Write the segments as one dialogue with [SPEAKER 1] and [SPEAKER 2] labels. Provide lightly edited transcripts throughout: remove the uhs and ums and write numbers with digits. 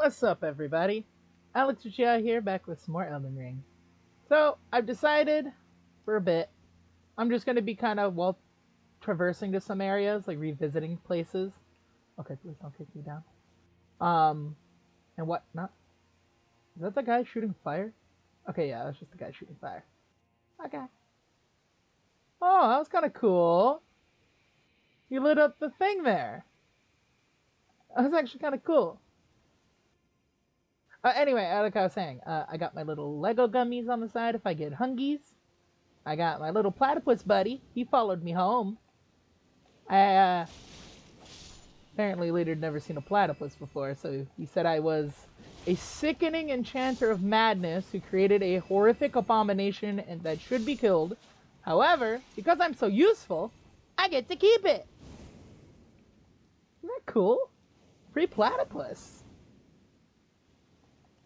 [SPEAKER 1] What's up, everybody? Alex Uchiha here, back with some more Elden Ring. So, I've decided, for a bit, I'm just going to be kind of, traversing to some areas, like revisiting places. Okay, please don't kick me down. And whatnot. Is that the guy shooting fire? Okay, yeah, that's just the guy shooting fire. Okay. Oh, that was kind of cool. You lit up the thing there. That was actually kind of cool. Anyway, like I was saying, I got my little Lego gummies on the side if I get hungies. I got my little platypus buddy. He followed me home. I apparently later never seen a platypus before, so he said I was a sickening enchanter of madness who created a horrific abomination and that should be killed. However, because I'm so useful, I get to keep it. Isn't that cool? Free platypus.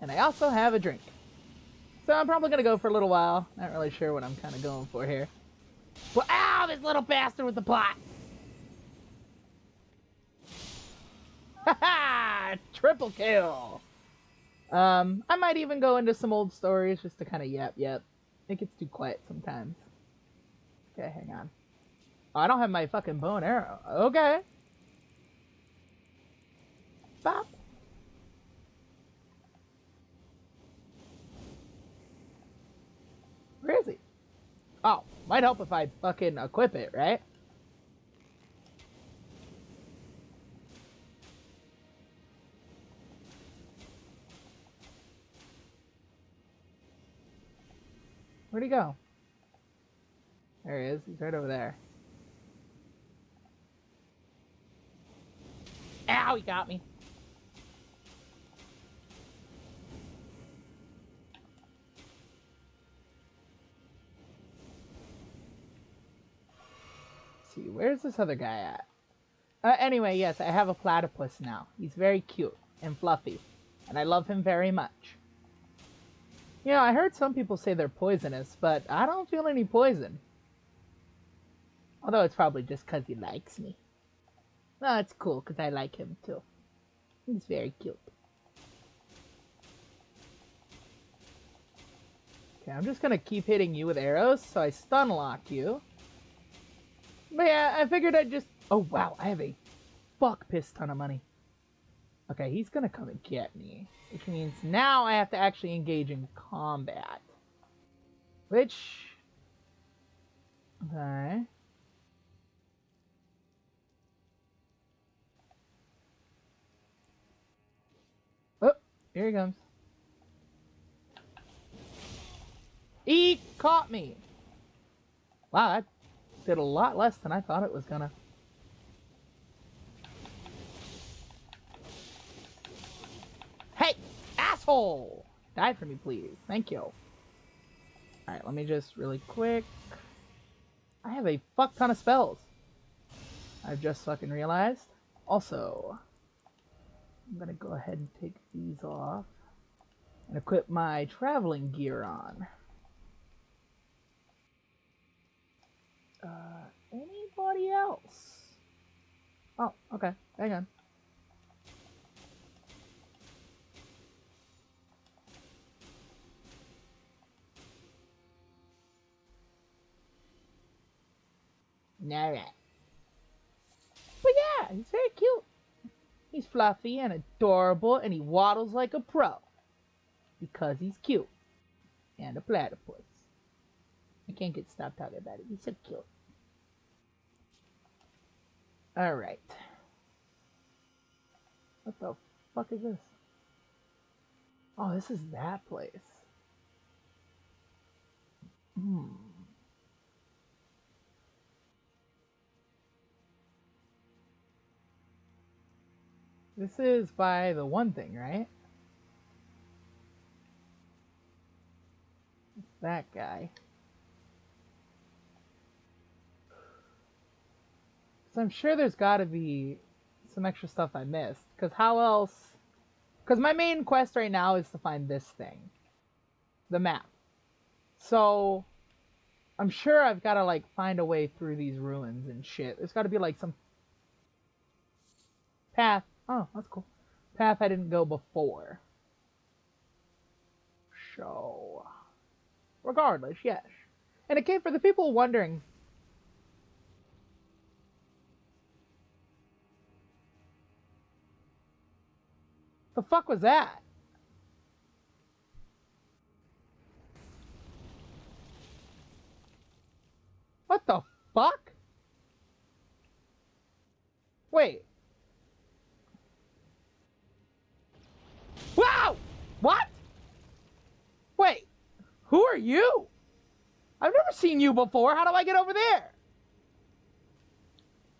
[SPEAKER 1] And I also have a drink. So I'm probably gonna go for a little while. Not really sure what I'm kind of going for here. But ow, this little bastard with the pot! Haha! Triple kill! I might even go into some old stories just to kind of yap. It gets too quiet sometimes. Okay, hang on. Oh, I don't have my fucking bow and arrow. Okay. Bop. Where is he? Oh, might help if I fucking equip it, right? Where'd he go? There he is. He's right over there. Ow, he got me. Let's see, where's this other guy at? Anyway, yes, I have a platypus now. He's very cute and fluffy, and I love him very much. You know, I heard some people say they're poisonous, but I don't feel any poison. Although it's probably just because he likes me. No, it's cool, because I like him too. He's very cute. Okay, I'm just going to keep hitting you with arrows, so I stun lock you. But yeah, I figured I'd just... Oh, wow, I have a fuck piss ton of money. Okay, he's gonna come and get me. Which means now I have to actually engage in combat. Which... Okay. Oh, here he comes. He caught me! Wow, that did a lot less than I thought it was gonna. Hey! Asshole! Die for me, please. Thank you. Alright, let me just really quick... I have a fuck ton of spells. I've just fucking realized. Also, I'm gonna go ahead and take these off and equip my traveling gear on. Anybody else? Oh, okay. Hang on. Alright. But yeah, he's very cute. He's fluffy and adorable, and he waddles like a pro. Because he's cute. And a platypus. I can't get stopped talking about it. He's so cute. Alright. What the fuck is this? Oh, this is that place. This is by the one thing, right? It's that guy. So I'm sure there's gotta be some extra stuff I missed. Because how else... Because my main quest right now is to find this thing. The map. So... I'm sure I've gotta, like, find a way through these ruins and shit. There's gotta be, like, some... path. Oh, that's cool. path I didn't go before. So, regardless, yes. And it came for the people wondering. The fuck was that? What the fuck? Wait. Wow! What? Wait. Who are you? I've never seen you before. How do I get over there?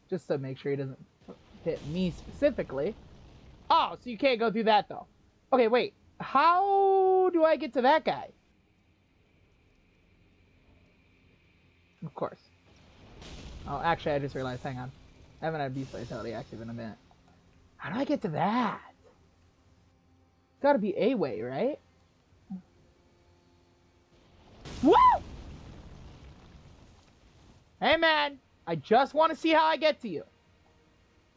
[SPEAKER 1] Just to make sure he doesn't hit me specifically. Oh, so you can't go through that, though. Okay, wait. How do I get to that guy? Of course. Oh, actually, I just realized. Hang on. I haven't had Beast Vitality active in a minute. How do I get to that? It's gotta be a way, right? Woo! Hey, man. I just want to see how I get to you.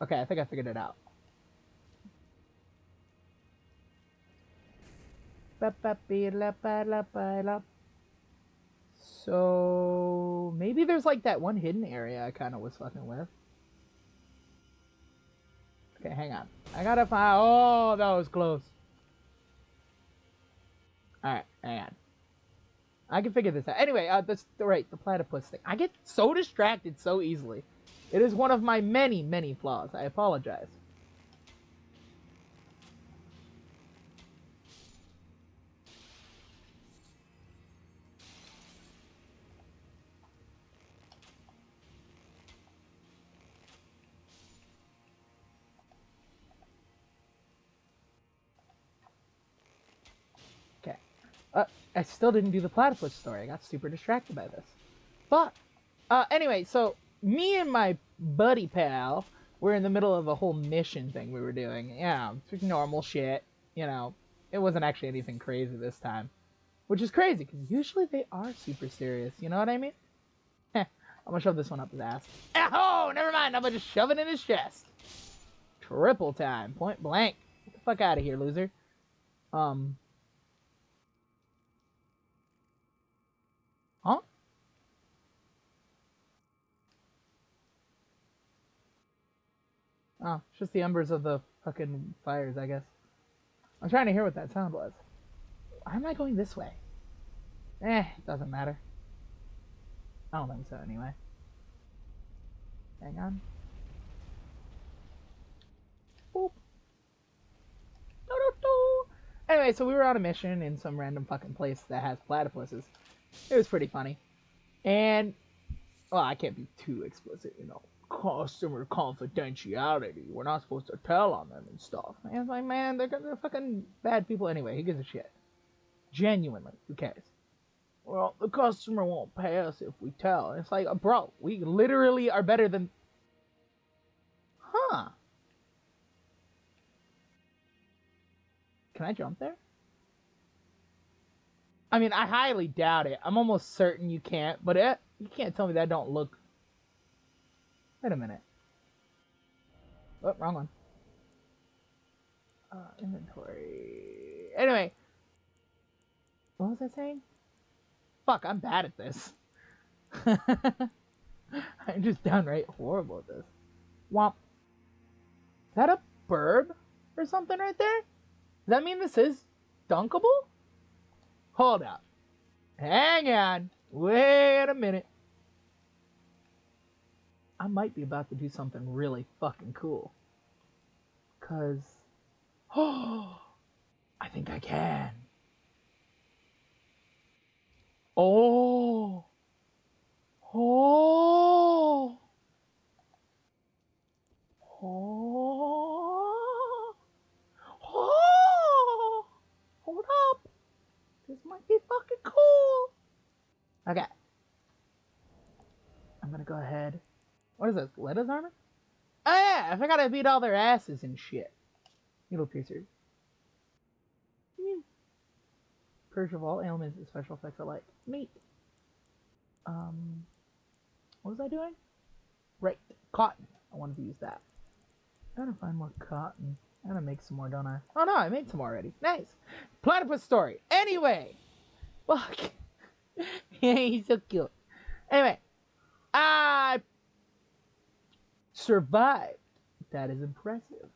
[SPEAKER 1] Okay, I think I figured it out. So maybe there's like that one hidden area I kind of was fucking with. Okay, hang on. I gotta find. Oh, that was close. All right, hang on. I can figure this out. Anyway, that's right. The platypus thing. I get so distracted so easily. It is one of my many, many flaws. I apologize. Okay. I still didn't do the platypus story. I got super distracted by this. But, anyway, so me and my buddy pal were in the middle of a whole mission thing we were doing. Yeah, normal shit. You know, it wasn't actually anything crazy this time. Which is crazy, because usually they are super serious. You know what I mean? Heh, I'm gonna shove this one up his ass. Oh, never mind. I'm gonna just shove it in his chest. Triple time. Point blank. Get the fuck out of here, loser. Huh? Oh, it's just the embers of the fucking fires, I guess. I'm trying to hear what that sound was. Why am I going this way? It doesn't matter. I don't think so, anyway. Hang on. Boop. Anyway, so we were on a mission in some random fucking place that has platypuses. It was pretty funny. And, well, I can't be too explicit, you know. Customer confidentiality. We're not supposed to tell on them and stuff. And it's like, man, they're fucking bad people anyway. Who gives a shit? Genuinely, who cares? Well, the customer won't pay us if we tell. And it's like, bro, we literally are better than... Huh. Can I jump there? I mean, I highly doubt it. I'm almost certain you can't, but you can't tell me that don't look... Wait a minute. Oh, wrong one. Inventory... Anyway. What was I saying? Fuck, I'm bad at this. I'm just downright horrible at this. Womp. Is that a burb or something right there? Does that mean this is dunkable? Hold up. Hang on. Wait a minute. I might be about to do something really fucking cool. Cause... Oh! I think I can. Oh! Oh! Oh! Oh! Hold up. This might be fucking cool. Okay. I'm gonna go ahead. What is this? Letta's armor? Oh yeah, I forgot I beat all their asses and shit. Needle piercer. Purge of all ailments and special effects alike. Neat. What was I doing? Right, cotton. I wanted to use that. Gotta find more cotton. I gotta make some more, don't I? Oh no, I made some already. Nice. Platypus story. Anyway. Fuck. Yeah, he's so cute. Anyway. I survived. That is impressive.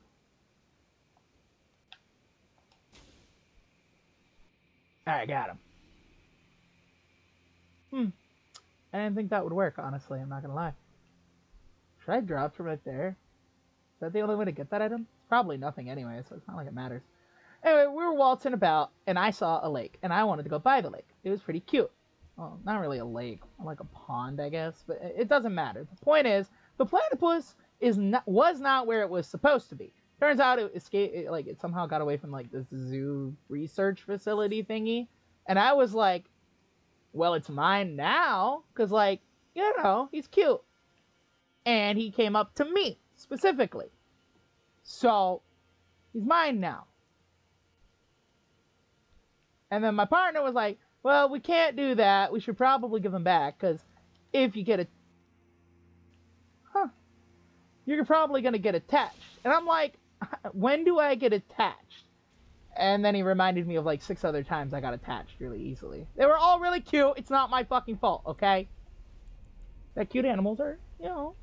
[SPEAKER 1] Alright, got him. I didn't think that would work, honestly. I'm not gonna lie. Should I drop from right there? Is that the only way to get that item? It's probably nothing anyway, so it's not like it matters. Anyway, we were waltzing about, and I saw a lake, and I wanted to go by the lake. It was pretty cute. Well, not really a lake, like a pond, I guess, but it doesn't matter. The point is, the platypus was not where it was supposed to be. Turns out it escaped, it somehow got away from like this zoo research facility thingy, and I was like, well, it's mine now, because like, you know, he's cute. And he came up to me, specifically. So, he's mine now. And then my partner was like, well, we can't do that. We should probably give him back, because if you get you're probably going to get attached. And I'm like, when do I get attached? And then he reminded me of like 6 other times I got attached really easily. They were all really cute. It's not my fucking fault, okay? That cute animals are, you know,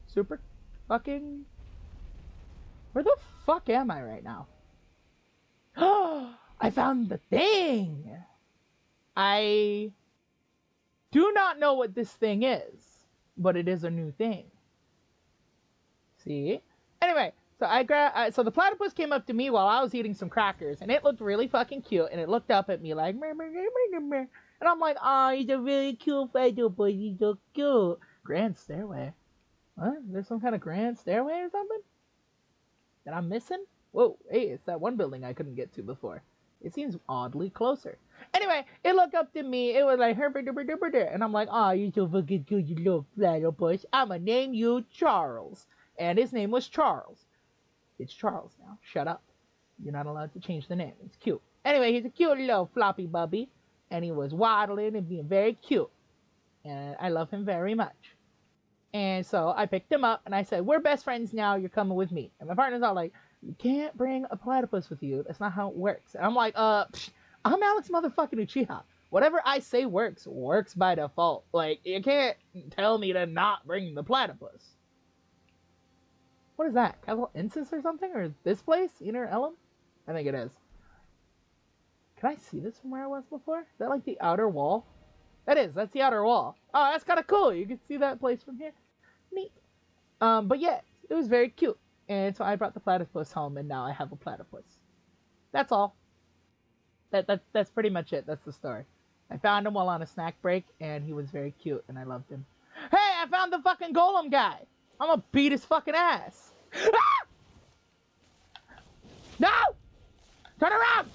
[SPEAKER 1] super fucking... Where the fuck am I right now? Oh, I found the thing! I do not know what this thing is, but it is a new thing. See? Anyway, so the platypus came up to me while I was eating some crackers, and it looked really fucking cute, and it looked up at me like, mer, mer, mer, mer, mer. And I'm like, oh, he's a really cute platypus, he's so cute. Grand stairway. What? There's some kind of grand stairway or something? That I'm missing? Whoa, hey, it's that one building I couldn't get to before. It seems oddly closer. Anyway, it looked up to me. It was like, and I'm like, oh, you're so fucking cute, you little platypus. I'ma name you Charles. And his name was Charles. It's Charles now. Shut up. You're not allowed to change the name. It's cute. Anyway, he's a cute little floppy bubby. And he was waddling and being very cute. And I love him very much. And so I picked him up and I said, we're best friends now. You're coming with me. And my partner's all like, you can't bring a platypus with you. That's not how it works. And I'm like, I'm Alex motherfucking Uchiha. Whatever I say works by default. Like, you can't tell me to not bring the platypus. What is that? Castle Incense or something? Or is this place? Inner Elm? I think it is. Can I see this from where I was before? Is that like the outer wall? That is. That's the outer wall. Oh, that's kind of cool. You can see that place from here. Neat. But yeah, it was very cute. And so I brought the platypus home, and now I have a platypus. That's all. That's pretty much it. That's the story. I found him while on a snack break, and he was very cute, and I loved him. Hey, I found the fucking golem guy! I'm gonna beat his fucking ass! Ah! No! Turn around!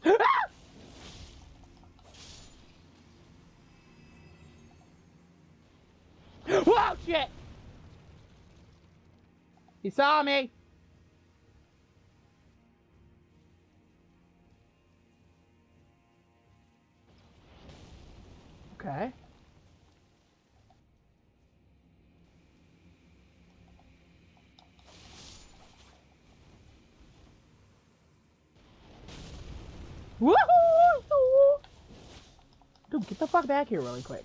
[SPEAKER 1] Ah! Whoa, shit! He saw me! Okay. Woohoo! Dude, get the fuck back here really quick.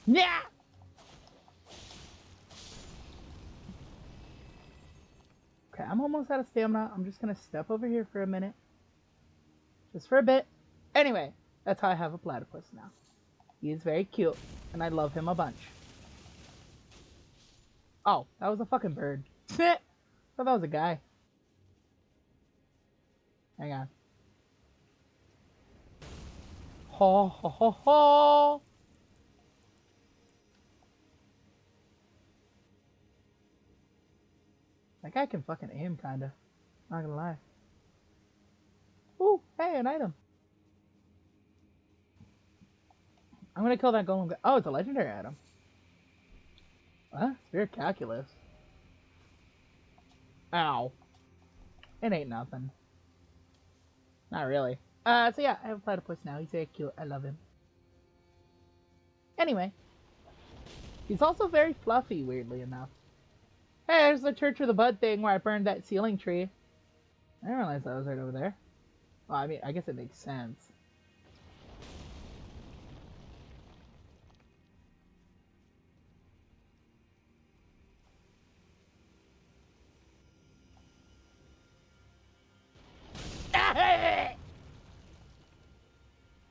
[SPEAKER 1] Yeah! Okay, I'm almost out of stamina. I'm just gonna step over here for a minute. Just for a bit. Anyway, that's how I have a platypus now. He is very cute, and I love him a bunch. Oh, that was a fucking bird. I thought that was a guy. Hang on. Ho ho ho ho! That guy can fucking aim, kinda. Not gonna lie. Ooh, hey, an item. I'm gonna kill that golem guy. Oh, it's a legendary item. What? Spirit calculus. Ow. It ain't nothing. Not really. So yeah, I have a platypus now. He's very cute. I love him. Anyway. He's also very fluffy, weirdly enough. Hey, there's the Church of the Bud thing where I burned that ceiling tree. I didn't realize that was right over there. Well, I mean, I guess it makes sense.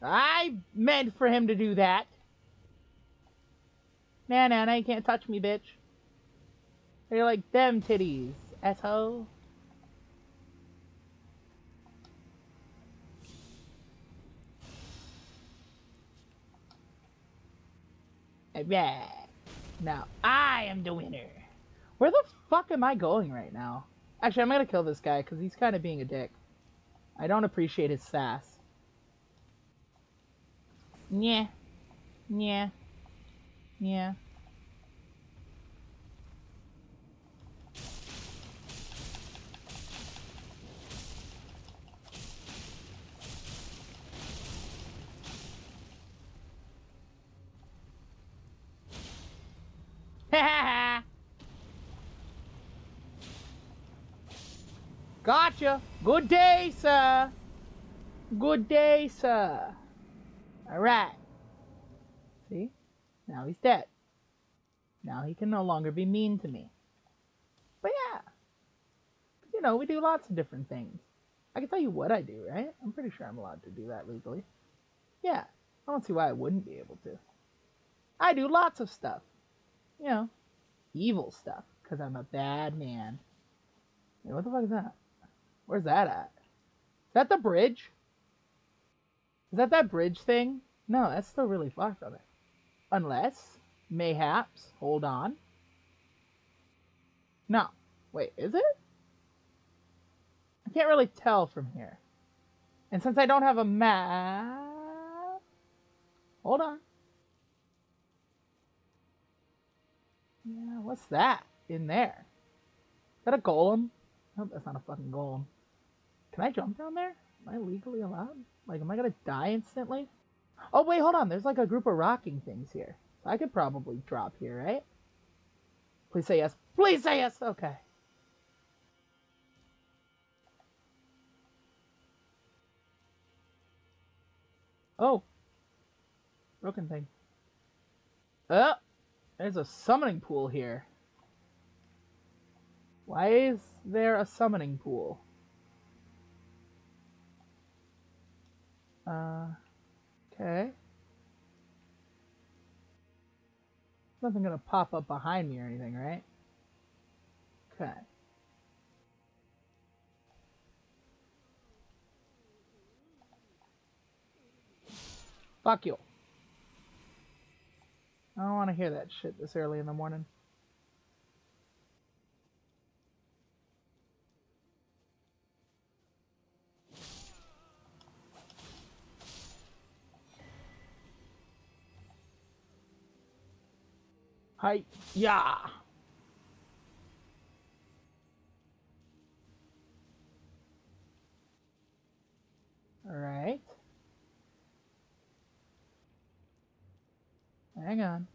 [SPEAKER 1] I meant for him to do that. Nah, you can't touch me, bitch. You're like them titties, asshole. Yeah. Now I am the winner. Where the fuck am I going right now? Actually, I'm gonna kill this guy because he's kind of being a dick. I don't appreciate his sass. Yeah. Yeah. Yeah. Gotcha. Good day, sir. Good day, sir. Alright. See? Now he's dead. Now he can no longer be mean to me. But yeah. You know, we do lots of different things. I can tell you what I do, right? I'm pretty sure I'm allowed to do that legally. Yeah. I don't see why I wouldn't be able to. I do lots of stuff. You know, evil stuff. Because I'm a bad man. Hey, what the fuck is that? Where's that at? Is that the bridge? Is that bridge thing? No, that's still really far from it. Unless, mayhaps, hold on. No. Wait, is it? I can't really tell from here. And since I don't have a map... Hold on. Yeah, what's that in there? Is that a golem? Nope, that's not a fucking golem. Can I jump down there? Am I legally allowed? Like, am I gonna die instantly? Oh, wait, hold on. There's like a group of rocking things here. So I could probably drop here, right? Please say yes. Please say yes! Okay. Oh. Broken thing. Oh! There's a summoning pool here. Why is there a summoning pool? Okay. Nothing gonna pop up behind me or anything, right? Okay. Fuck you. I don't want to hear that shit this early in the morning. Hi. Yeah. Alright. Hang on.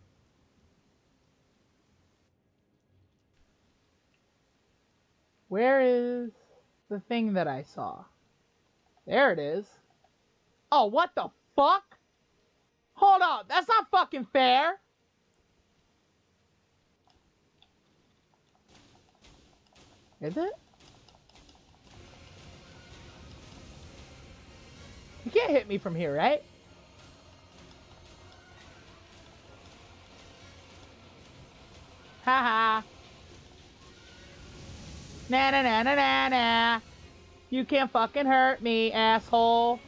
[SPEAKER 1] Where is the thing that I saw? There it is. Oh, what the fuck? Hold on. That's not fucking fair. Is it? You can't hit me from here, right? Haha. Na na na na na na. You can't fucking hurt me, asshole.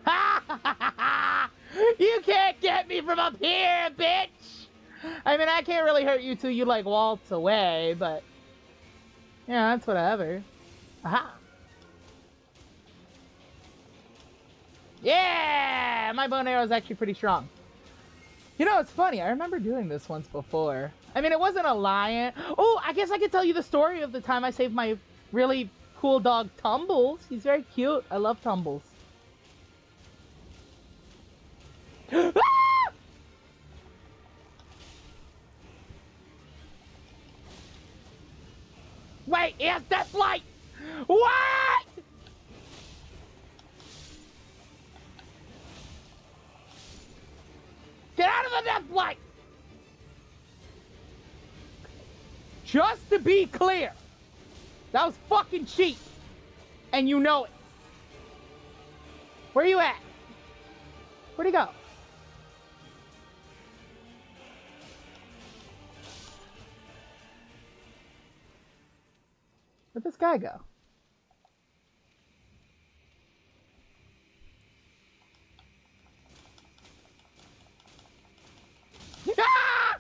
[SPEAKER 1] Ha ha ha ha! You can't get me from up here, bitch! I mean, I can't really hurt you till you, like, waltz away, but... Yeah, that's whatever. Aha! Yeah! My bow and arrow is actually pretty strong. You know, it's funny. I remember doing this once before. I mean, it wasn't a lion. Oh, I guess I could tell you the story of the time I saved my really cool dog, Tumbles. He's very cute. I love Tumbles. Wait, he has death light! What? Get out of the death light! Just to be clear, that was fucking cheap. And you know it. Where you at? Where'd he go? Where'd this guy go? Ah!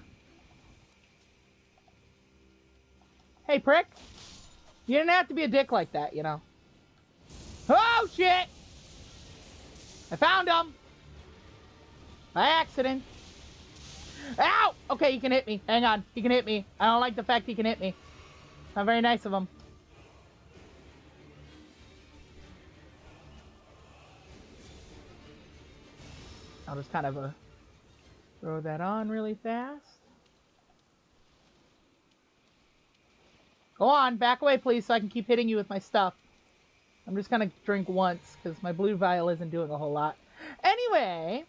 [SPEAKER 1] Hey, prick. You didn't have to be a dick like that, you know. Oh, shit! I found him! By accident. Ow! Okay, he can hit me. Hang on. He can hit me. I don't like the fact he can hit me. Not very nice of him. I'll just kind of throw that on really fast. Go on, back away please so I can keep hitting you with my stuff. I'm just gonna drink once because my blue vial isn't doing a whole lot. Anyway,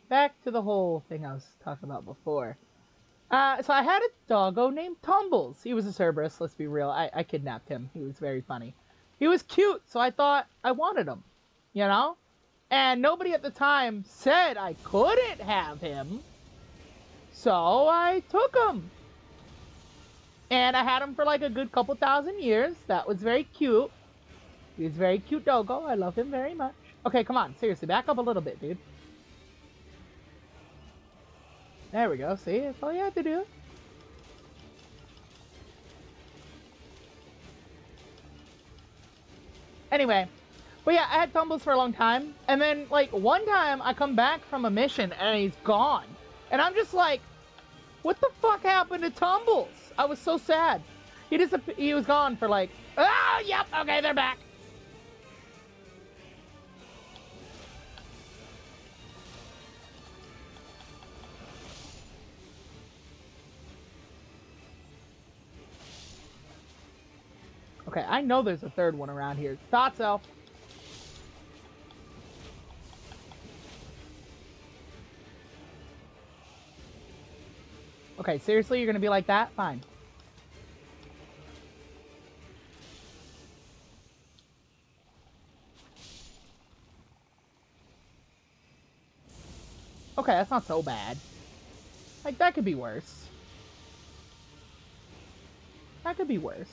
[SPEAKER 1] back to the whole thing I was talking about before. So I had a doggo named Tumbles. He was a Cerberus, let's be real. I kidnapped him. He was very funny. He was cute, so I thought I wanted him, you know? And nobody at the time said I couldn't have him. So I took him. And I had him for like a good couple thousand years. That was very cute. He's a very cute doggo. I love him very much. Okay, come on. Seriously, back up a little bit, dude. There we go. See? That's all you have to do. Anyway. But yeah, I had Tumbles for a long time. And then, like, one time I come back from a mission and he's gone. And I'm just like, what the fuck happened to Tumbles? I was so sad. He was gone for like, oh, yep, okay, they're back. Okay, I know there's a third one around here. Thought so. Okay, seriously, you're gonna be like that? Fine. Okay, that's not so bad. Like, that could be worse. That could be worse.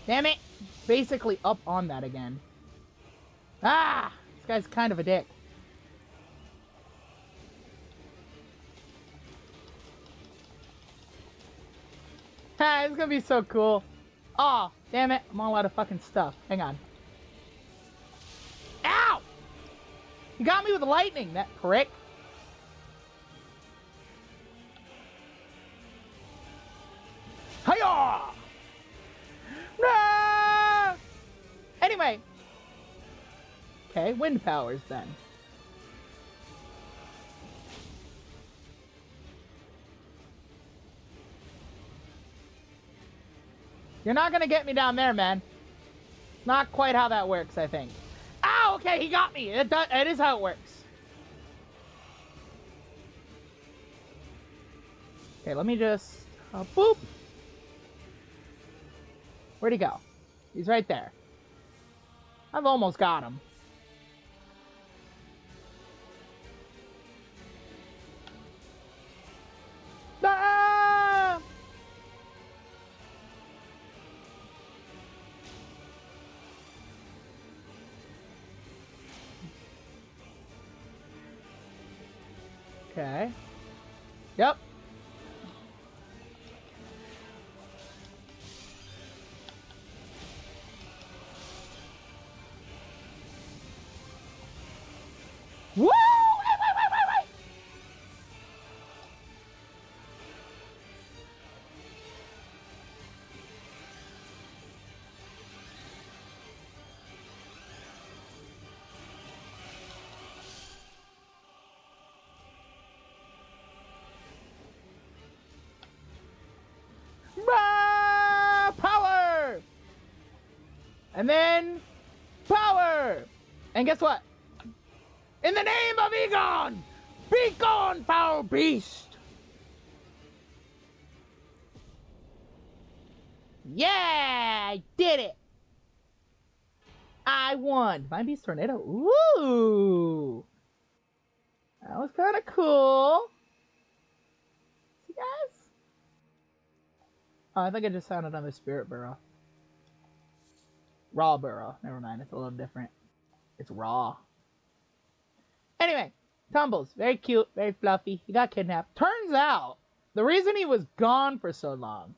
[SPEAKER 1] Damn it! Basically up on that again. Ah! This guy's kind of a dick. Ha, it's gonna be so cool. Oh, damn it. I'm all out of fucking stuff. Hang on. Ow! You got me with lightning, that prick. Hiya! No! Anyway. Okay, wind powers then. You're not gonna get me down there, man. Not quite how that works, I think. Ow! Okay, he got me. It is how it works. Okay, let me just... boop! Where'd he go? He's right there. I've almost got him. Ah! Okay. Yep. Woo! Wait! And then power! And guess what? In the name of Egon! Be gone, foul beast! Yeah! I did it! I won! Divine Beast Tornado. Ooh! That was kind of cool. See, guys? Oh, I think I just found another Spirit Burrow. Raw Burrow. Never mind, it's a little different. It's raw. Anyway, Tumbles. Very cute, very fluffy. He got kidnapped. Turns out, the reason he was gone for so long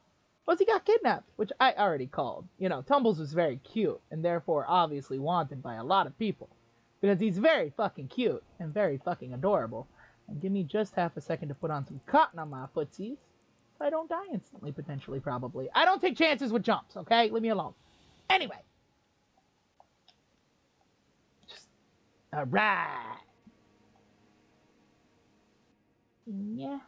[SPEAKER 1] was he got kidnapped, which I already called. You know, Tumbles was very cute, and therefore obviously wanted by a lot of people. Because he's very fucking cute, and very fucking adorable. And give me just half a second to put on some cotton on my footsies, so I don't die instantly, potentially, probably. I don't take chances with jumps, okay? Leave me alone. Anyway. Alright. Yeah.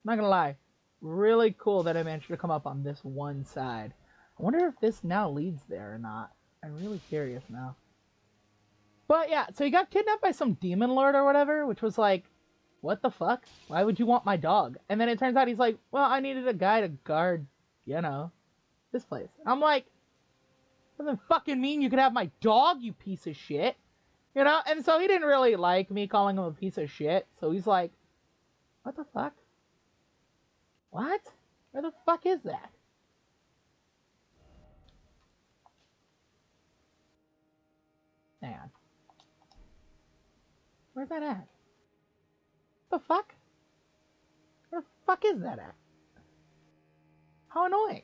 [SPEAKER 1] Not gonna lie. Really cool that I managed to come up on this one side. I wonder if this now leads there or not. I'm really curious now. But yeah, so he got kidnapped by some demon lord or whatever, which was like, what the fuck? Why would you want my dog? And then it turns out he's like, well, I needed a guy to guard, you know, this place. I'm like, doesn't fucking mean you could have my dog, you piece of shit. You know? And so he didn't really like me calling him a piece of shit. So he's like, what the fuck? What? Where the fuck is that? Hang on. Where's that at? The fuck? Where the fuck is that at? How annoying.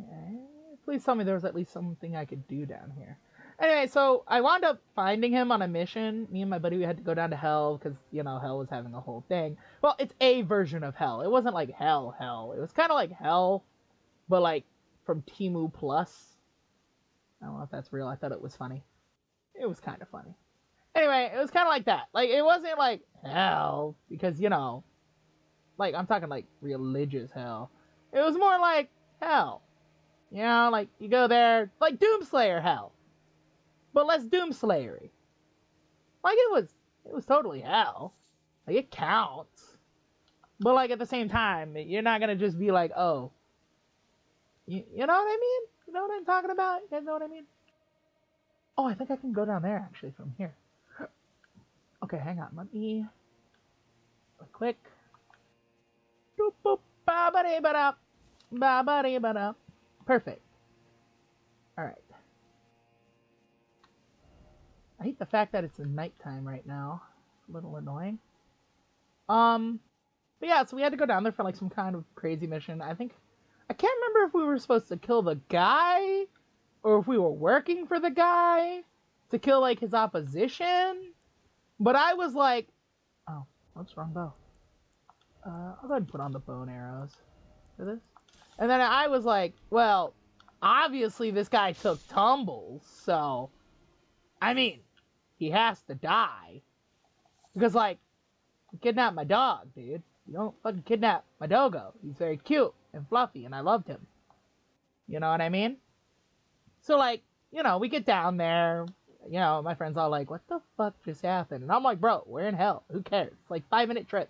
[SPEAKER 1] Okay. Please tell me there was at least something I could do down here. Anyway, so I wound up finding him on a mission. Me and my buddy, we had to go down to Hell because, you know, Hell was having a whole thing. Well, it's a version of Hell. It wasn't like Hell. It was kind of like Hell, but like from Temu Plus. I don't know if that's real. I thought it was funny. It was kind of funny. Anyway, it was kind of like that. Like, it wasn't like Hell because, you know, like, I'm talking like religious Hell. It was more like Hell. You know, like, you go there, like Doomslayer Hell. But less Doomslayery. Like, it was totally Hell. Like, it counts. But, like, at the same time, you're not gonna just be like, oh. You know what I mean? You know what I'm talking about? You guys know what I mean? Oh, I think I can go down there, actually, from here. Okay, hang on. Let me... Quick. Boop, boop. Ba-ba-dee-ba-da. Ba-ba-dee-ba-da. Perfect. Alright. I hate the fact that it's nighttime right now. A little annoying. But yeah, so we had to go down there for like some kind of crazy mission. I can't remember if we were supposed to kill the guy or if we were working for the guy to kill like his opposition. But I was like, oh, what's wrong bow? I'll go ahead and put on the bow and arrows for this. And then I was like, well, obviously this guy took Tumbles, so I mean, he has to die. Because, like, you kidnapped my dog, dude. You don't fucking kidnap my doggo. He's very cute and fluffy, and I loved him. You know what I mean? So, like, you know, we get down there. You know, my friend's all like, what the fuck just happened? And I'm like, bro, we're in Hell. Who cares? It's like 5-minute trip.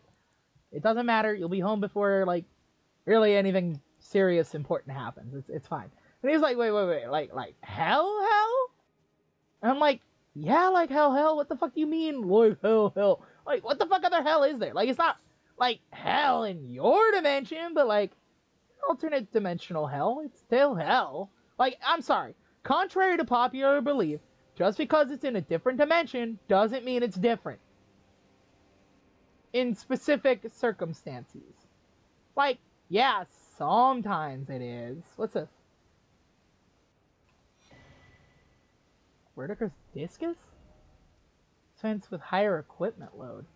[SPEAKER 1] It doesn't matter. You'll be home before, like, really anything serious important happens. It's fine. And he's like, wait. Like, hell? And I'm like, yeah, like hell. What the fuck do you mean, like hell? Like, what the fuck other hell is there? Like, it's not like hell in your dimension, but like alternate dimensional hell. It's still hell. Like, I'm sorry. Contrary to popular belief, just because it's in a different dimension doesn't mean it's different. In specific circumstances. Like, yeah, sometimes it is. What's this? Vertica's Discus? Fence with higher equipment load.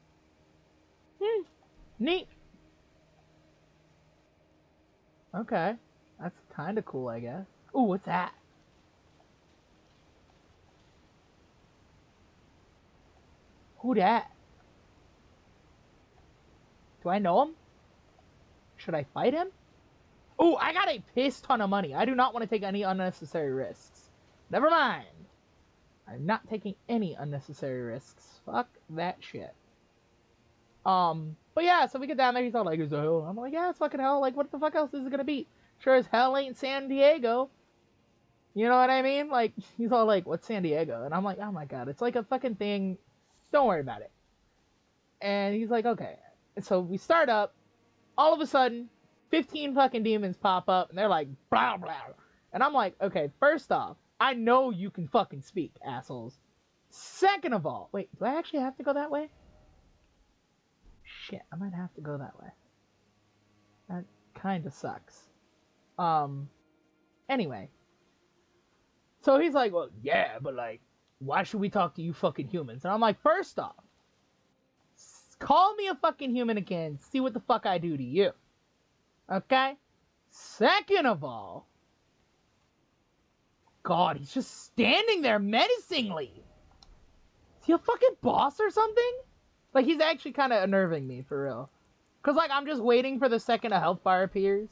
[SPEAKER 1] Neat. Okay. That's kind of cool, I guess. Ooh, what's that? Who dat? Do I know him? Should I fight him? Oh, I got a piss ton of money. I do not want to take any unnecessary risks. Never mind. I'm not taking any unnecessary risks. Fuck that shit. But yeah, so we get down there. He's all like, "Is it hell?" I'm like, "Yeah, it's fucking hell. Like, what the fuck else is it gonna be? Sure as hell ain't San Diego." You know what I mean? Like, he's all like, "What's San Diego?" And I'm like, "Oh my god, it's like a fucking thing. Don't worry about it." And he's like, "Okay." And so we start up. All of a sudden, 15 fucking demons pop up, and they're like, blah blah. And I'm like, "Okay, first off, I know you can fucking speak, assholes. Second of all, wait, do I actually have to go that way? Shit, I might have to go that way. That kind of sucks. Um, anyway. So he's like, "Well, yeah, but like, why should we talk to you fucking humans?" And I'm like, "First off, call me a fucking human again, see what the fuck I do to you. Okay? Second of all, God, he's just standing there menacingly. Is he a fucking boss or something? Like, he's actually kind of unnerving me, for real. Because, like, I'm just waiting for the second a health bar appears.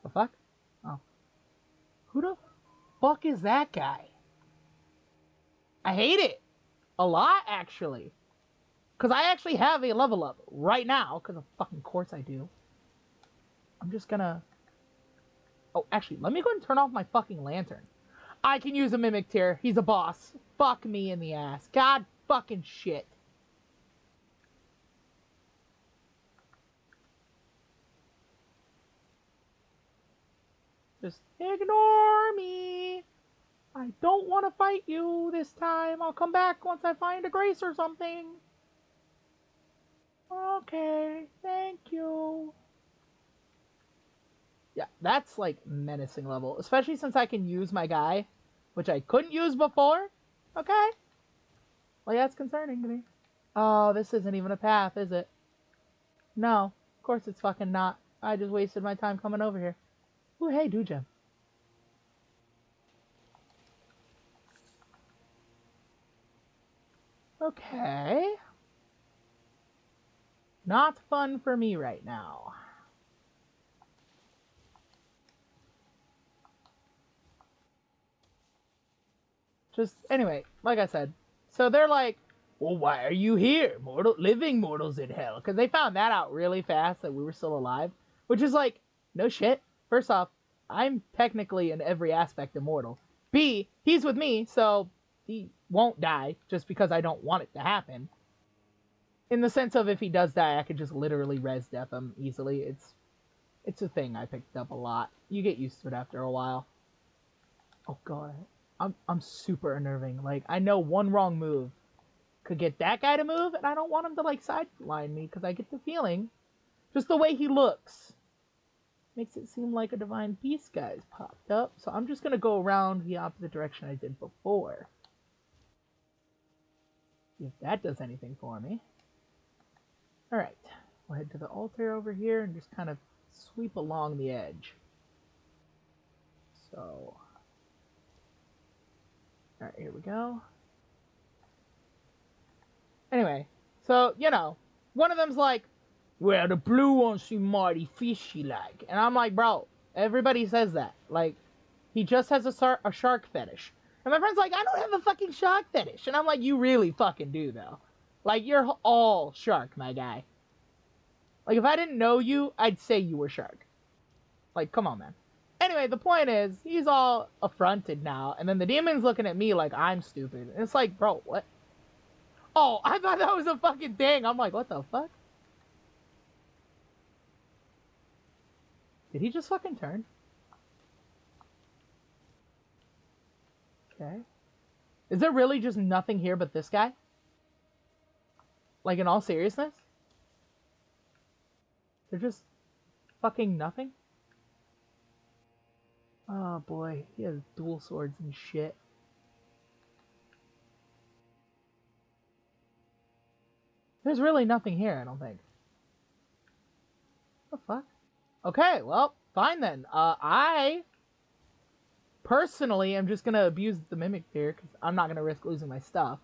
[SPEAKER 1] The fuck? Oh. Who the fuck is that guy? I hate it. A lot, actually. Because I actually have a level up right now. Because of fucking course I do. I'm just gonna... Oh, actually, let me go and turn off my fucking lantern. I can use a mimic tier. He's a boss. Fuck me in the ass. God fucking shit. Just ignore me. I don't want to fight you this time. I'll come back once I find a grace or something. Okay, thank you. Yeah, that's like menacing level. Especially since I can use my guy, which I couldn't use before. Okay. Well, yeah, it's concerning to me. Oh, this isn't even a path, is it? No, of course it's fucking not. I just wasted my time coming over here. Ooh, hey, Dujam. Okay. Not fun for me right now. Just, anyway, like I said. So they're like, "Well, why are you here? Living mortals in hell." Because they found that out really fast that we were still alive. Which is like, no shit. First off, I'm technically in every aspect immortal. B, he's with me, so he won't die just because I don't want it to happen. In the sense of if he does die, I could just literally res death him easily. It's a thing I picked up a lot. You get used to it after a while. Oh god, I'm super unnerving. Like, I know one wrong move could get that guy to move, and I don't want him to like sideline me because I get the feeling, just the way he looks, makes it seem like a divine beast guy's popped up. So I'm just gonna go around the opposite direction I did before. See if that does anything for me. Alright, we'll head to the altar over here and just kind of sweep along the edge. So, alright, here we go. Anyway, so, you know, one of them's like, "Well, the blue ones seem mighty fishy like." And I'm like, "Bro, everybody says that. Like, he just has a shark fetish." And my friend's like, "I don't have a fucking shark fetish." And I'm like, "You really fucking do, though. Like, you're all shark, my guy. Like, if I didn't know you, I'd say you were shark. Like, come on, man." Anyway, the point is, he's all affronted now, and then the demon's looking at me like I'm stupid. And it's like, bro, what? Oh, I thought that was a fucking thing. I'm like, what the fuck? Did he just fucking turn? Okay. Is there really just nothing here but this guy? Like, in all seriousness? There's just fucking nothing? Oh boy, he has dual swords and shit. There's really nothing here, I don't think. What the fuck? Okay, well, fine then. I personally am just gonna abuse the mimic here because I'm not gonna risk losing my stuff.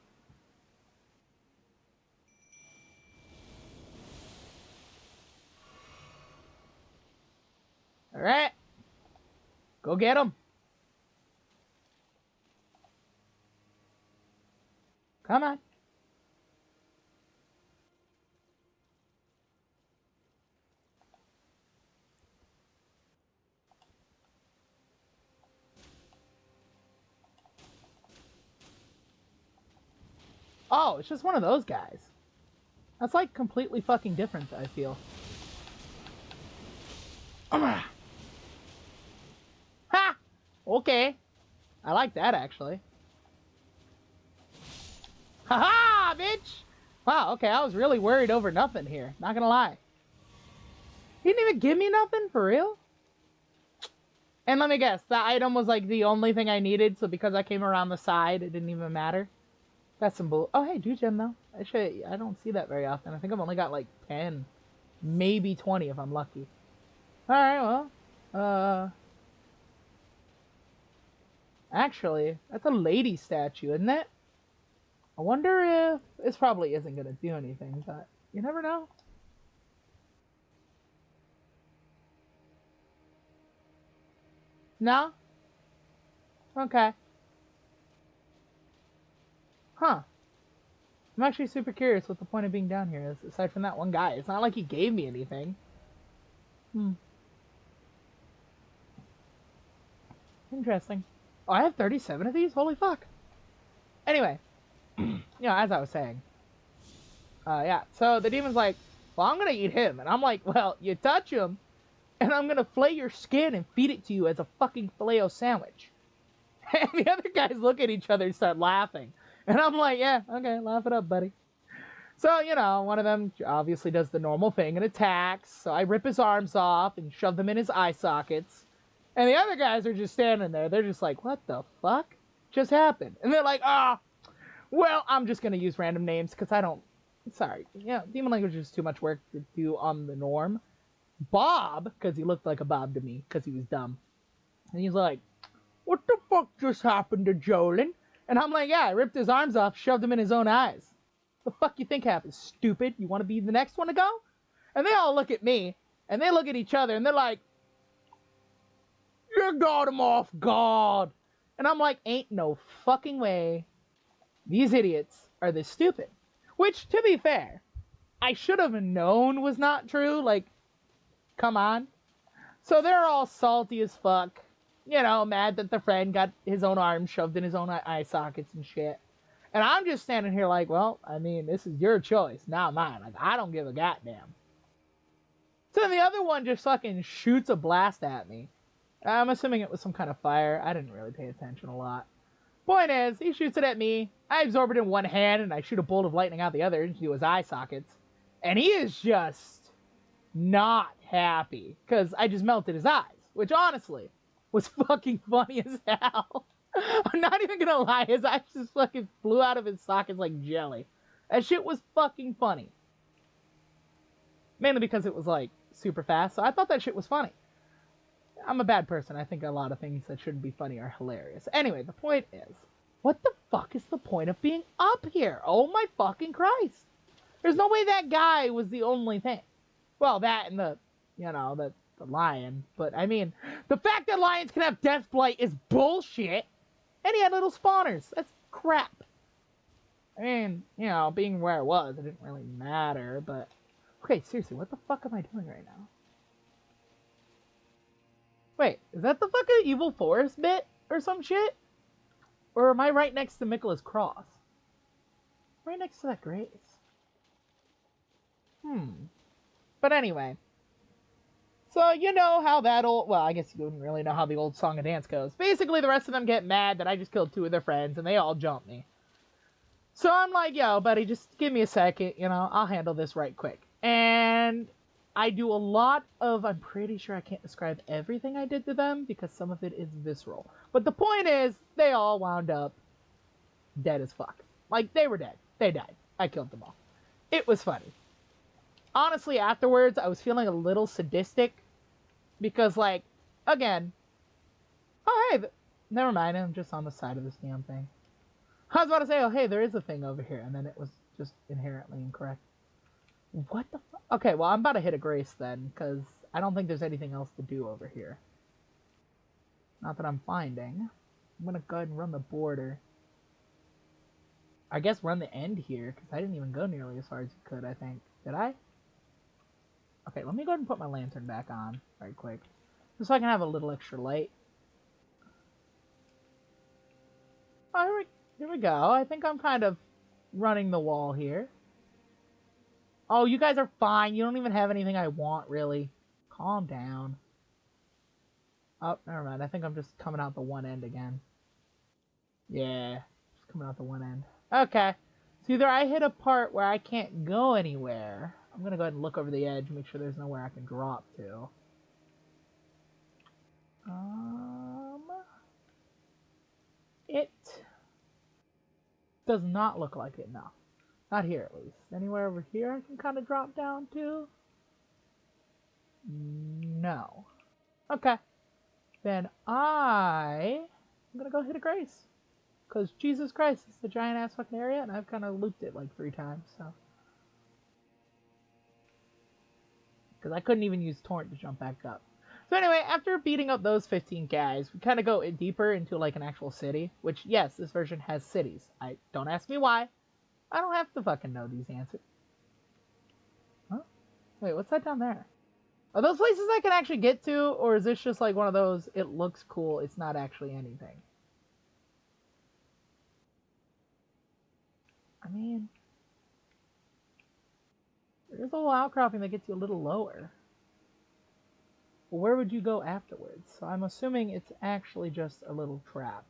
[SPEAKER 1] Alright. Go get him. Come on. Oh, it's just one of those guys. That's like completely fucking different, I feel. Ha! Okay. I like that, actually. Haha, bitch! Wow, okay, I was really worried over nothing here. Not gonna lie. He didn't even give me nothing, for real? And let me guess, that item was like the only thing I needed, so because I came around the side, it didn't even matter. That's some bull. Oh, hey, do gem though. Actually, I don't see that very often. I think I've only got like 10, maybe 20 if I'm lucky. Alright, well, actually, that's a lady statue, isn't it? I wonder if this probably isn't gonna do anything, but you never know. No? Okay. Huh. I'm actually super curious what the point of being down here is, aside from that one guy. It's not like he gave me anything. Hmm. Interesting. Oh, I have 37 of these? Holy fuck. Anyway, as I was saying. Yeah, so the demon's like, well, I'm gonna eat him. And I'm like, well, you touch him, and I'm gonna fillet your skin and feed it to you as a fucking filet sandwich. And the other guys look at each other and start laughing. And I'm like, yeah, okay, laugh it up, buddy. So, one of them obviously does the normal thing and attacks. So I rip his arms off and shove them in his eye sockets. And the other guys are just standing there. They're just like, what the fuck just happened? And they're like, well, I'm just going to use random names because I don't... Sorry. Demon language is too much work to do on the norm. Bob, because he looked like a Bob to me because he was dumb. And he's like, what the fuck just happened to Jolin? And I'm like, yeah, I ripped his arms off, shoved them in his own eyes. The fuck you think happened, stupid? You want to be the next one to go? And they all look at me, and they look at each other, and they're like, you got him off guard. And I'm like, ain't no fucking way. These idiots are this stupid. Which, to be fair, I should have known was not true. Like, come on. So they're all salty as fuck. Mad that the friend got his own arm shoved in his own eye sockets and shit. And I'm just standing here like, well, I mean, this is your choice, not mine. Like, I don't give a goddamn. So the other one just fucking shoots a blast at me. I'm assuming it was some kind of fire. I didn't really pay attention a lot. Point is, he shoots it at me. I absorb it in one hand, and I shoot a bolt of lightning out the other into his eye sockets. And he is just not happy, because I just melted his eyes. Which, honestly, was fucking funny as hell. I'm not even gonna lie, his eyes just fucking flew out of his sockets like jelly. That shit was fucking funny. Mainly because it was, like, super fast, so I thought that shit was funny. I'm a bad person. I think a lot of things that shouldn't be funny are hilarious. Anyway, the point is, what the fuck is the point of being up here? Oh my fucking Christ. There's no way that guy was the only thing. Well, that and the lion. But, I mean, the fact that lions can have death blight is bullshit. And he had little spawners. That's crap. I mean, being where I was, it didn't really matter, but... Okay, seriously, what the fuck am I doing right now? Wait, is that the fucking Evil Forest bit? Or some shit? Or am I right next to Michaela's Cross? Right next to that grace. But anyway. So, you know how that old... Well, I guess you wouldn't really know how the old Song and Dance goes. Basically, the rest of them get mad that I just killed 2 of their friends, and they all jump me. So I'm like, yo, buddy, just give me a second, I'll handle this right quick. And I do a lot of... I'm pretty sure I can't describe everything I did to them, because some of it is visceral. But the point is, they all wound up dead as fuck. Like, they were dead. They died. I killed them all. It was funny. Honestly, afterwards, I was feeling a little sadistic because, like, again, oh, hey, never mind, I'm just on the side of this damn thing. I was about to say, oh, hey, there is a thing over here, and then it was just inherently incorrect. What the fuck? Okay, well, I'm about to hit a grace then, because I don't think there's anything else to do over here. Not that I'm finding. I'm gonna go ahead and run the border. I guess run the end here, because I didn't even go nearly as far as you could, I think. Did I? Okay, let me go ahead and put my lantern back on right quick. Just so I can have a little extra light. Oh, here we go. I think I'm kind of running the wall here. Oh, you guys are fine. You don't even have anything I want, really. Calm down. Oh, never mind. I think I'm just coming out the one end again. Yeah, just coming out the one end. Okay. So either I hit a part where I can't go anywhere. I'm going to go ahead and look over the edge, make sure there's nowhere I can drop to. It does not look like it, no. Not here, at least. Anywhere over here I can kind of drop down to? No. Okay. Then I'm gonna go hit a grace. Because Jesus Christ, it's a giant ass fucking area, and I've kind of looped it like 3 times, so. Because I couldn't even use Torrent to jump back up. So anyway, after beating up those 15 guys, we kind of go deeper into like an actual city. Which, yes, this version has cities. Don't ask me why. I don't have to fucking know these answers. Huh? Wait, what's that down there? Are those places I can actually get to, or is this just like one of those, it looks cool, it's not actually anything? I mean, there's a little outcropping that gets you a little lower. Well, where would you go afterwards? So I'm assuming it's actually just a little trap.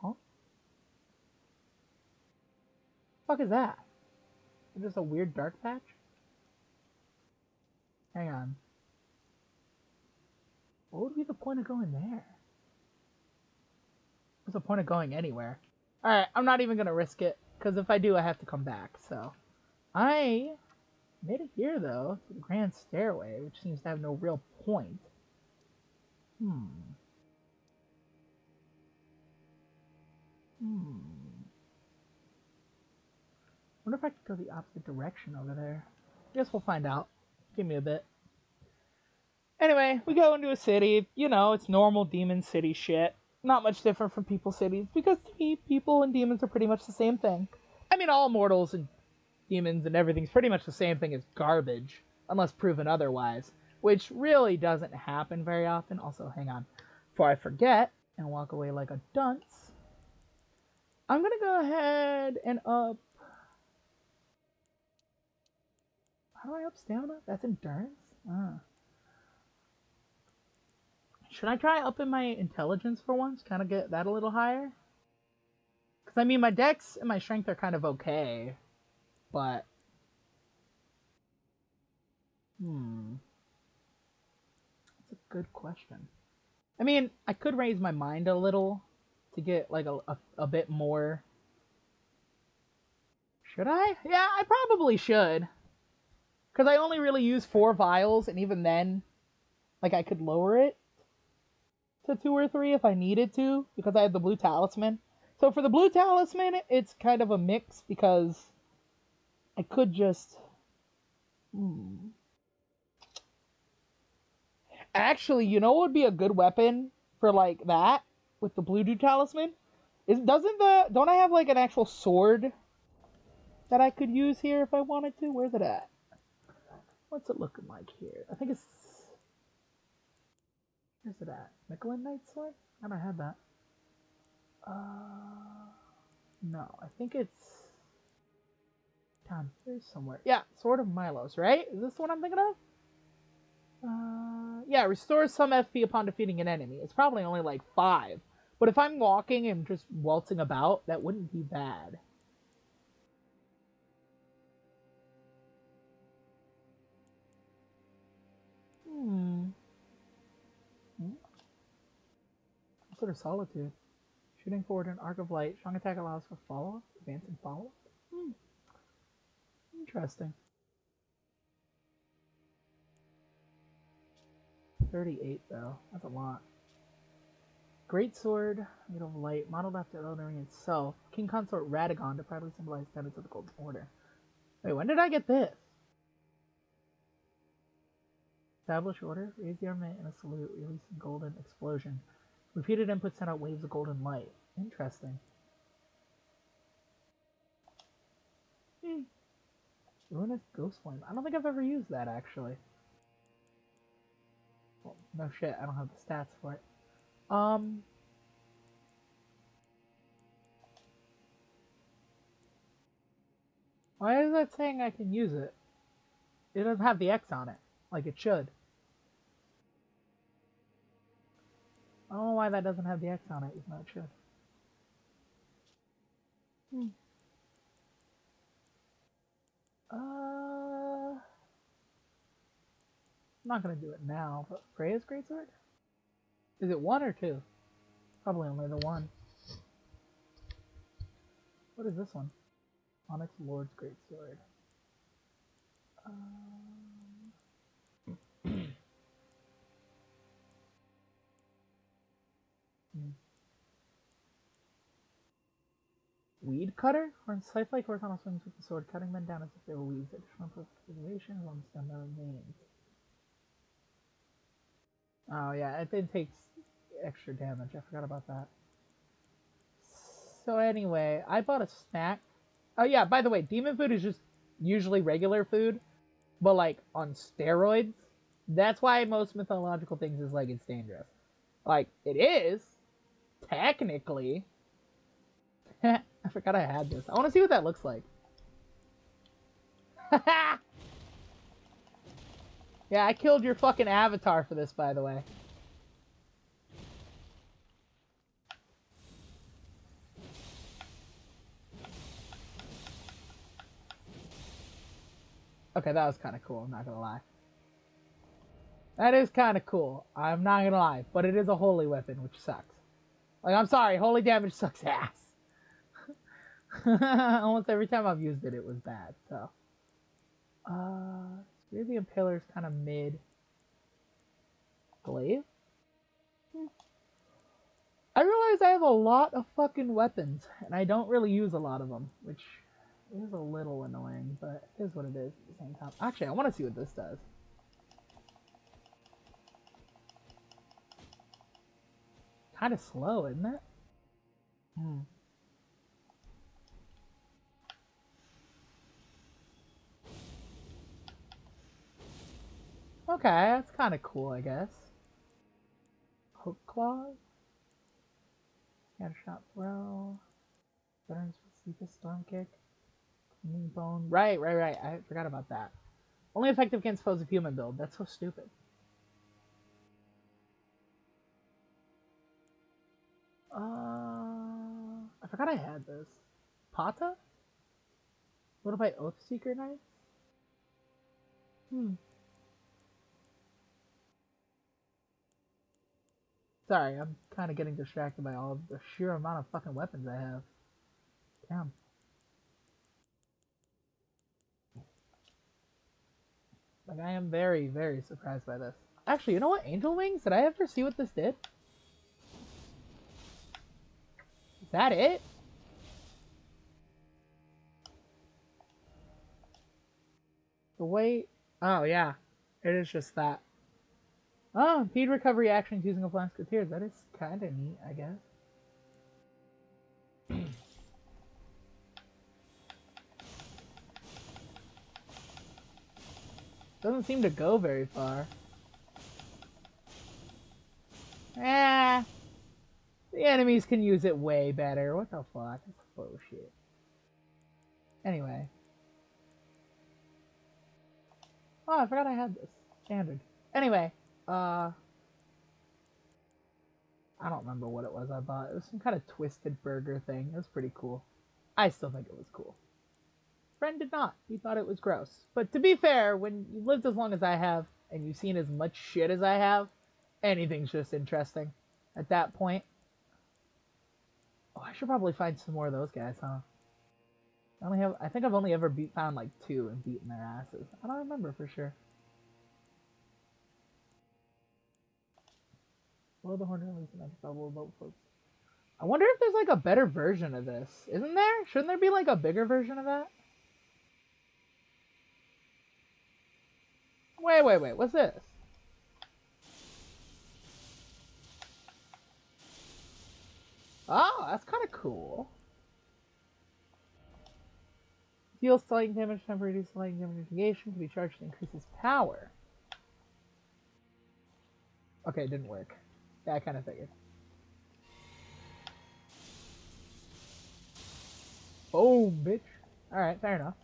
[SPEAKER 1] Huh? What the fuck is that? Is this a weird dark patch? Hang on. What would be the point of going there? What's the point of going anywhere? Alright, I'm not even gonna risk it, because if I do, I have to come back, so. I made it here, though, to the Grand Stairway, which seems to have no real point. Hmm. Wonder if I could go the opposite direction over there. Guess we'll find out. Give me a bit. Anyway, we go into a city. You know, it's normal demon city shit. Not much different from people cities, because to me, people and demons are pretty much the same thing. I mean, all mortals and demons and everything's pretty much the same thing as garbage, unless proven otherwise, which really doesn't happen very often. Also, hang on, before I forget and walk away like a dunce, I'm gonna go ahead and up. How do I up stamina? That's endurance? Should I try upping my intelligence for once? Kind of get that a little higher? Because, I mean, my dex and my strength are kind of okay, but. That's a good question. I mean, I could raise my mind a little to get, like, a bit more. Should I? Yeah, I probably should. Because I only really use 4 vials, and even then, like, I could lower it to 2 or 3 if I needed to, because I have the blue talisman. So for the blue talisman, it's kind of a mix, because I could just... Actually, you know what would be a good weapon for, like, that? With the blue talisman? Don't I have, like, an actual sword that I could use here if I wanted to? Where's it at? What's it looking like here? I think it's... Where's it at? Michelin Knight sword? I don't have that. No, I think it's down here somewhere. Yeah, Sword of Milos, right? Is this the one I'm thinking of? Yeah, restores some FP upon defeating an enemy. It's probably only like 5. But if I'm walking and just waltzing about, that wouldn't be bad. Sort of solitude. Shooting forward an arc of light. Strong attack allows for follow-up. Advancing follow-up. Interesting. 38 though. That's a lot. Great sword, made of light, modeled after Elden Ring itself. King Consort Radagon to proudly symbolize tenets of the Golden Order. Wait, when did I get this? Establish order. Raise the armament in a salute. Release a golden explosion. Repeated input send out waves of golden light. Interesting. Ruinous Ghost Flame. I don't think I've ever used that, actually. Well, no shit, I don't have the stats for it. Why is that saying I can use it? It doesn't have the X on it, like it should. I don't know why that doesn't have the X on it, even though it should. I'm not gonna do it now, but Freya's Greatsword? Is it 1 or 2? Probably only the 1. What is this one? Onyx Lord's Greatsword. Weed Cutter? Horns scythe-like horizontal swings with the sword, cutting men down as if they were weeds. Additional cultivation on the stem remains. Oh yeah, it takes extra damage. I forgot about that. So anyway, I bought a snack. Oh yeah, by the way, demon food is just usually regular food, but like on steroids. That's why most mythological things is like it's dangerous. Like it is, technically. I forgot I had this. I want to see what that looks like. Yeah, I killed your fucking avatar for this, by the way. Okay, that was kind of cool, I'm not gonna lie. That is kind of cool, I'm not gonna lie. But it is a holy weapon, which sucks. Like, I'm sorry, holy damage sucks ass. Almost every time I've used it, it was bad, so. Spear the Impaler is kind of mid. Glaive? I realize I have a lot of fucking weapons, and I don't really use a lot of them, which is a little annoying, but it is what it is at the same time. Actually, I want to see what this does. Kind of slow, isn't it? Okay, that's kind of cool, I guess. Hook claws? Scattershot throw. Veterans with storm kick. Knee bone. Right. I forgot about that. Only effective against foes of human build. That's so stupid. I forgot I had this. Pata? What about Oathseeker Knights? Sorry, I'm kind of getting distracted by all of the sheer amount of fucking weapons I have. Damn. Like, I am very, very surprised by this. Actually, you know what? Angel Wings? Did I ever see what this did? Is that it? The way... Oh, yeah. It is just that. Oh, impede recovery actions using a flask of tears. That is kind of neat, I guess. Doesn't seem to go very far. Ah, the enemies can use it way better. What the fuck? That's bullshit. Anyway. Oh, I forgot I had this. Standard. Anyway, I don't remember what it was I bought. It was some kind of twisted burger thing. It was pretty cool. I still think it was cool. Friend did not. He thought it was gross. But to be fair, when you've lived as long as I have, and you've seen as much shit as I have, anything's just interesting at that point. Oh, I should probably find some more of those guys, huh? I think I've only ever found like 2 and beaten their asses. I don't remember for sure. Blow the horn release and double boat folks. I wonder if there's like a better version of this. Isn't there? Shouldn't there be like a bigger version of that? Wait. What's this? Oh, that's kind of cool. Deals sliding damage, temporary reduce sliding damage negation, can be charged to increase its power. Okay, it didn't work. Yeah, I kind of figured. Boom, bitch. Alright, fair enough.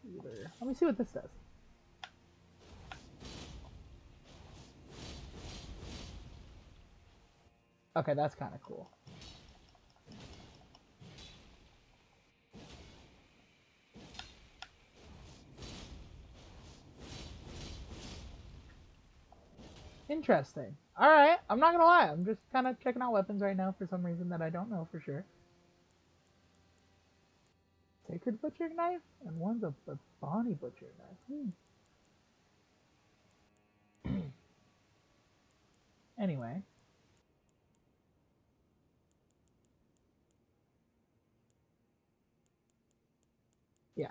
[SPEAKER 1] Cooler. Let me see what this does. Okay, that's kind of cool. Interesting. Alright, I'm not gonna lie. I'm just kind of checking out weapons right now for some reason that I don't know for sure. Sacred Butcher Knife? And one's a Bonnie Butcher Knife. Anyway. Yeah.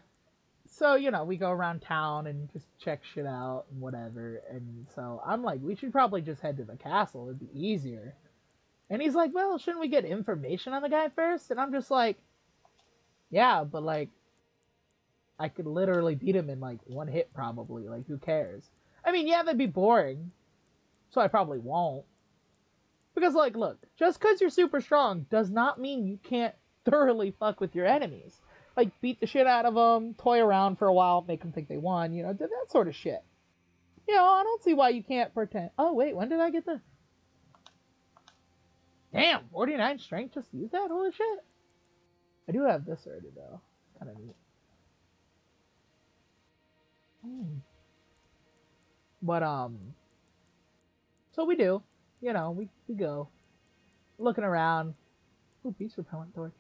[SPEAKER 1] So, you know, we go around town and just check shit out and whatever. And so I'm like, we should probably just head to the castle. It'd be easier. And he's like, well, shouldn't we get information on the guy first? And I'm just like, yeah, but like, I could literally beat him in like one hit probably. Like, who cares? I mean, yeah, that'd be boring. So I probably won't. Because, like, look, just because you're super strong does not mean you can't thoroughly fuck with your enemies. Like, beat the shit out of them, toy around for a while, make them think they won, you know, that sort of shit. You know, I don't see why you can't pretend. Oh, wait, when did I get the. Damn, 49 strength just to use that? Holy shit. I do have this already, though. Kind of neat. But, so we do. You know, we go. Looking around. Ooh, beast repellent torch.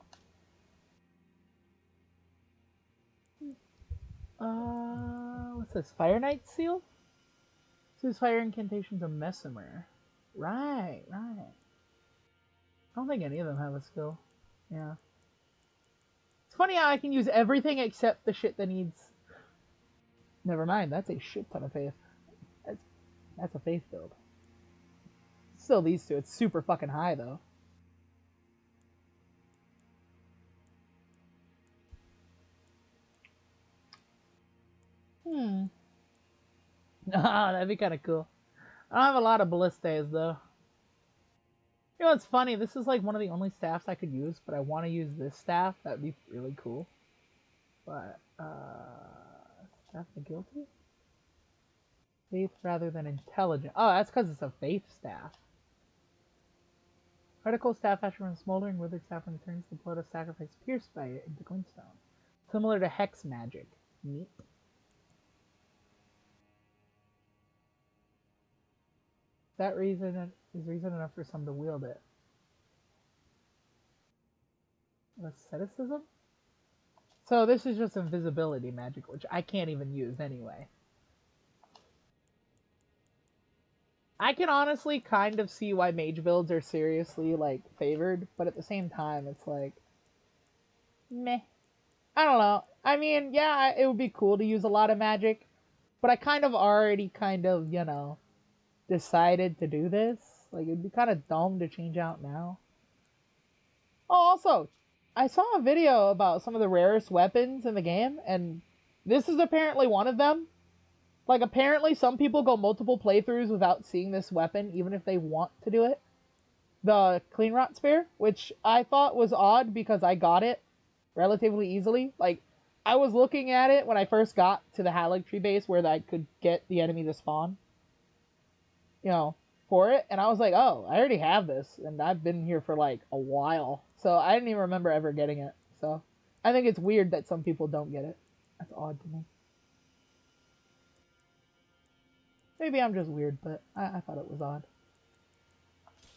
[SPEAKER 1] What's this? Fire Knight seal? Choose fire incantations of Mesmer. Right, right. I don't think any of them have a skill. Yeah. It's funny how I can use everything except the shit that needs. Never mind, that's a shit ton of faith. That's a faith build. Still these two. It's super fucking high though. Ah, that'd be kind of cool. I don't have a lot of ballistas though. You know what's funny? This is like one of the only staffs I could use, but I want to use this staff. That'd be really cool. But staff the guilty? Faith rather than intelligent. Oh, that's because it's a faith staff. Critical staff after when smoldering, withered staff when it turns the blood of sacrifice pierced by it into glintstone. Similar to hex magic. Neat. That reason is reason enough for some to wield it. Asceticism? So this is just invisibility magic, which I can't even use anyway. I can honestly kind of see why mage builds are seriously, like, favored, but at the same time, it's like, meh. I don't know. I mean, yeah, it would be cool to use a lot of magic, but I kind of already kind of, you know, decided to do this. Like, it'd be kind of dumb to change out now. Oh, also, I saw a video about some of the rarest weapons in the game, and this is apparently one of them. Like, apparently some people go multiple playthroughs without seeing this weapon, even if they want to do it. The Clean Rot Spear, which I thought was odd because I got it relatively easily. Like, I was looking at it when I first got to the Haligtree base where I could get the enemy to spawn, you know, for it. And I was like, oh, I already have this. And I've been here for, like, a while. So I didn't even remember ever getting it. So I think it's weird that some people don't get it. That's odd to me. Maybe I'm just weird, but I thought it was odd.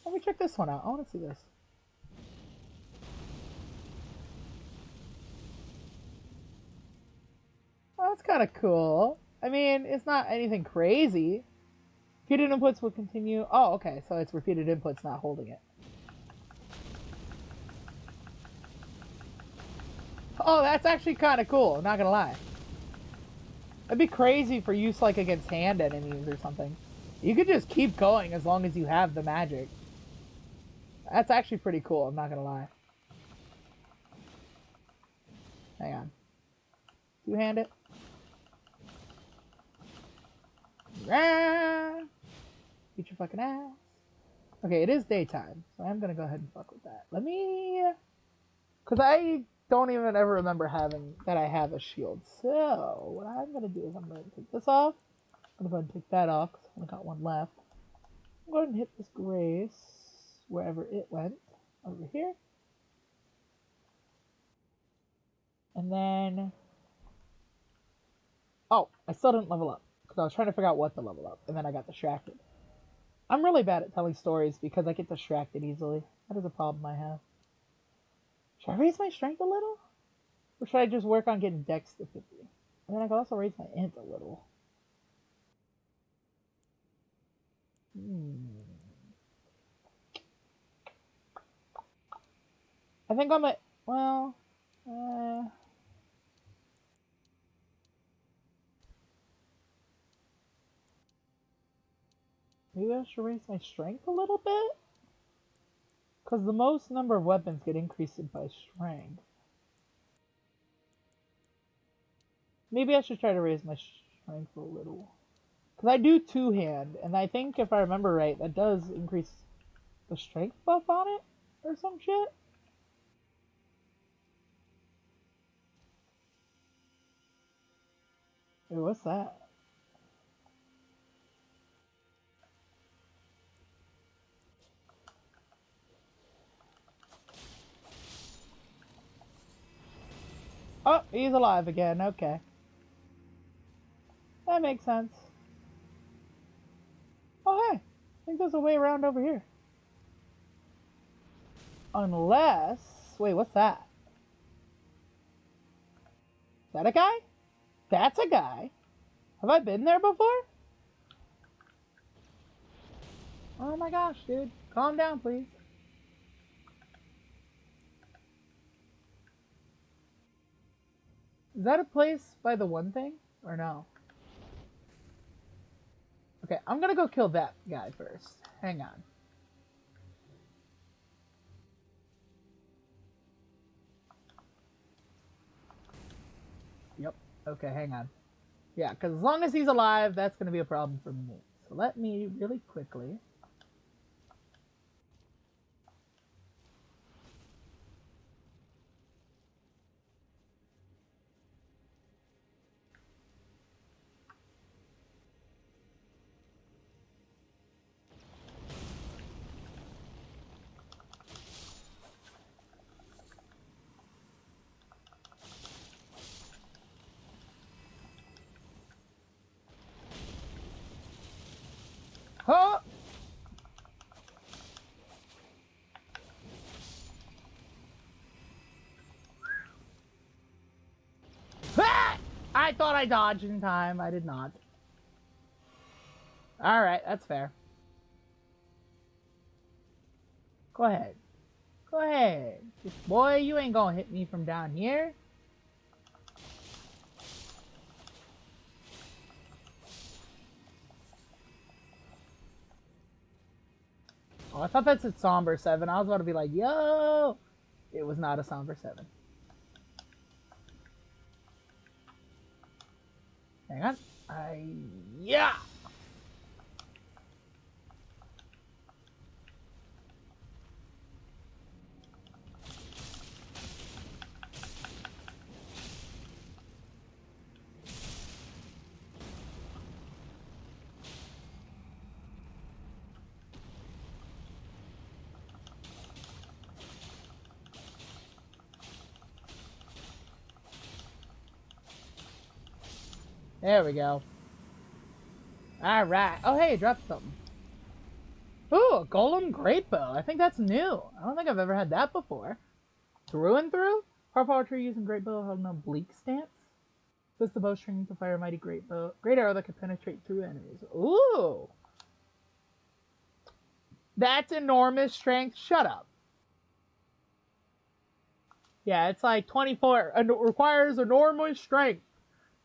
[SPEAKER 1] Let me check this one out. I want to see this. Oh, that's kind of cool. I mean, it's not anything crazy. Repeated inputs will continue. Oh, okay. So it's repeated inputs, not holding it. Oh, that's actually kind of cool. I'm not gonna lie. That'd be crazy for use like against hand enemies or something. You could just keep going as long as you have the magic. That's actually pretty cool, I'm not gonna lie. Hang on. Two-hand it. Beat your fucking ass. Okay, it is daytime, so I'm gonna go ahead and fuck with that. Let me... Because I don't even ever remember that I have a shield. So, what I'm gonna do is I'm gonna take this off. I'm gonna go ahead and take that off, because I only got one left. I'm going to hit this grace, wherever it went, over here. And then... Oh, I still didn't level up, because I was trying to figure out what to level up, and then I got distracted. I'm really bad at telling stories because I get distracted easily. That is a problem I have. Should I raise my strength a little? Or should I just work on getting dex to 50? And then I can also raise my int a little. I think I'm at... Well... maybe I should raise my strength a little bit? Because the most number of weapons get increased by strength. Maybe I should try to raise my strength a little. Because I do two-hand, and I think if I remember right, that does increase the strength buff on it? Or some shit? Wait, what's that? Oh, he's alive again, okay. That makes sense. Oh, hey! I think there's a way around over here. Unless... Wait, what's that? Is that a guy? That's a guy. Have I been there before? Oh my gosh, dude. Calm down, please. Is that a place by the one thing? Or no? Okay, I'm gonna go kill that guy first. Hang on. Yep. Okay, hang on. Yeah, because as long as he's alive, that's gonna be a problem for me. So let me really quickly... Huh? Ah! I thought I dodged in time. I did not. Alright, that's fair. Go ahead. Go ahead. Boy, you ain't gonna hit me from down here. Oh, I thought that's a Somber 7. I was about to be like, yo! It was not a Somber 7. Hang on. Yeah! There we go. Alright. Oh, hey, dropped something. Ooh, a Golem Great Bow. I think that's new. I don't think I've ever had that before. Through and through? Hard tree using Great Bow held no bleak stance. Twist the bowstring to fire a mighty great bow. Great arrow that can penetrate through enemies. Ooh! That's enormous strength. Shut up. Yeah, it's like 24. It requires enormous strength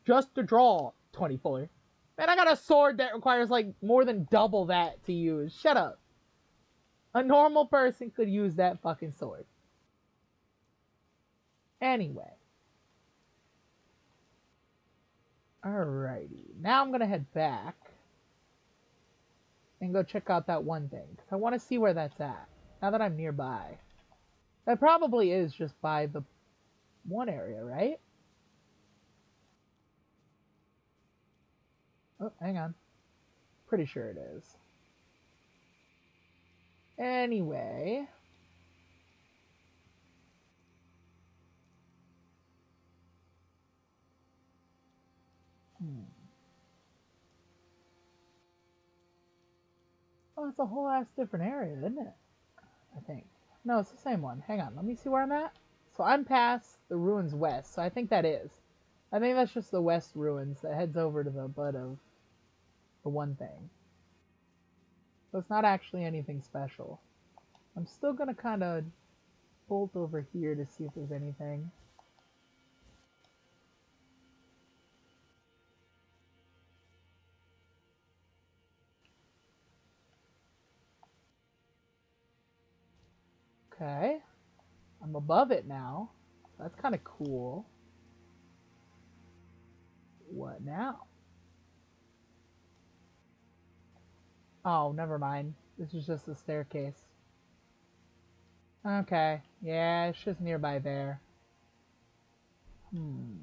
[SPEAKER 1] just to draw 24. Man, I got a sword that requires like more than double that to use. Shut up. A normal person could use that fucking sword. Anyway. Alrighty. Now I'm gonna head back and go check out that one thing. Because I want to see where that's at. Now that I'm nearby. That probably is just by the one area, right? Oh, hang on. Pretty sure it is. Anyway. Hmm. Oh, it's a whole ass different area, isn't it? I think. No, it's the same one. Hang on, let me see where I'm at. So I'm past the ruins west, so I think that is. I think that's just the west ruins that heads over to the butt of the one thing. So it's not actually anything special. I'm still gonna kind of bolt over here to see if there's anything. Okay. I'm above it now. That's kind of cool. What now? Oh, never mind. This is just a staircase. Okay. Yeah, it's just nearby there. Hmm.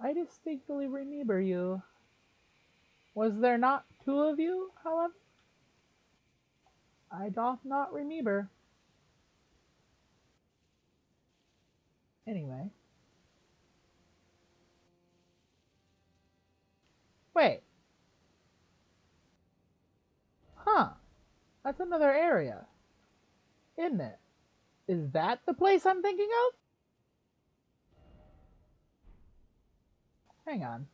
[SPEAKER 1] I distinctly remember you. Was there not two of you, however? I doth not remember. Anyway. Wait. Huh. That's another area. Isn't it? Is that the place I'm thinking of? Hang on.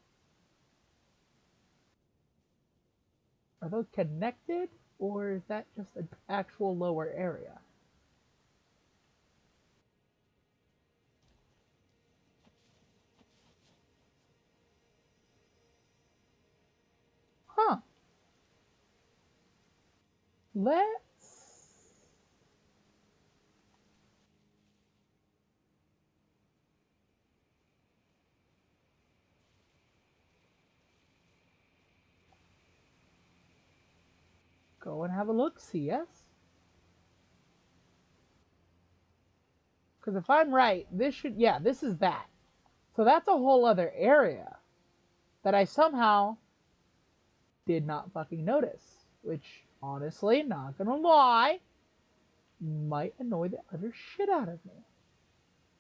[SPEAKER 1] Are those connected? Or is that just an actual lower area? Huh. Let's go and have a look, see, yes? Because if I'm right, this should, yeah, this is that. So that's a whole other area that I somehow did not fucking notice. Which, honestly, not gonna lie, might annoy the utter shit out of me.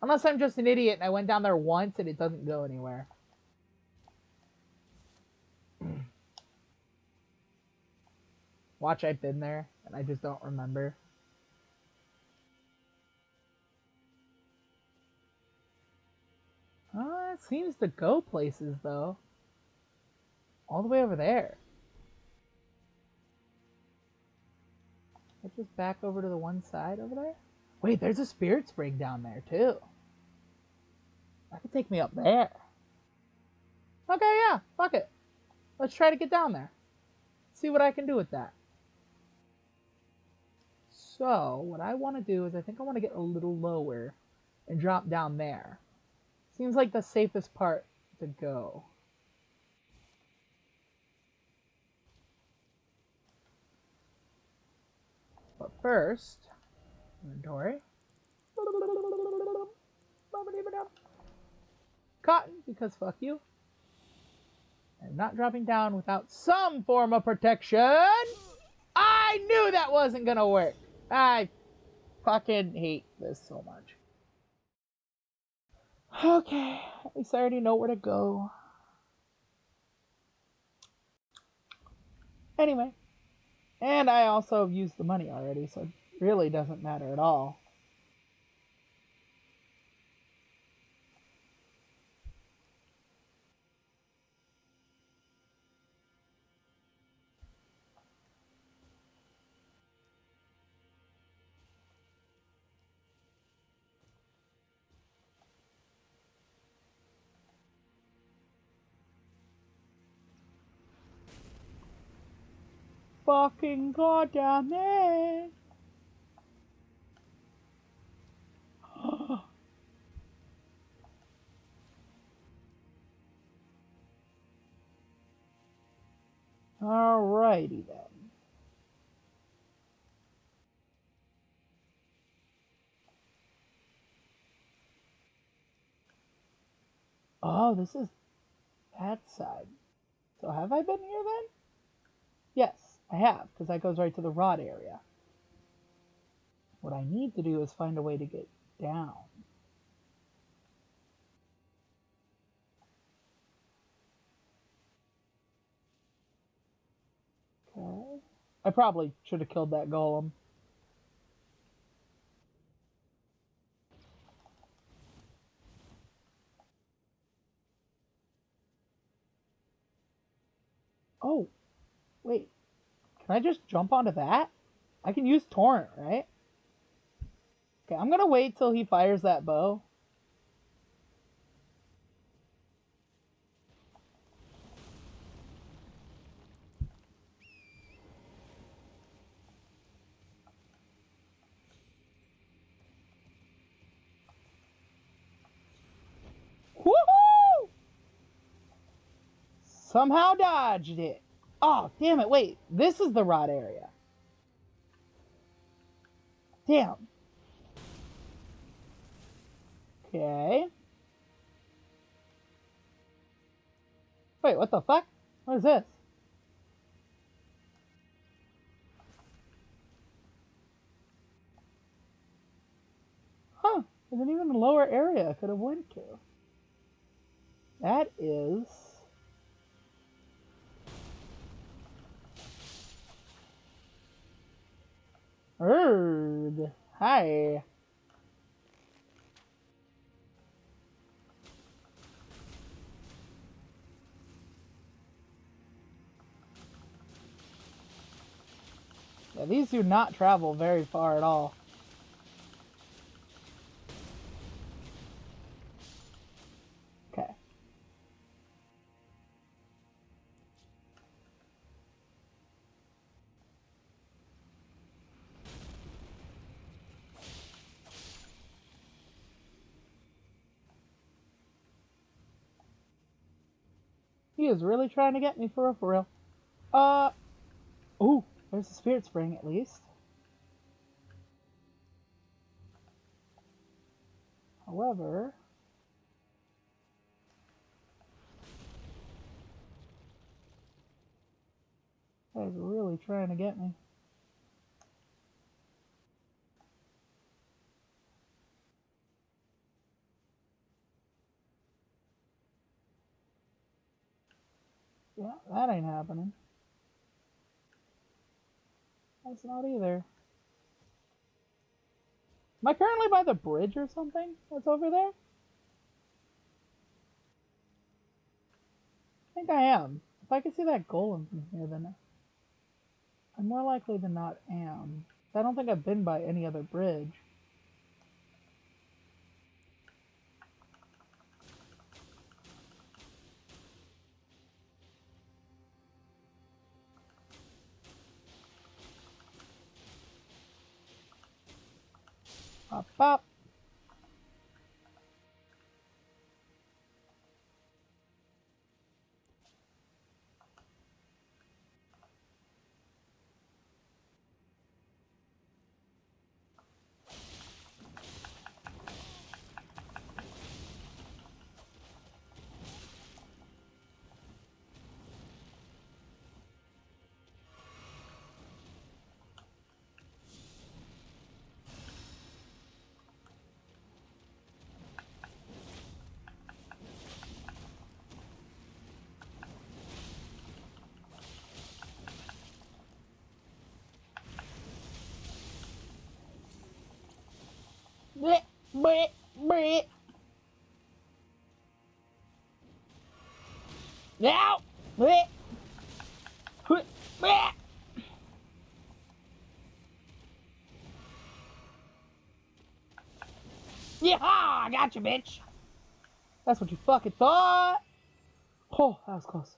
[SPEAKER 1] Unless I'm just an idiot and I went down there once and it doesn't go anywhere. Watch, I've been there and I just don't remember. It seems to go places though. All the way over there. Let's just back over to the one side over there. Wait, there's a spirit spring down there too. That could take me up there. Okay, yeah, fuck it. Let's try to get down there. See what I can do with that. So, what I want to do is I think I want to get a little lower and drop down there. Seems like the safest part to go. But first, inventory. Cotton, because fuck you. I'm not dropping down without some form of protection. I knew that wasn't gonna work. I fucking hate this so much. Okay, at least I already know where to go. Anyway, and I also used the money already, so it really doesn't matter at all. fucking goddamn it! Alrighty then. Oh, this is that side. So have I been here then? Yes, I have, because that goes right to the rod area. What I need to do is find a way to get down. Okay. I probably should have killed that golem. Oh, wait. Can I just jump onto that? I can use torrent, right? Okay, I'm gonna wait till he fires that bow. Woohoo! Somehow dodged it. Oh, damn it. Wait, this is the rod area. Damn. Okay. Wait, what the fuck? What is this? Huh. There's an even lower area I could have went to. That is... Erd. Hi. Yeah, these do not travel very far at all. Okay. He is really trying to get me for real. Ooh, there's a spirit spring at least. However, that is really trying to get me. Yeah, that ain't happening. That's not either. Am I currently by the bridge or something that's over there? I think I am. If I can see that golem from here, then I'm more likely than not am. I don't think I've been by any other bridge. Pop, pop. Bleh, bleh, bleh. Now! Bleh. Bleh. Yeah, I got you, bitch. That's what you fucking thought. Oh, that was close.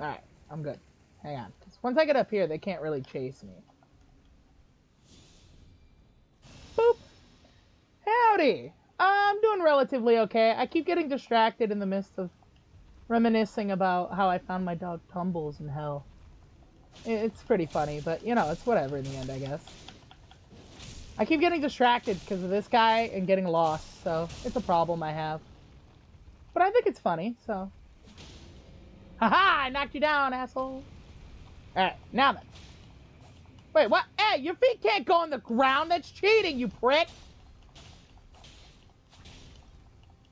[SPEAKER 1] Alright, I'm good. Hang on. 'Cause once I get up here, they can't really chase me. Boop! Howdy! I'm doing relatively okay. I keep getting distracted in the midst of reminiscing about how I found my dog Tumbles in hell. It's pretty funny, but, you know, it's whatever in the end, I guess. I keep getting distracted because of this guy and getting lost, so it's a problem I have. But I think it's funny, so... Haha! I knocked you down, asshole! Alright, now then. Wait, what? Hey, your feet can't go on the ground! That's cheating, you prick!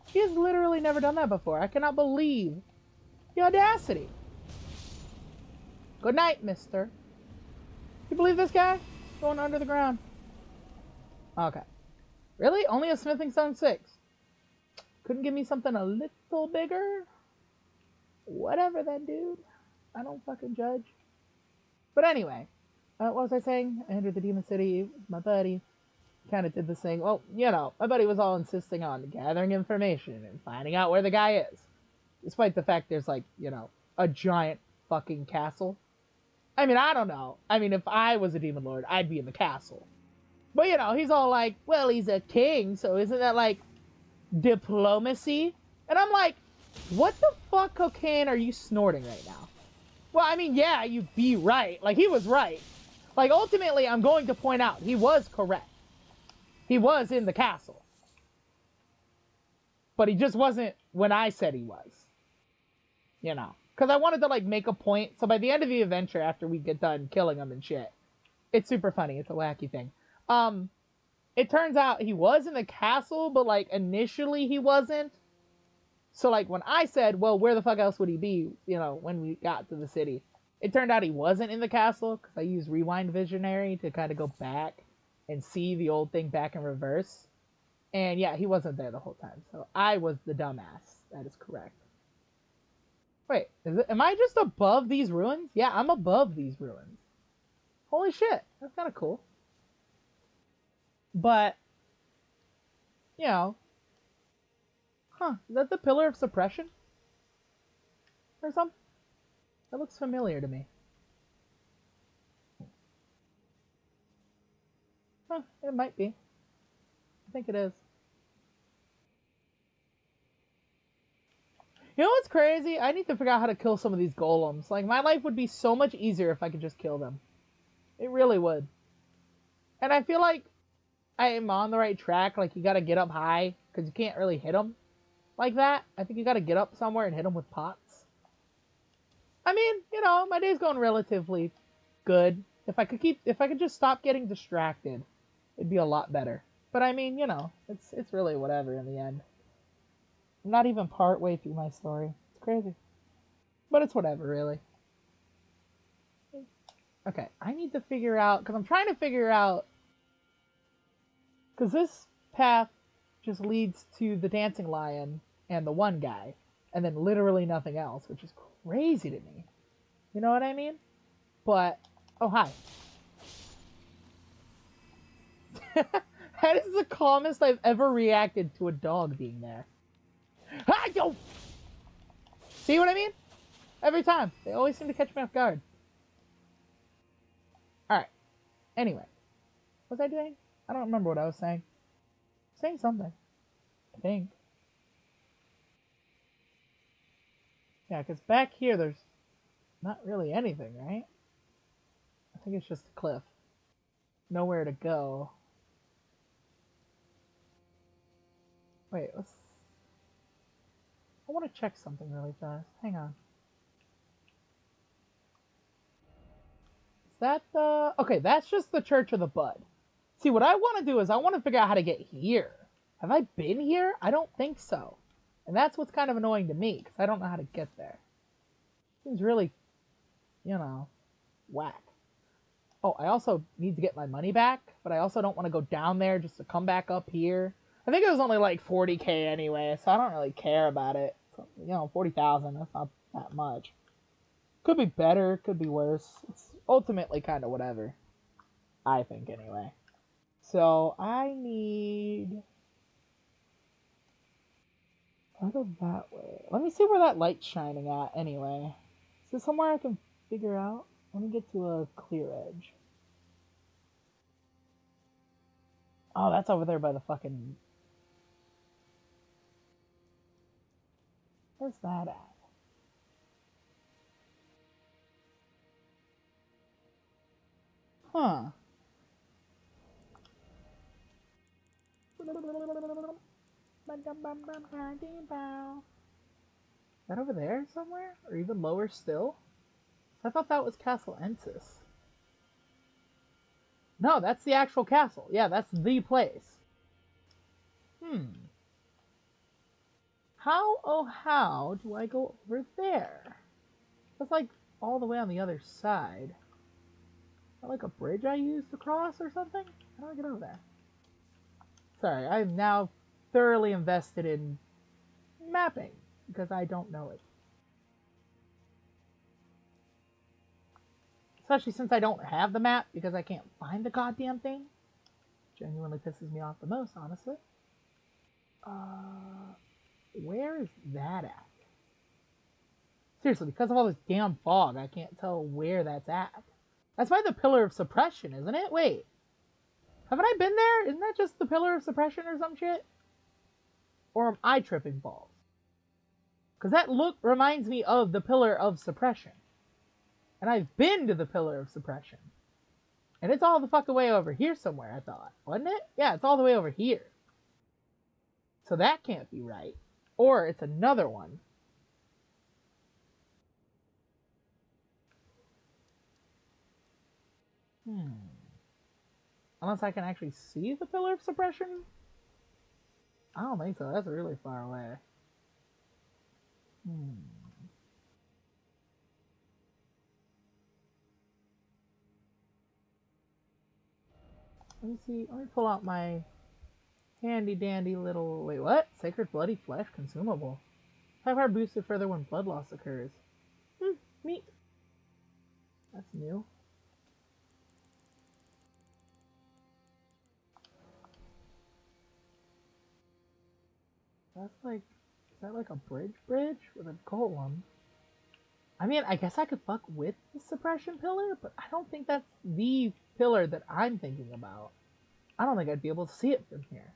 [SPEAKER 1] He has literally never done that before. I cannot believe the audacity. Good night, mister. You believe this guy? Going under the ground. Okay. Really? Only a smithing stone 6? Couldn't give me something a little bigger? Whatever then, dude. I don't fucking judge. But anyway, what was I saying? I entered the demon city with my buddy. Kind of did this thing. Well, you know, my buddy was all insisting on gathering information and finding out where the guy is. Despite the fact there's, like, you know, a giant fucking castle. I mean, I don't know. I mean, if I was a demon lord, I'd be in the castle. But, you know, he's all like, well, he's a king, so isn't that, like, diplomacy? And I'm like, what the fuck cocaine are you snorting right now? Well, I mean, yeah, you'd be right. Like, he was right. Like, ultimately, I'm going to point out, he was correct. He was in the castle. But he just wasn't when I said he was. You know. Because I wanted to, like, make a point. So by the end of the adventure, after we get done killing him and shit, it's super funny. It's a wacky thing. It turns out he was in the castle, but, like, initially he wasn't. So, like, when I said, well, where the fuck else would he be, you know, when we got to the city, it turned out he wasn't in the castle, because I used Rewind Visionary to kind of go back and see the old thing back in reverse. And yeah, he wasn't there the whole time. So I was the dumbass. That is correct. Wait, am I just above these ruins? Yeah, I'm above these ruins. Holy shit, that's kind of cool. But, you know, is that the Pillar of Suppression? Or something? That looks familiar to me. It might be. I think it is. You know what's crazy? I need to figure out how to kill some of these golems. Like, my life would be so much easier if I could just kill them. It really would. And I feel like I am on the right track. Like, you gotta get up high, because you can't really hit them like that. I think you gotta get up somewhere and hit them with pots. I mean, you know, my day's going relatively good. If I could just stop getting distracted, it'd be a lot better. But I mean, you know, it's really whatever in the end. I'm not even part way through my story. It's crazy. But it's whatever, really. Okay, I need to figure out, because I'm trying to figure out, because this path just leads to the dancing lion and the one guy, and then literally nothing else, which is crazy to me. You know what I mean? But, oh, hi. That is the calmest I've ever reacted to a dog being there. Ah, yo! See what I mean? Every time. They always seem to catch me off guard. Alright. Anyway. What was I doing? I don't remember what I was saying. Saying something. I think. Yeah, because back here there's not really anything, right? I think it's just a cliff. Nowhere to go. Wait, I want to check something really fast. Hang on. Is that the... Okay, that's just the Church of the Bud. See, what I want to do is I want to figure out how to get here. Have I been here? I don't think so. And that's what's kind of annoying to me, because I don't know how to get there. Seems really, you know, whack. Oh, I also need to get my money back, but I also don't want to go down there just to come back up here. I think it was only like 40k anyway, so I don't really care about it. So, you know, 40,000, that's not that much. Could be better, could be worse. It's ultimately kind of whatever. I think, anyway. So, I need... I'll go that way. Let me see where that light's shining at, anyway. there somewhere I can figure out? Let me get to a clear edge. Oh, that's over there by the fucking... Where's that at? Huh. Is that over there somewhere? Or even lower still? I thought that was Castle Ensis. No, that's the actual castle. Yeah, that's the place. How, oh how, do I go over there? That's like all the way on the other side. Is that like a bridge I used to cross or something? How do I get over there? Sorry, I'm now thoroughly invested in mapping because I don't know it. Especially since I don't have the map because I can't find the goddamn thing. Genuinely pisses me off the most, honestly. Where is that at? Seriously, because of all this damn fog, I can't tell where that's at. That's by the Pillar of Suppression, isn't it? Wait. Haven't I been there? Isn't that just the Pillar of Suppression or some shit? Or am I tripping balls? Because that look reminds me of the Pillar of Suppression. And I've been to the Pillar of Suppression. And it's all the fucking way over here somewhere, I thought. Wasn't it? Yeah, it's all the way over here. So that can't be right. Or it's another one. Unless I can actually see the Pillar of Suppression? I don't think so. That's really far away. Let me see. Let me pull out my handy dandy little... Wait, what? Sacred Bloody Flesh consumable. 5 heart boosted further when blood loss occurs. Neat. That's new. That's like... Is that like a bridge with a golem? I mean, I guess I could fuck with the suppression pillar, but I don't think that's the pillar that I'm thinking about. I don't think I'd be able to see it from here.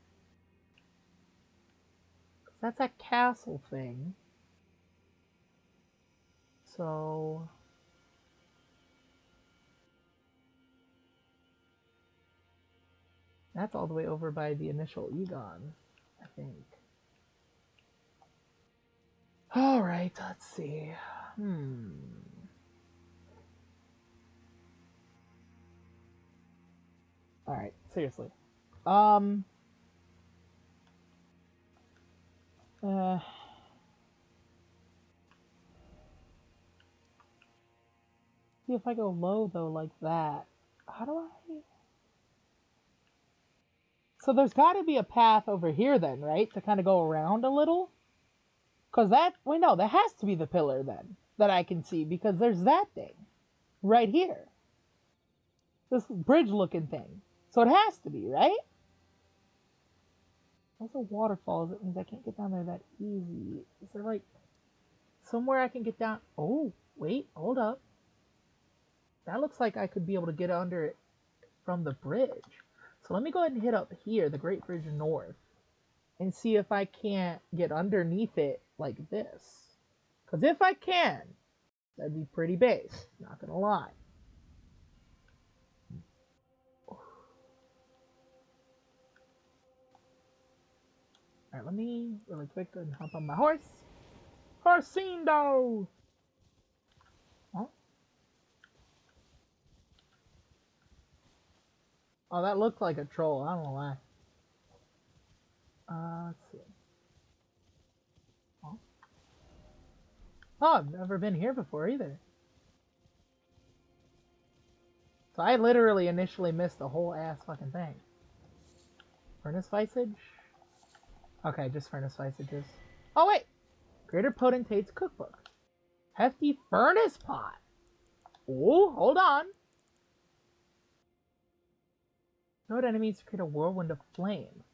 [SPEAKER 1] That's a castle thing. So... That's all the way over by the initial Egon, I think. Alright, let's see. Alright, seriously. See if I go low though like that. How do I... So there's gotta be a path over here then, right? To kind of go around a little? Because that... Wait, no, that has to be the pillar then. That I can see, because there's that thing. Right here. This bridge looking thing. So it has to be, right? Also waterfalls, it means I can't get down there that easy. Is there like... somewhere I can get down... Oh, wait, hold up. That looks like I could be able to get under it from the bridge. So let me go ahead and hit up here, the Great Bridge North, and see if I can't get underneath it like this. Because if I can, that'd be pretty base, not gonna lie. Alright, let me really quick go and hop on my horse. Horsindo! Huh? Oh, that looked like a troll, I don't know why. Let's see. Oh, I've never been here before either. So I literally initially missed the whole ass fucking thing. Furnace Visage? Okay, just Furnace Visages. Oh wait! Greater Potentate's Cookbook. Hefty Furnace Pot! Oh, hold on! Note enemies to create a whirlwind of flame.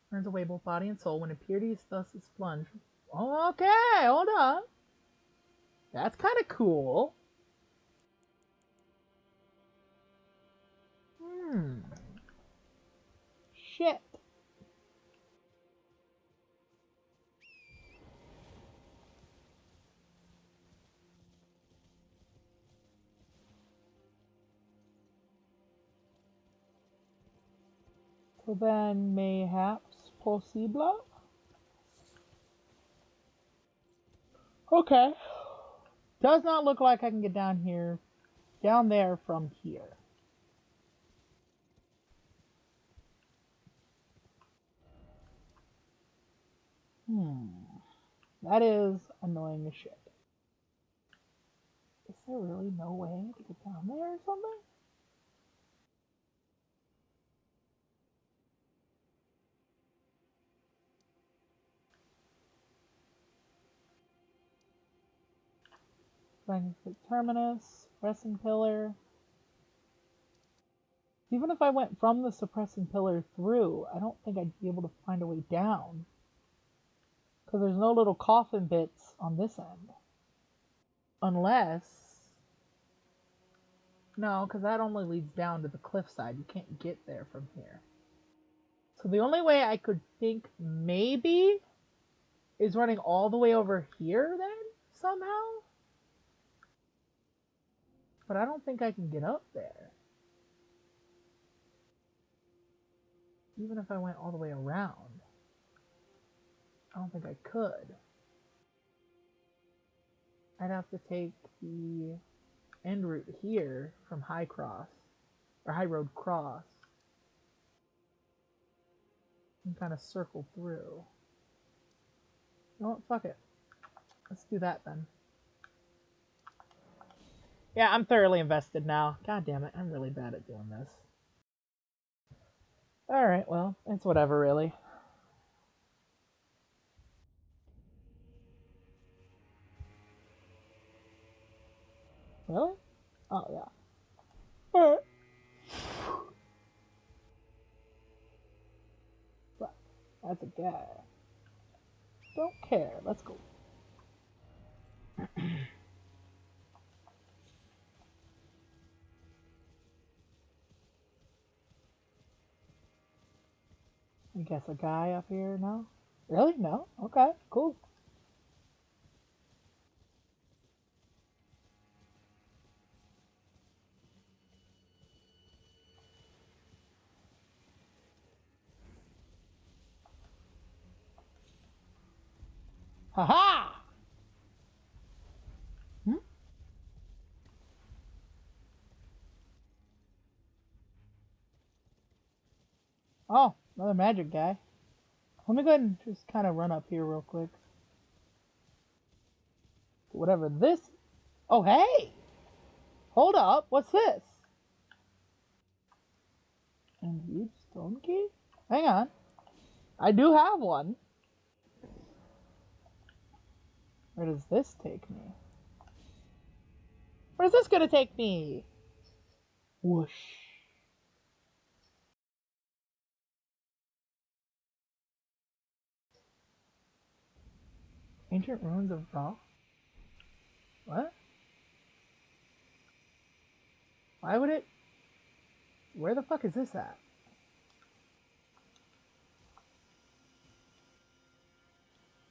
[SPEAKER 1] Burns away both body and soul when impurities thus is plunged. Okay, hold on. That's kind of cool. Hmm. Shit. So then, mayhaps possible? Okay. Does not look like I can get down there from here. Hmm. That is annoying as shit. Is there really no way to get down there or something? Scientific terminus, suppressing pillar. Even if I went from the suppressing pillar through, I don't think I'd be able to find a way down. Because there's no little coffin bits on this end. Unless... No, because that only leads down to the cliffside. You can't get there from here. So the only way I could think maybe is running all the way over here then, somehow? But I don't think I can get up there. Even if I went all the way around. I don't think I could. I'd have to take the end route here from High Cross, or High Road Cross, and kind of circle through. You know what? Fuck it. Let's do that then. Yeah, I'm thoroughly invested now. God damn it, I'm really bad at doing this. Alright, well, it's whatever, really. Really? Oh, yeah. Alright. Fuck. That's a guy. Don't care. Let's go. I guess a guy up here? No? Really? No? Okay, cool. Haha! Hmm? Oh, another magic guy. Let me go ahead and just kind of run up here real quick. Whatever this... Oh, hey! Hold up, what's this? Indeed, stone key? Hang on. I do have one. Where does this take me? Where's this gonna take me? Whoosh. Ancient ruins of Ra? What? Why would it... Where the fuck is this at?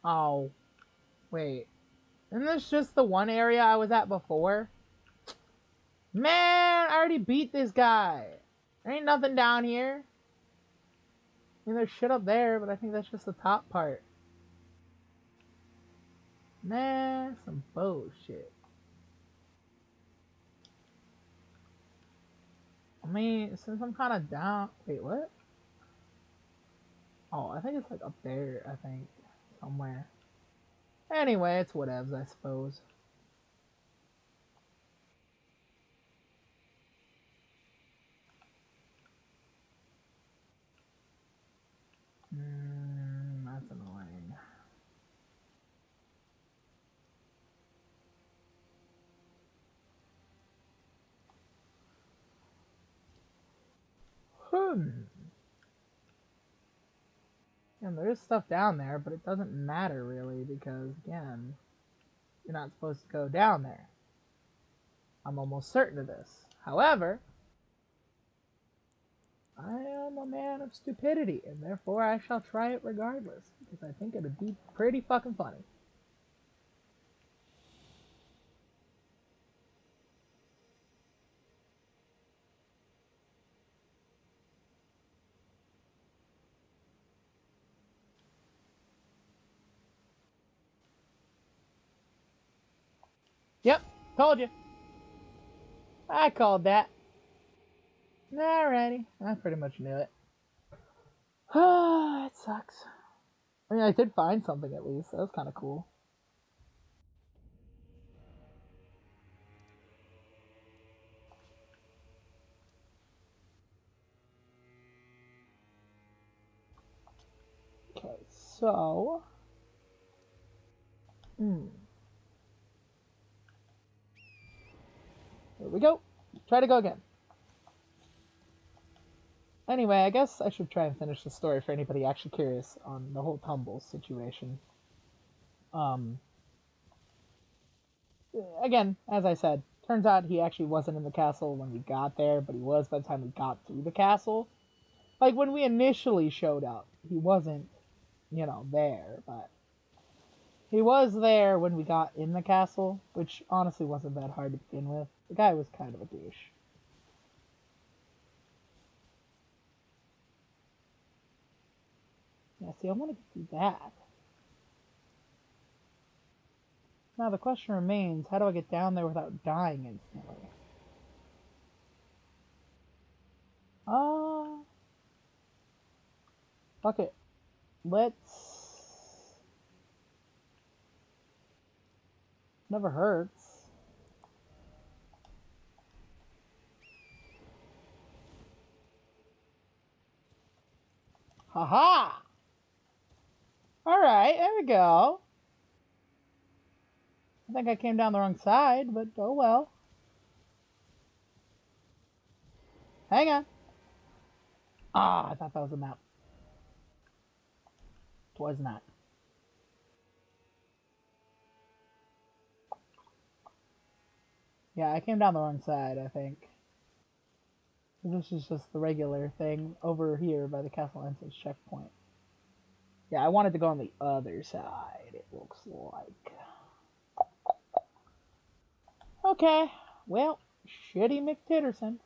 [SPEAKER 1] Oh. Wait. Isn't this just the one area I was at before? Man, I already beat this guy. There ain't nothing down here. I mean, there's shit up there, but I think that's just the top part. Man, some bullshit. I mean, since I'm kind of down... Wait, what? Oh, I think it's like up there, I think. Somewhere. Anyway, it's whatevs, I suppose. That's annoying. Hmm. And there is stuff down there, but it doesn't matter really because, again, You're not supposed to go down there. I'm almost certain of this. However, I am a man of stupidity, and therefore I shall try it regardless, because I think it'd be pretty fucking funny. Yep, told you. I called that. Alrighty, I pretty much knew it. It sucks. I mean, I did find something at least. That was kind of cool. Okay, so... Here we go. Try to go again. Anyway, I guess I should try and finish the story for anybody actually curious on the whole tumble situation. Um, Again, as I said, turns out he actually wasn't in the castle when we got there, but he was by the time we got through the castle. Like, when we initially showed up, he wasn't, there, but he was there when we got in the castle, which honestly wasn't that hard to begin with. The guy was kind of a douche. Yeah, see, I want to do that. Now the question remains, how do I get down there without dying instantly? Uh, Fuck it. Let's... Never hurts. Haha! Alright, there we go. I think I came down the wrong side, but oh well. Hang on. Ah, I thought that was a map. It was not. Yeah, I came down the wrong side, I think. This is just the regular thing over here by the Castle Entrance checkpoint. Yeah, I wanted to go on the other side, it looks like. Okay, well, shitty McTitterson.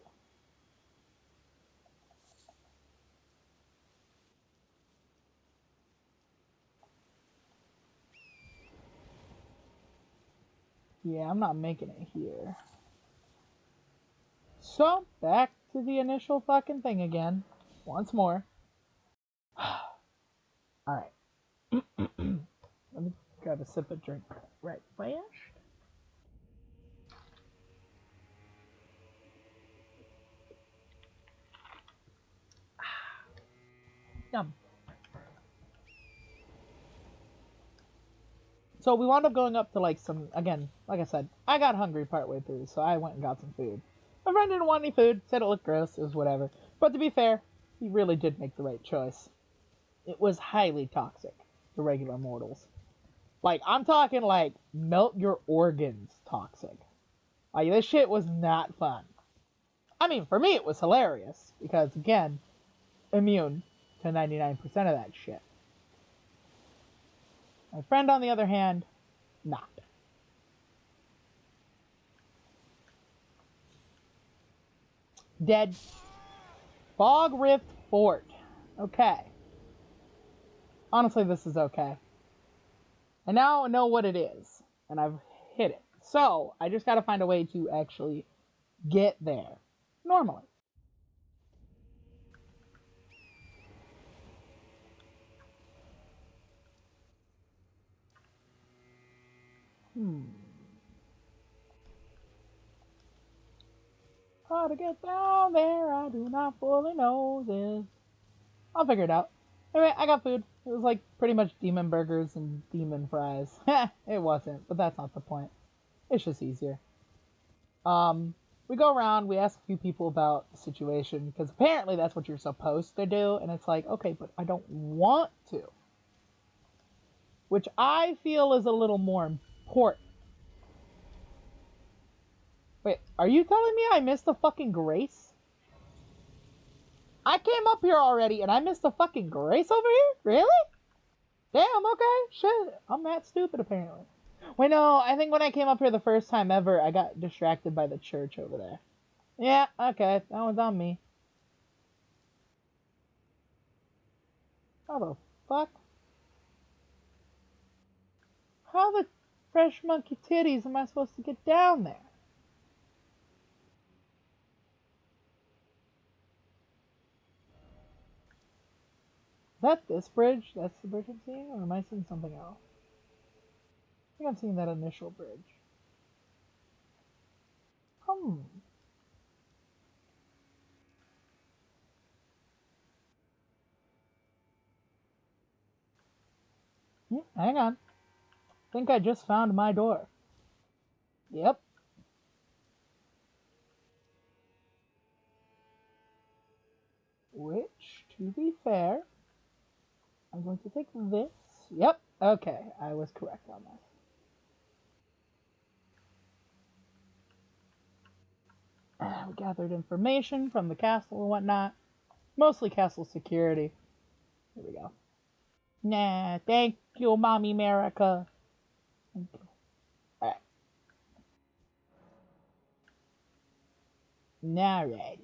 [SPEAKER 1] Yeah, I'm not making it here. So, back to the initial fucking thing again. Once more. Alright. Let me grab a sip of drink right fast. Yum. So we wound up going up to like some, again, like I said, I got hungry partway through, so I went and got some food. My friend didn't want any food, said it looked gross, it was whatever. But to be fair, he really did make the right choice. It was highly toxic to regular mortals. Like, I'm talking like melt your organs toxic. Like, this shit was not fun. I mean, for me it was hilarious, because again, immune to 99% of that shit. My friend, on the other hand, not. Dead. Fog Rift Fort. Okay. Honestly, this is okay. I now know what it is, and I've hit it. So, I just gotta find a way to actually get there. Normally. How to get down there, I do not fully know this. I'll figure it out. Anyway, I got food. It was like pretty much demon burgers and demon fries. It wasn't, but that's not the point. It's just easier. We go around, we ask a few people about the situation, because apparently that's what you're supposed to do, and it's like, okay, but I don't want to. Which I feel is a little more important. Wait, are you telling me I missed the fucking grace? I came up here already and I missed the fucking grace over here? Really? Damn, okay. Shit. I'm that stupid apparently. Wait, no, I think when I came up here the first time ever, I got distracted by the church over there. Yeah, okay. That one's on me. How the fuck? How the fresh monkey titties am I supposed to get down there? Is that this bridge? That's the bridge I'm seeing? Or am I seeing something else? I think I'm seeing that initial bridge. Hmm. Hang on. I think I just found my door. Yep. Which, to be fair, I'm going to take this. Yep. Okay, I was correct on this. We gathered information from the castle and whatnot. Mostly castle security. Here we go. Nah, thank you, Mommy America. Thank you. Alright. Now ready.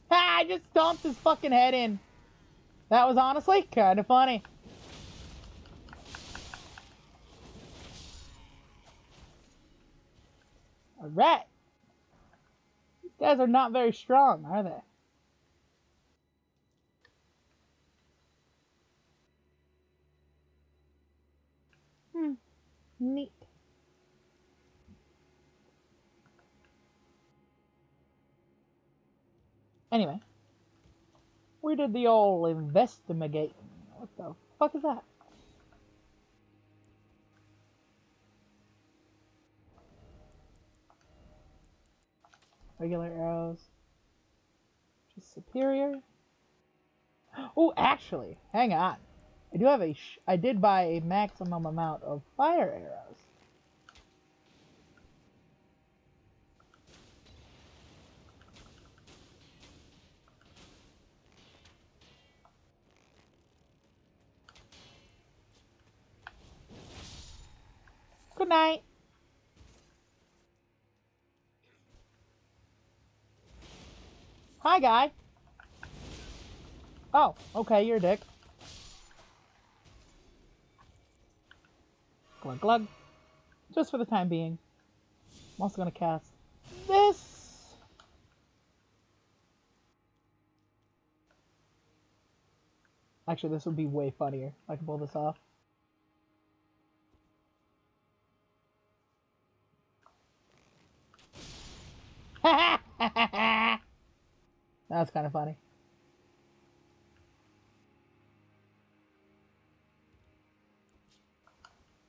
[SPEAKER 1] Ah, I just stomped his fucking head in. That was honestly kind of funny. Alright. These guys are not very strong, are they? Hmm. Neat. Anyway. We did the old investigating. What the fuck is that? Regular arrows. Just superior. Oh, actually, hang on. I do have I did buy a maximum amount of fire arrows. Good night. Hi, guy. Oh, okay, you're a dick. Glug glug. Just for the time being. I'm also gonna cast this. Actually, this would be way funnier. I can pull this off. That's kind of funny.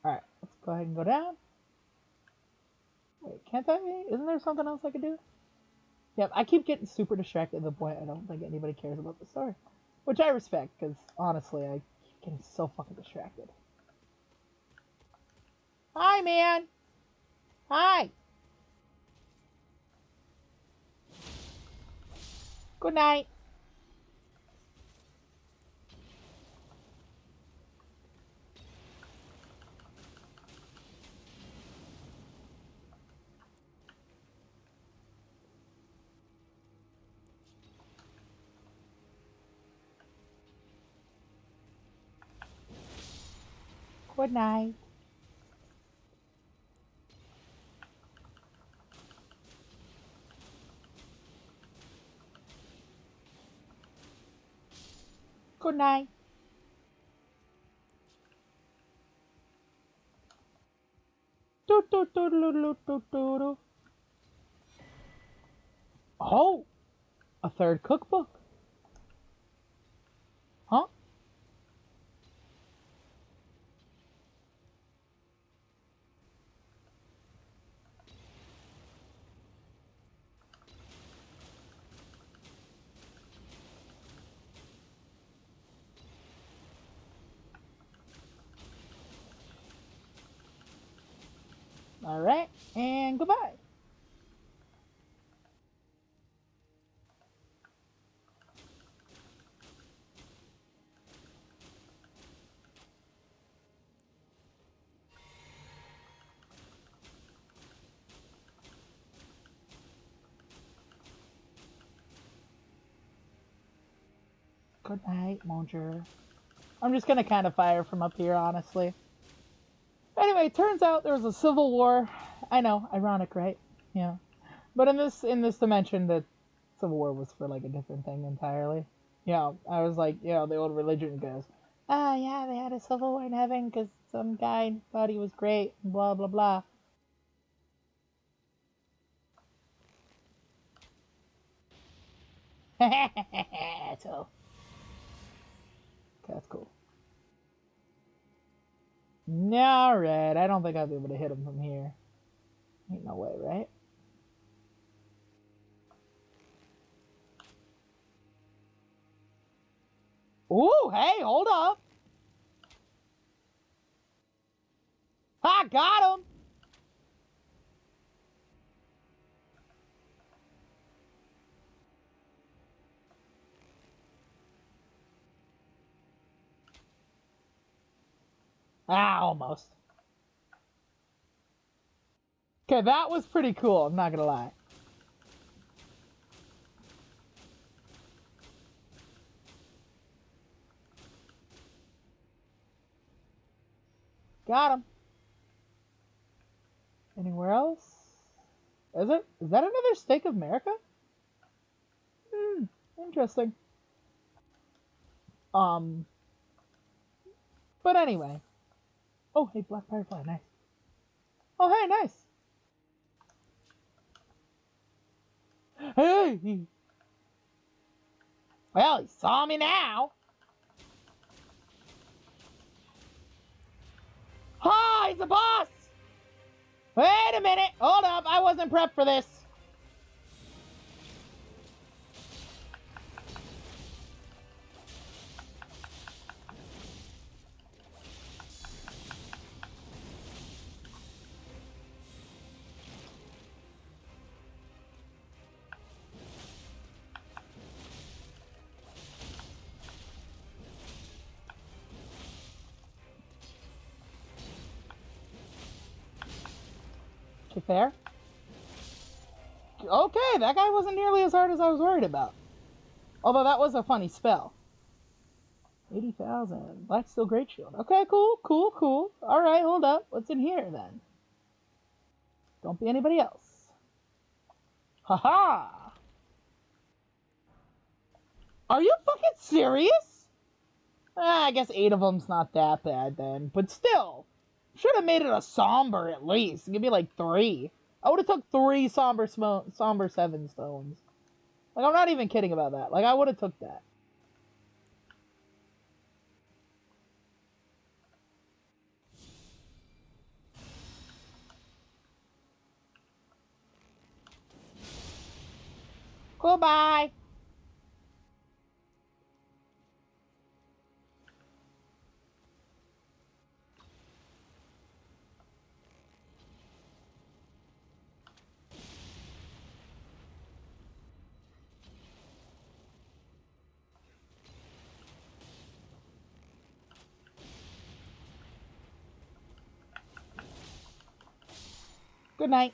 [SPEAKER 1] Alright, let's go ahead and go down. Wait, can't I? Isn't there something else I could do? Yep, I keep getting super distracted to the point I don't think anybody cares about the story. Which I respect, because honestly, I keep getting so fucking distracted. Hi, man! Hi! Good night! Good night. Good night. Do, do, do, do, do, do, do, do. Oh, a third cookbook. Huh? All right, and goodbye. Good night, Monger. I'm just gonna kind of fire from up here, honestly. Anyway, turns out there was a civil war. I know, ironic, right? Yeah. But in this dimension, the civil war was for like a different thing entirely. I was like, the old religion goes, ah, yeah, they had a civil war in heaven because some guy thought he was great, blah blah blah. So that's cool. All right, I don't think I'll be able to hit him from here. Ain't no way, right? Ooh, hey, hold up. I got him. Ah, almost. Okay, that was pretty cool. I'm not gonna lie. Got him. Anywhere else? Is it? Is that another Stake of America? Hmm, interesting. Um, but anyway. Oh, hey, Black Firefly, nice. Oh, hey, nice. Hey! Well, he saw me now. Hi, he's a boss! Wait a minute. Hold up. I wasn't prepped for this. Okay, fair. Okay, that guy wasn't nearly as hard as I was worried about. Although that was a funny spell. 80,000. Black Steel Great Shield. Okay, cool, cool, cool. Alright, hold up. What's in here then? Don't be anybody else. Haha! Are you fucking serious? I guess 8 of them's not that bad then. But still, should have made it a somber at least. Give me like 3. I would have took 3 somber 7 stones. Like, I'm not even kidding about that. Like, I would have took that. Goodbye. Good night.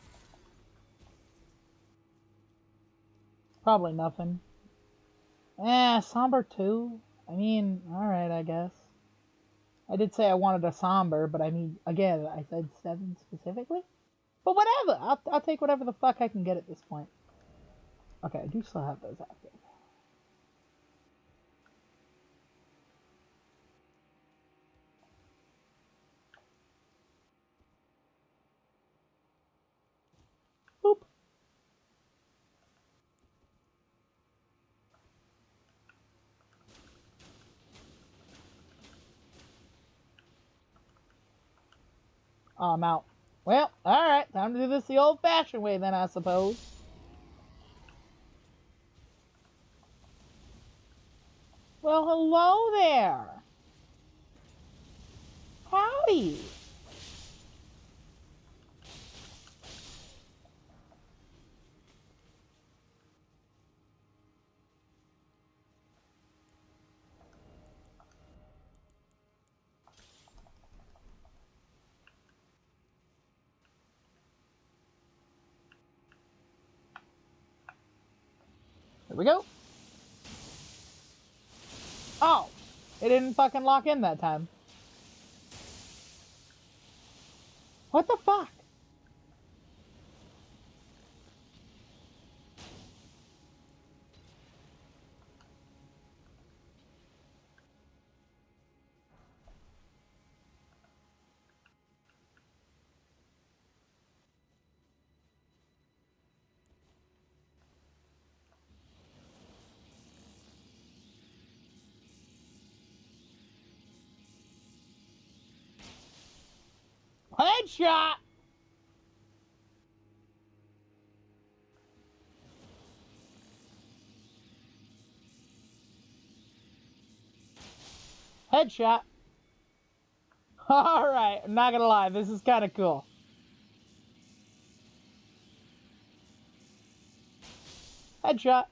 [SPEAKER 1] Probably nothing. Somber 2? I mean, alright, I guess. I did say I wanted a somber, but I mean, again, I said 7 specifically? But whatever! I'll take whatever the fuck I can get at this point. Okay, I do still have those active. Oh, I'm out. Well, alright. Time to do this the old-fashioned way then, I suppose. Well, hello there. Howdy. Here we go. Oh, it didn't fucking lock in that time. What the fuck? Headshot! Headshot. Alright, I'm not gonna lie, this is kind of cool. Headshot.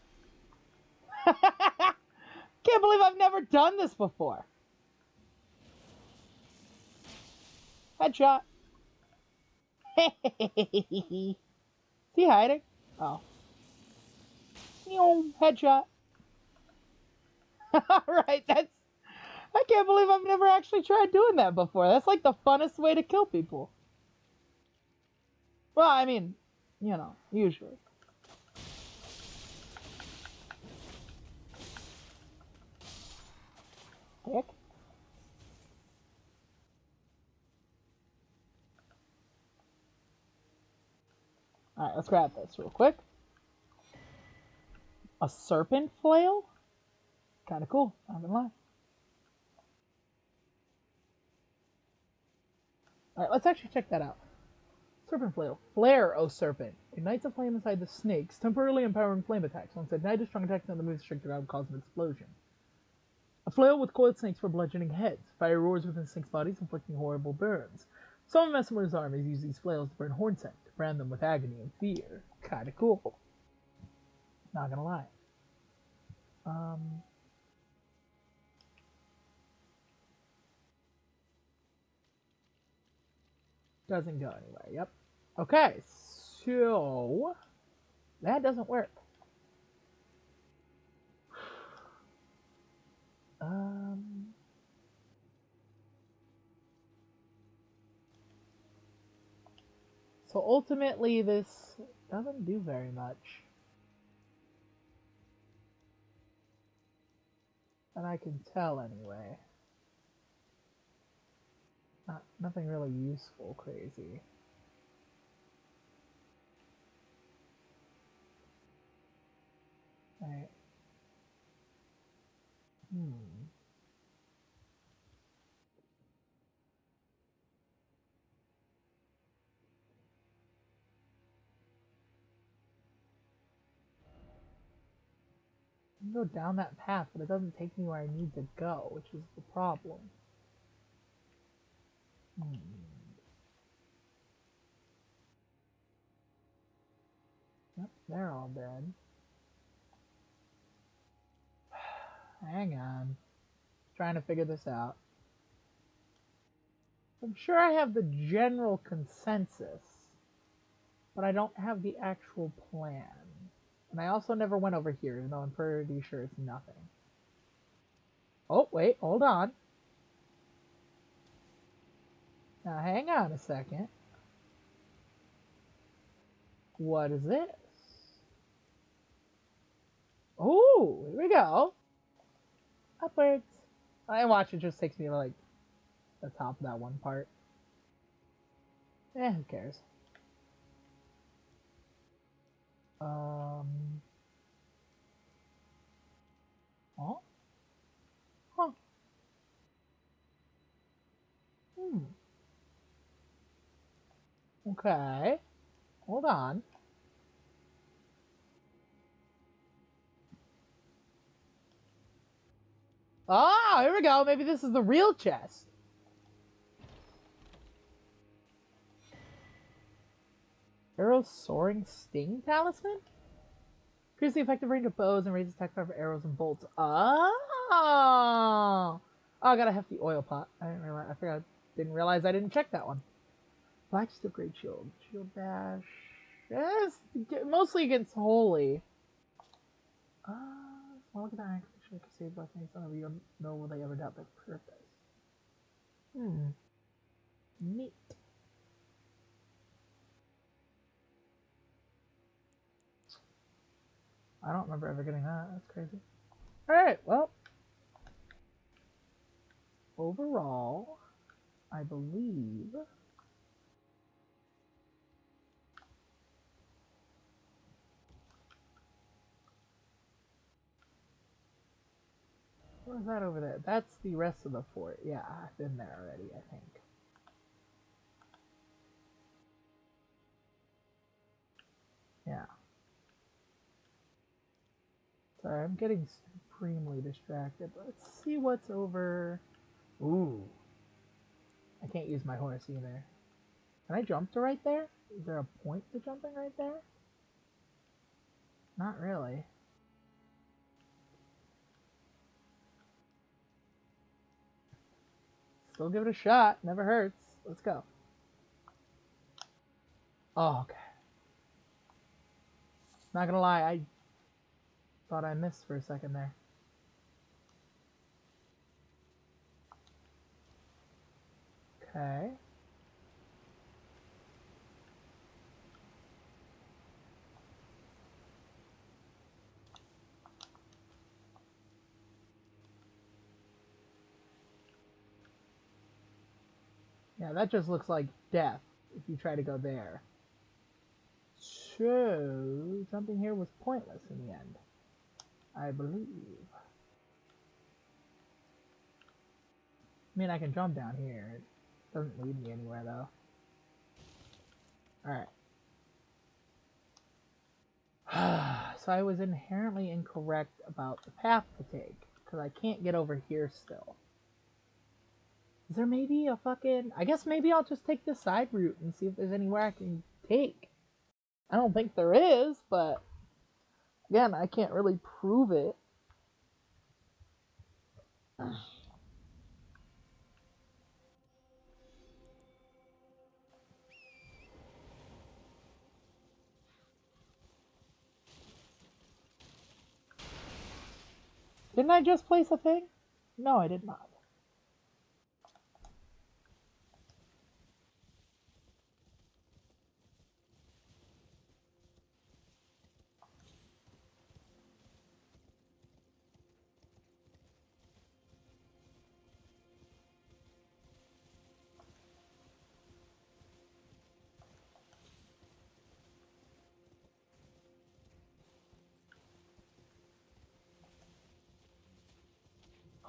[SPEAKER 1] Can't believe I've never done this before. Headshot. Is he hiding? Oh. Headshot. Alright, that's... I can't believe I've never actually tried doing that before. That's like the funnest way to kill people. Well, I mean, you know, usually. Dick. Alright, let's grab this real quick. A serpent flail? Kinda cool, not gonna lie. Alright, let's actually check that out. Serpent flail. Flare, O serpent. Ignites a flame inside the snakes, temporarily empowering flame attacks. Once ignited, strong attacks on the move strike the ground cause an explosion. A flail with coiled snakes for bludgeoning heads. Fire roars within snakes' bodies, inflicting horrible burns. Some of Messmer's armies use these flails to burn Hornsent, to brand them with agony and fear. Kinda cool. Not gonna lie. Doesn't go anywhere. Yep. Okay, so that doesn't work. So ultimately, this doesn't do very much. And I can tell anyway. Nothing really useful, crazy. Right. I can go down that path, but it doesn't take me where I need to go, which is the problem. Yep, they're all dead. Hang on. Trying to figure this out. I'm sure I have the general consensus, but I don't have the actual plan. And I also never went over here, even though I'm pretty sure it's nothing. Oh, wait, hold on. Now, hang on a second. What is this? Oh, here we go. Upwards. I watch, it just takes me to, like, the top of that one part. Who cares? Oh? Huh. Okay. Hold on. Ah, here we go. Maybe this is the real chest. Arrow soaring sting talisman? Increase the effective range of bows and raises attack power for arrows and bolts. Oh, I got a hefty oil pot. I didn't realize. I forgot. Didn't realize I didn't check that one. Black steel great shield. Shield dash. Yes, mostly against holy. Small look at that anchor. Should I save blessings? Some of you know will they ever doubt their purpose. Neat. I don't remember ever getting that. That's crazy. Alright, well. Overall, I believe... What was that over there? That's the rest of the fort. Yeah, I've been there already, I think. Yeah. Sorry, I'm getting supremely distracted. Let's see what's over... Ooh. I can't use my horse either. Can I jump to right there? Is there a point to jumping right there? Not really. Still give it a shot. Never hurts. Let's go. Oh, okay. Not gonna lie, I thought I missed for a second there. Okay. Yeah, that just looks like death if you try to go there. So, jumping here was pointless in the end, I believe. I mean, I can jump down here. It doesn't lead me anywhere, though. Alright. So I was inherently incorrect about the path to take, because I can't get over here still. Is there maybe a fucking... I guess maybe I'll just take this side route and see if there's anywhere I can take. I don't think there is, but... Again, I can't really prove it. Didn't I just place a thing? No, I did not.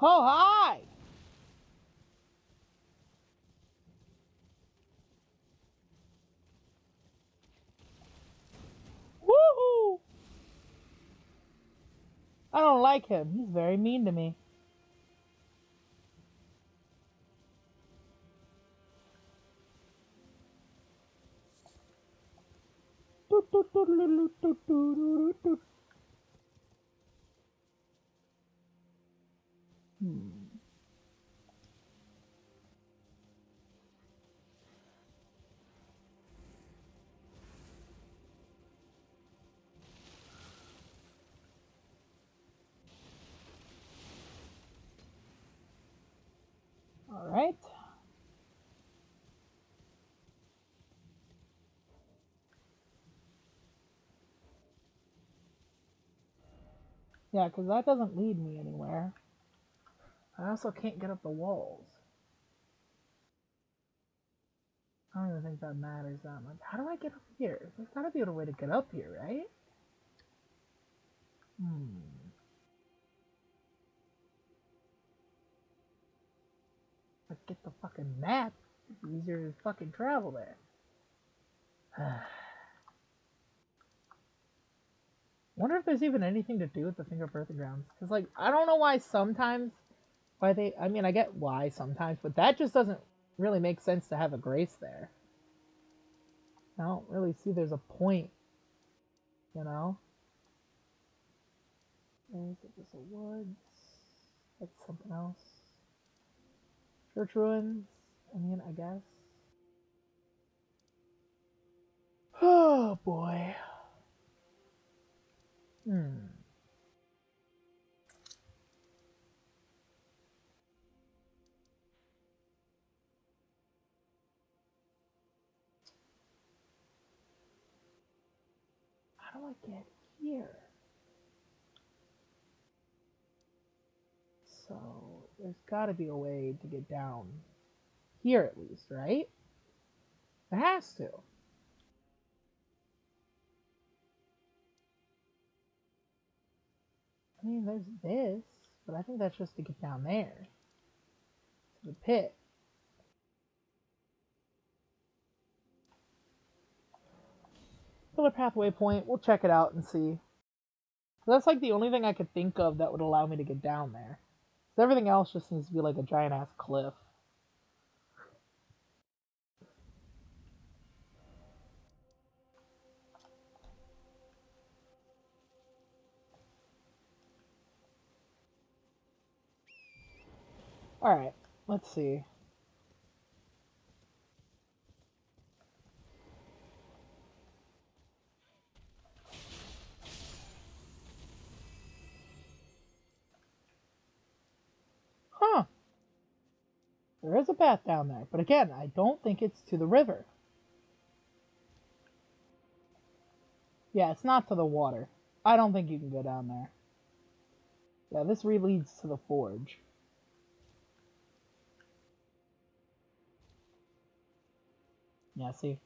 [SPEAKER 1] Oh, hi! Woohoo! I don't like him. He's very mean to me. Hmm. Alright. Yeah, because that doesn't lead me anywhere. I also can't get up the walls. I don't even think that matters that much. How do I get up here? There's gotta be a way to get up here, right? Like, get the fucking map. It's easier to fucking travel there. Wonder if there's even anything to do with the finger birthing grounds. Because, like, I don't know why sometimes, why they, I mean, I get why sometimes, but that just doesn't really make sense to have a grace there. I don't really see there's a point, you know? There's a woods. That's something else. Church ruins. I mean, I guess. Oh boy. Hmm. How do I get here? So there's got to be a way to get down here at least, right? There has to. I mean, there's this, but I think that's just to get down there to the pit. Pillar pathway point. We'll check it out and see. That's like the only thing I could think of that would allow me to get down there. So everything else just seems to be like a giant ass cliff. All right, let's see. Huh. There is a path down there, but again, I don't think it's to the river. Yeah, it's not to the water. I don't think you can go down there. Yeah, this leads to the forge. Yeah, see?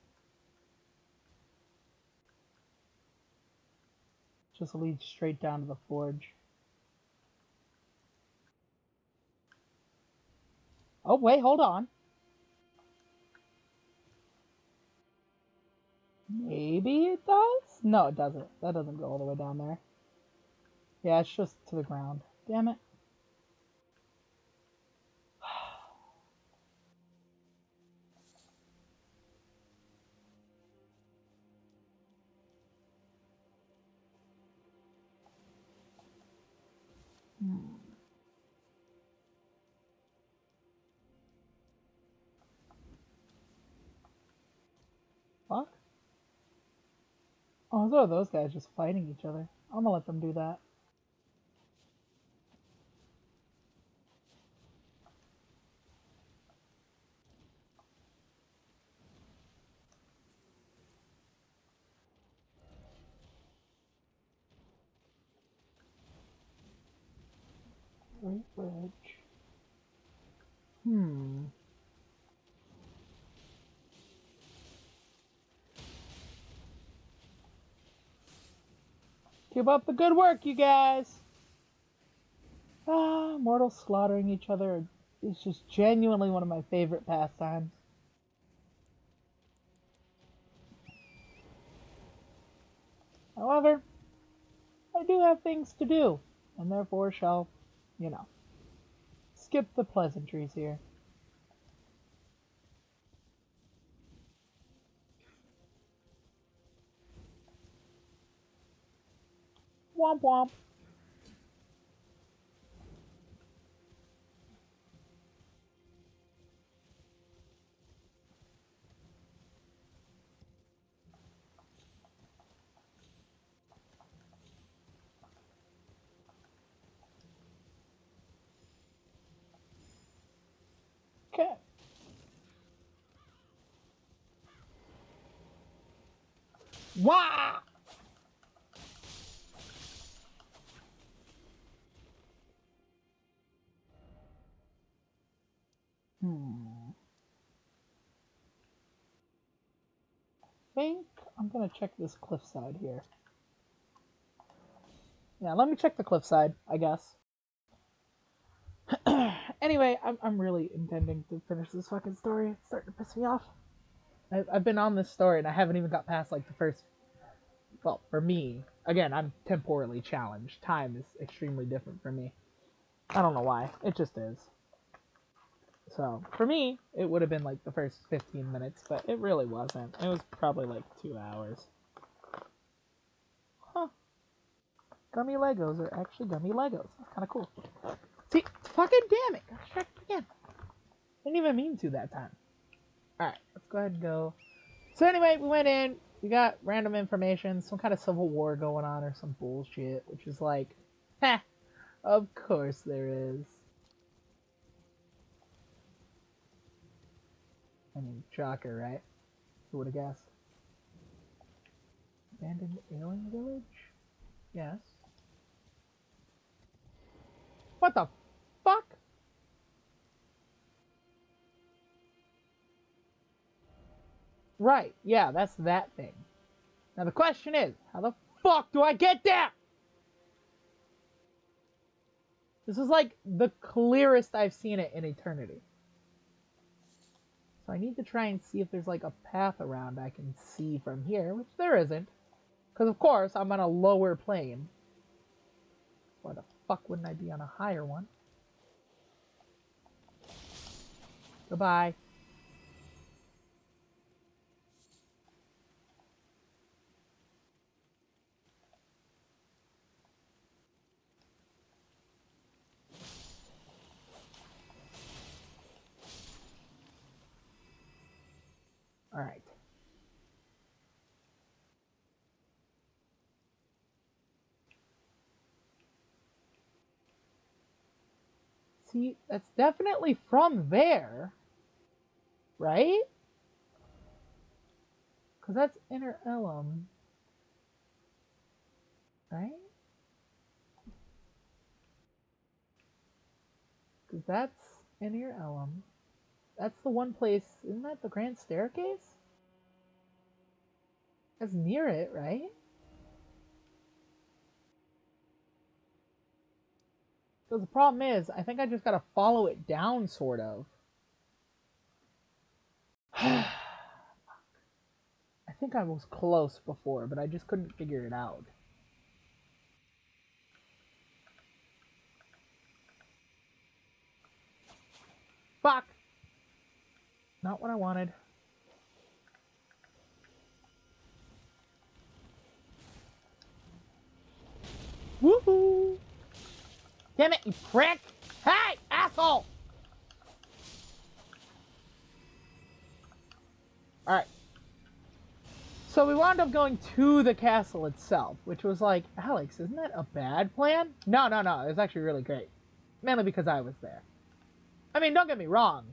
[SPEAKER 1] Just leads straight down to the forge. Oh, wait, hold on. Maybe it does? No, it doesn't. That doesn't go all the way down there. Yeah, it's just to the ground. Damn it. Hmm. Fuck? Oh, so are those guys just fighting each other. I'm gonna let them do that. Great bridge. Hmm. Keep up the good work, you guys! Ah, mortals slaughtering each other is just genuinely one of my favorite pastimes. However, I do have things to do, and therefore shall, you know, skip the pleasantries here. Womp womp. Okay. Wah! Hmm. Think I'm gonna check this cliffside here. Yeah, let me check the cliffside, I guess. Anyway, I'm really intending to finish this fucking story. It's starting to piss me off. I've been on this story and I haven't even got past like the first. Well, for me, again, I'm temporally challenged. Time is extremely different for me. I don't know why. It just is. So for me, it would have been like the first 15 minutes, but it really wasn't. It was probably like 2 hours. Huh. Gummy Legos are actually gummy Legos. That's kind of cool. See, fucking damn it. Got distracted again. Didn't even mean to that time. Alright, let's go ahead and go. So anyway, we went in. We got random information. Some kind of civil war going on or some bullshit. Which is like, heh. Of course there is. I mean, shocker, right? Who would have guessed? Abandoned alien village? Yes. What the fuck? Right, yeah, that's that thing. Now the question is, how the fuck do I get there? This is like the clearest I've seen it in eternity. So I need to try and see if there's like a path around I can see from here, which there isn't. Because of course I'm on a lower plane. Why the fuck wouldn't I be on a higher one? Goodbye. Alright. See, that's definitely from there. Right? Because that's Inner Ellum. Right? Because that's Inner Ellum. That's the one place. Isn't that the Grand Staircase? That's near it, right? So the problem is, I think I just gotta follow it down, sort of. I think I was close before, but I just couldn't figure it out. Fuck! Not what I wanted. Woohoo! Damn it, you prick! Hey, asshole! Alright. So we wound up going to the castle itself, which was like, Alex, isn't that a bad plan? No, no, no. It was actually really great. Mainly because I was there. I mean, don't get me wrong.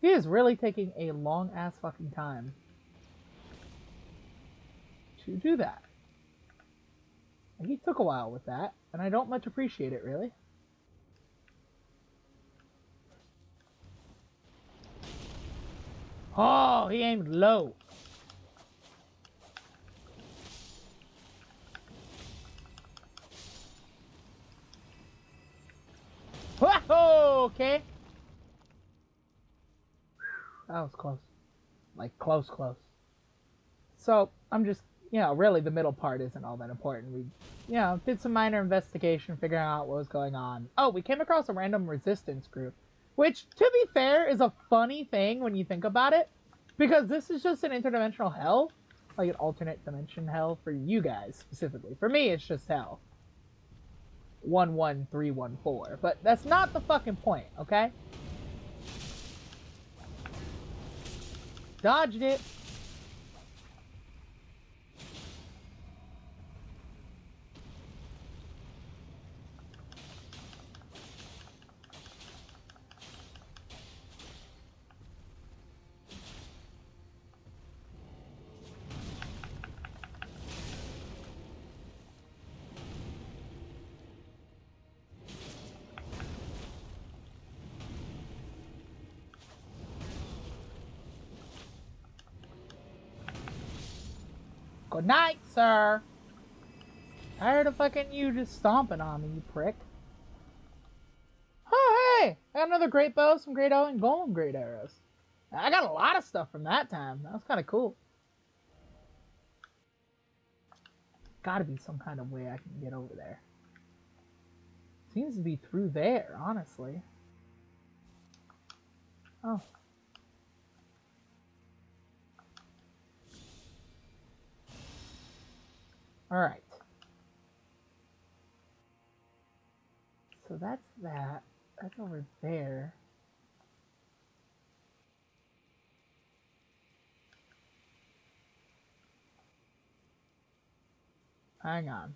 [SPEAKER 1] He is really taking a long ass fucking time to do that. And he took a while with that, and I don't much appreciate it, really. Oh, he aimed low. Whoa, okay. That was close. Like, close, close. So, I'm just, really the middle part isn't all that important. We, did some minor investigation, figuring out what was going on. Oh, we came across a random resistance group, which, to be fair, is a funny thing when you think about it, because this is just an interdimensional hell, like an alternate dimension hell for you guys specifically. For me, it's just hell. 11314. But that's not the fucking point, okay? Dodged it. Good night, sir. Tired of fucking you just stomping on me, you prick. Oh, hey! I got another great bow, some great bow, and golden great arrows. I got a lot of stuff from that time. That was kind of cool. Gotta be some kind of way I can get over there. Seems to be through there, honestly. Oh. Alright. So that's that. That's over there. Hang on.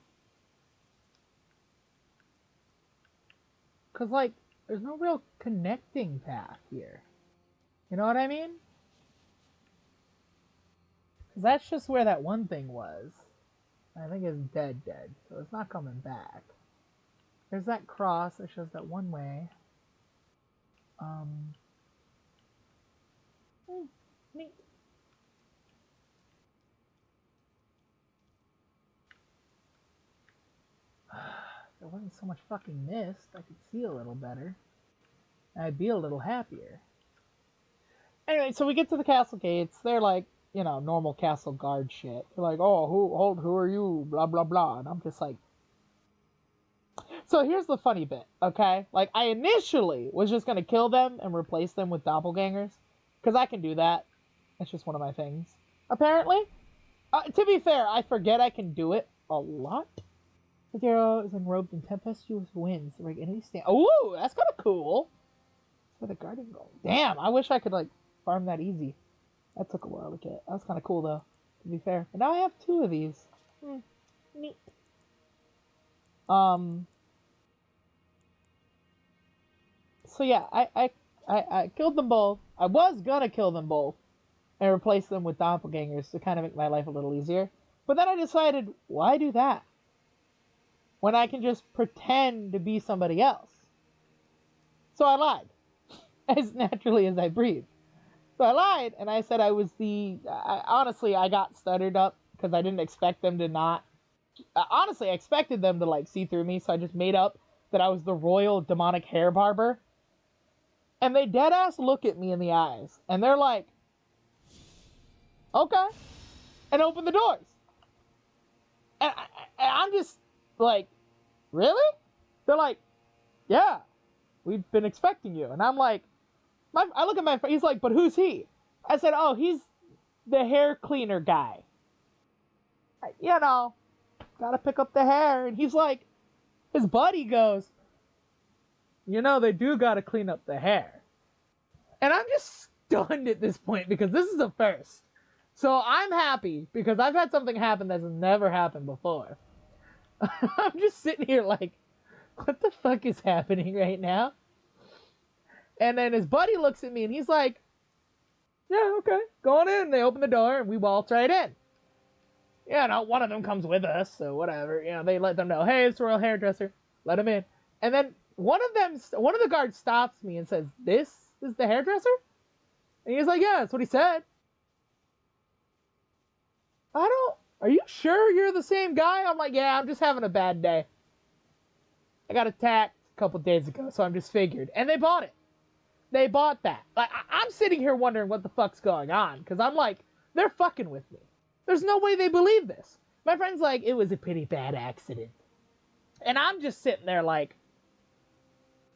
[SPEAKER 1] Because, like, there's no real connecting path here. You know what I mean? Because that's just where that one thing was. I think it's dead, so it's not coming back. There's that cross that shows that one way. Neat. There wasn't so much fucking mist. I could see a little better. I'd be a little happier. Anyway, so we get to the castle gates. They're like, you know, normal castle guard shit. They're like, oh, who are you? Blah, blah, blah. And I'm just like... So here's the funny bit, okay? Like, I initially was just going to kill them and replace them with doppelgangers. Because I can do that. That's just one of my things. Apparently. To be fair, I forget I can do it a lot. The hero is enrobed in tempestuous winds. Like enemy stand. Ooh, that's kind of cool. That's where the guardian goes. Damn, I wish I could like farm that easy. That took a while to get. That was kind of cool though. To be fair, but now I have 2 of these. Neat. So yeah, I killed them both. I was gonna kill them both and replace them with doppelgangers to kind of make my life a little easier. But then I decided, why do that? When I can just pretend to be somebody else. So I lied. As naturally as I breathe. So I lied, and I said I was honestly, I got stuttered up, because I didn't expect them to not... honestly, I expected them to, like, see through me, so I just made up that I was the royal demonic hair barber. And they deadass look at me in the eyes, and they're like, okay, and open the doors. And I'm just like, really? They're like, yeah, we've been expecting you. And I'm like, I look at my friend, he's like, but who's he? I said, oh, he's the hair cleaner guy. You know, gotta pick up the hair. And he's like, his buddy goes, you know, they do gotta clean up the hair. And I'm just stunned at this point because this is a first. So I'm happy because I've had something happen that's never happened before. I'm just sitting here like, what the fuck is happening right now? And then his buddy looks at me and he's like, yeah, okay, go on in. They open the door and we waltz right in. You know, one of them comes with us, so whatever. You know, they let them know, hey, it's the royal hairdresser. Let him in. And then one of the guards stops me and says, this is the hairdresser? And he's like, yeah, that's what he said. Are you sure you're the same guy? I'm like, yeah, I'm just having a bad day. I got attacked a couple days ago, so I'm just figured. And they bought it. They bought that. Like, I'm sitting here wondering what the fuck's going on, because I'm like, they're fucking with me. There's no way they believe this. My friend's like, it was a pretty bad accident. And I'm just sitting there like,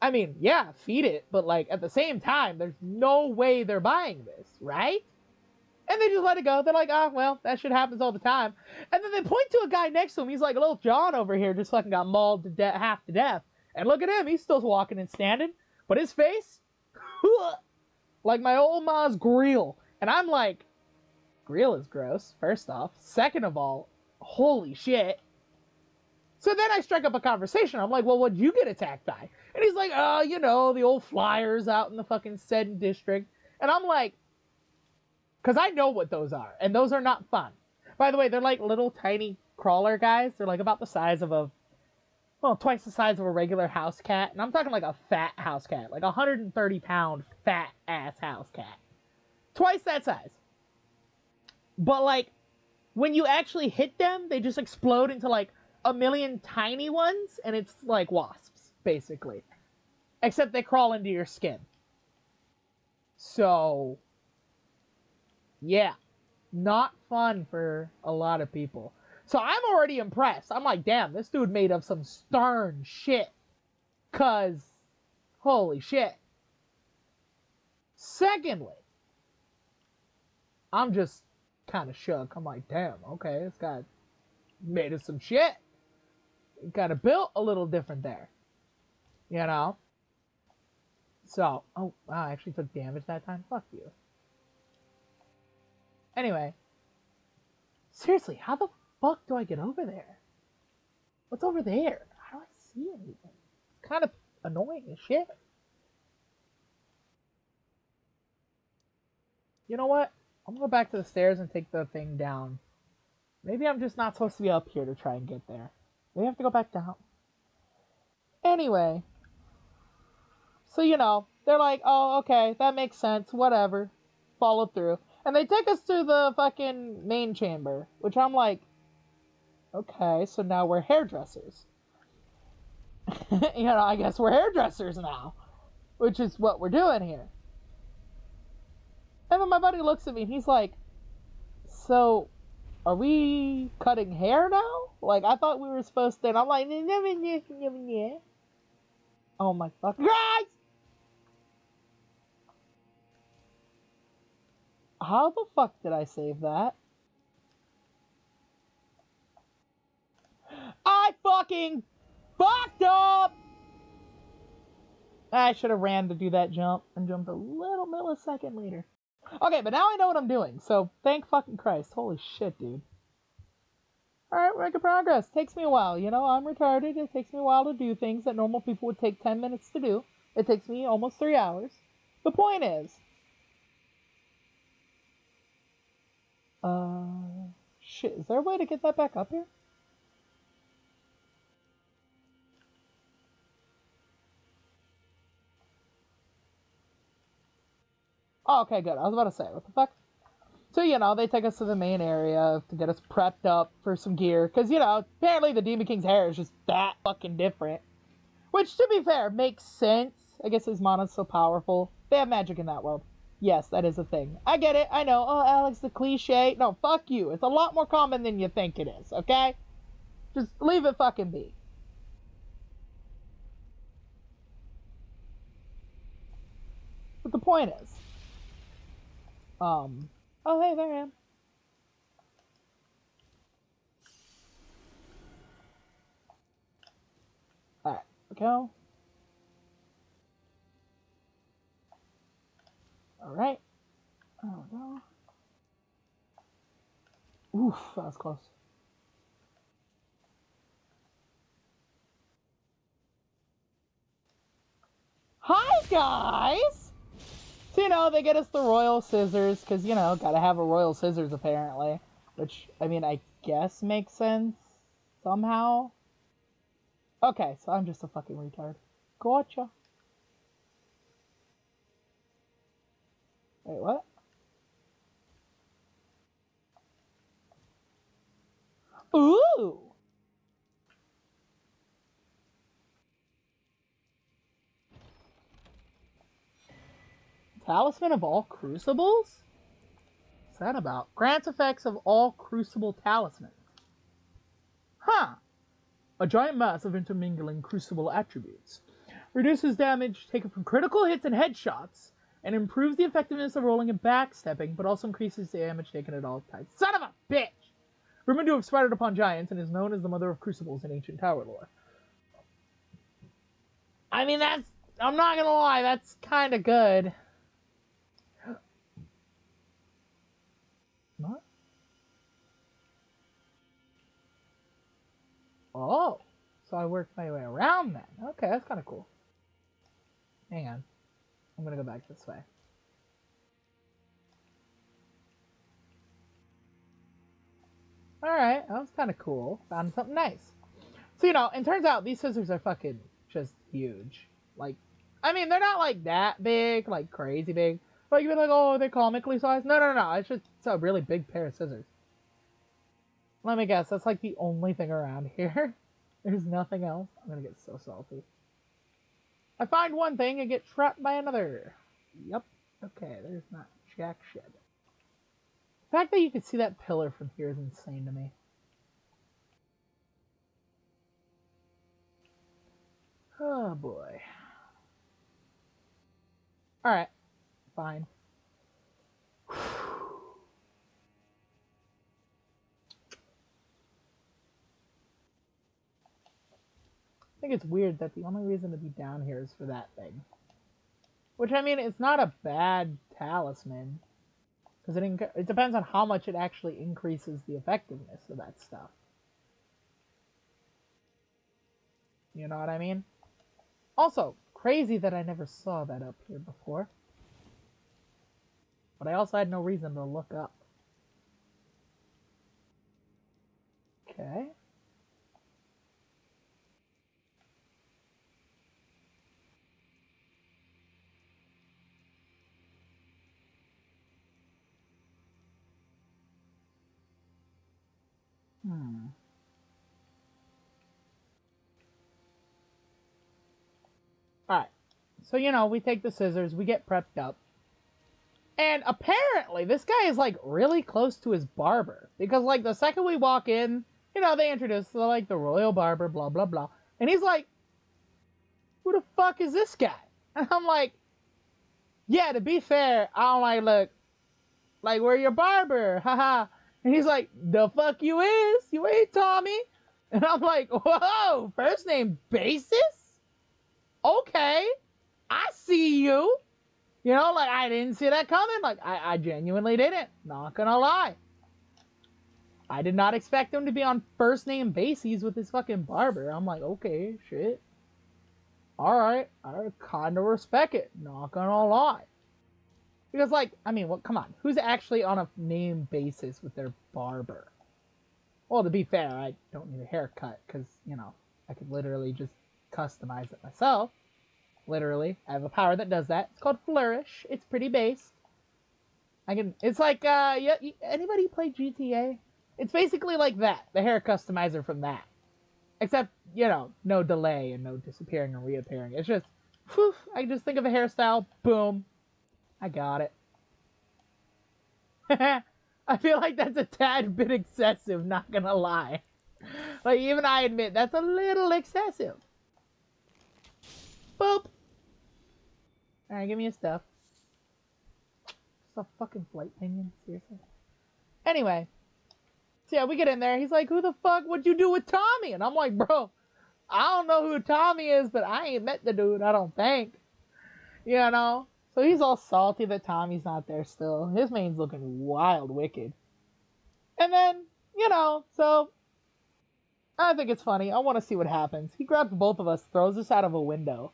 [SPEAKER 1] I mean, yeah, feed it, but like, at the same time, there's no way they're buying this, right? And they just let it go. They're like, oh, well, that shit happens all the time. And then they point to a guy next to him. He's like, little John over here just fucking got mauled to half to death. And look at him. He's still walking and standing. But his face, like my old ma's grill. And I'm like, grill is gross, first off. Second of all, holy shit. So then I strike up a conversation. I'm like, well, what'd you get attacked by? And he's like, oh, you know, the old flyers out in the fucking Seddon district. And I'm like, because I know what those are, and those are not fun. By the way, they're like little tiny crawler guys. They're like about the size of twice the size of a regular house cat. And I'm talking like a fat house cat, like 130-pound fat ass house cat. Twice that size. But like, when you actually hit them, they just explode into like a million tiny ones, and it's like wasps, basically. Except they crawl into your skin. So, yeah, not fun for a lot of people. So I'm already impressed. I'm like, damn, this dude made up some stern shit. Cause, holy shit. Secondly, I'm just kind of shook. I'm like, damn, okay, this guy made us some shit. He kind of built a little different there. You know? So, oh, wow, I actually took damage that time. Fuck you. Anyway, seriously, how the fuck do I get over there? What's over there? How do I see anything? It's kind of annoying as shit. You know what? I'm gonna go back to the stairs and take the thing down. Maybe I'm just not supposed to be up here to try and get there. Maybe I have to go back down. Anyway. So, you know, they're like, oh, okay, that makes sense, whatever. Follow through. And they take us to the fucking main chamber, which I'm like, okay, so now we're hairdressers. You know, I guess we're hairdressers now, which is what we're doing here. And then my buddy looks at me and he's like, so, are we cutting hair now? Like, I thought we were supposed to, and I'm like, oh my fucking Christ! How the fuck did I save that? I fucking fucked up! I should have ran to do that jump and jumped a little millisecond later. Okay, but now I know what I'm doing, so thank fucking Christ. Holy shit, dude. Alright, we're making progress. Takes me a while, you know, I'm retarded. It takes me a while to do things that normal people would take 10 minutes to do. It takes me almost 3 hours. The point is... Shit, is there a way to get that back up here? Oh, okay, good. I was about to say, what the fuck? So, you know, they take us to the main area to get us prepped up for some gear. Because, you know, apparently the Demon King's hair is just that fucking different. Which, to be fair, makes sense. I guess his mana's so powerful. They have magic in that world. Yes, that is a thing. I get it. I know. Oh, Alex, the cliche. No, fuck you. It's a lot more common than you think it is, okay? Just leave it fucking be. But the point is... Oh, hey, there I am. Alright, go. Alright. Oh, no. Oof, that was close. Hi, guys! So, you know, they get us the royal scissors, because, you know, gotta have a royal scissors, apparently. Which, I mean, I guess makes sense, somehow. Okay, so I'm just a fucking retard. Gotcha. Wait, what? Ooh! Talisman of all crucibles? What's that about? Grants effects of all crucible talismans. Huh. A giant mass of intermingling crucible attributes. Reduces damage taken from critical hits and headshots, and improves the effectiveness of rolling and backstepping, but also increases the damage taken at all times. Son of a bitch! Rumored to have sprouted upon giants, and is known as the mother of crucibles in ancient tower lore. I mean, that's... I'm not gonna lie, that's kinda good. What? Oh, so I worked my way around then. Okay, that's kind of cool. Hang on. I'm gonna go back this way. Alright, that was kind of cool. Found something nice. So, you know, and turns out these scissors are fucking just huge. Like, I mean, they're not like that big, like crazy big. Like, you'd be like, oh, they're comically sized. No, no, no, it's just a really big pair of scissors. Let me guess, that's like the only thing around here. There's nothing else. I'm gonna get so salty. I find one thing and get trapped by another. Yep. Okay, there's not jack shit. The fact that you can see that pillar from here is insane to me. Oh boy. Alright, fine. I think it's weird that the only reason to be down here is for that thing. Which, I mean, it's not a bad talisman. Because it depends on how much it actually increases the effectiveness of that stuff. You know what I mean? Also, crazy that I never saw that up here before. But I also had no reason to look up. Okay. Alright. So, you know, we take the scissors, we get prepped up. And apparently, this guy is, like, really close to his barber. Because, like, the second we walk in, you know, they introduce, like, the royal barber, blah, blah, blah. And he's like, who the fuck is this guy? And I'm like, yeah, to be fair, I don't like, we're your barber, haha. And he's like, the fuck you is? You ain't Tommy. And I'm like, whoa, first name basis? Okay, I see you. You know, like, I didn't see that coming. Like, I genuinely didn't. Not gonna lie. I did not expect him to be on first name basis with his fucking barber. I'm like, okay, shit. Alright, I kinda respect it. Not gonna lie. Because, like, I mean, well, come on. Who's actually on a name basis with their barber? Well, to be fair, I don't need a haircut because, you know, I could literally just customize it myself. Literally. I have a power that does that. It's called Flourish. It's pretty base. It's like, yeah, anybody play GTA? It's basically like that. The hair customizer from that. Except, you know, no delay and no disappearing and reappearing. It's just, whew, I just think of a hairstyle, boom, I got it. I feel like that's a tad bit excessive, not gonna lie. Like, even I admit, that's a little excessive. Boop! Alright, give me your stuff. Just a fucking flight pinion, seriously. Anyway. So yeah, we get in there, he's like, who the fuck would you do with Tommy? And I'm like, bro, I don't know who Tommy is, but I ain't met the dude, I don't think. You know? So he's all salty that Tommy's not there still. His main's looking wild wicked. And then, you know, so I think it's funny. I want to see what happens. He grabs both of us, throws us out of a window.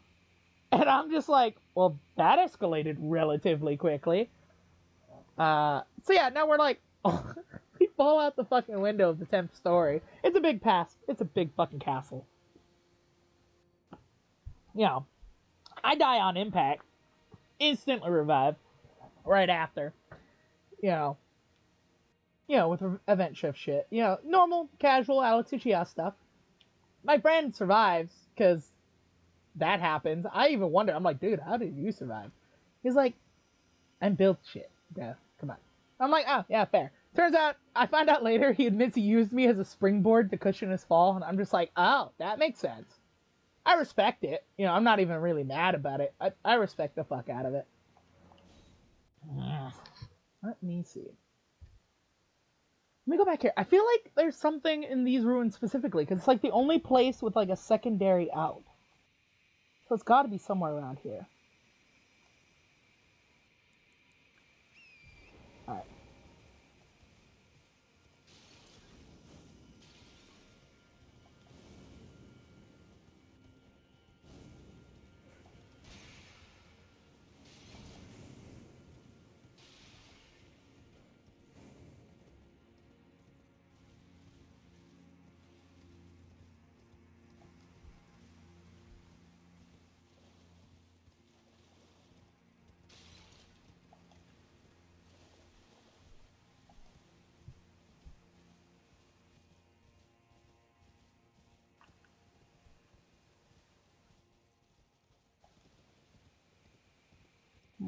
[SPEAKER 1] And I'm just like, well, that escalated relatively quickly. So yeah, now we're like, oh, we fall out the fucking window of the 10th story. It's a big pass. It's a big fucking castle. You know, I die on impact. Instantly revive. Right after. You know, with event shift shit. You know, normal, casual Alex Uchiha stuff. My friend survives, because that happens. I even wonder, I'm like, dude, how did you survive? He's like, I'm built shit. Yeah, come on. I'm like, oh, yeah, fair. Turns out, I find out later, he admits he used me as a springboard to cushion his fall, and I'm just like, oh, that makes sense. I respect it. You know, I'm not even really mad about it. I respect the fuck out of it. Let me see. Let me go back here. I feel like there's something in these ruins specifically, because it's like the only place with like a secondary out. So it's got to be somewhere around here. Alright.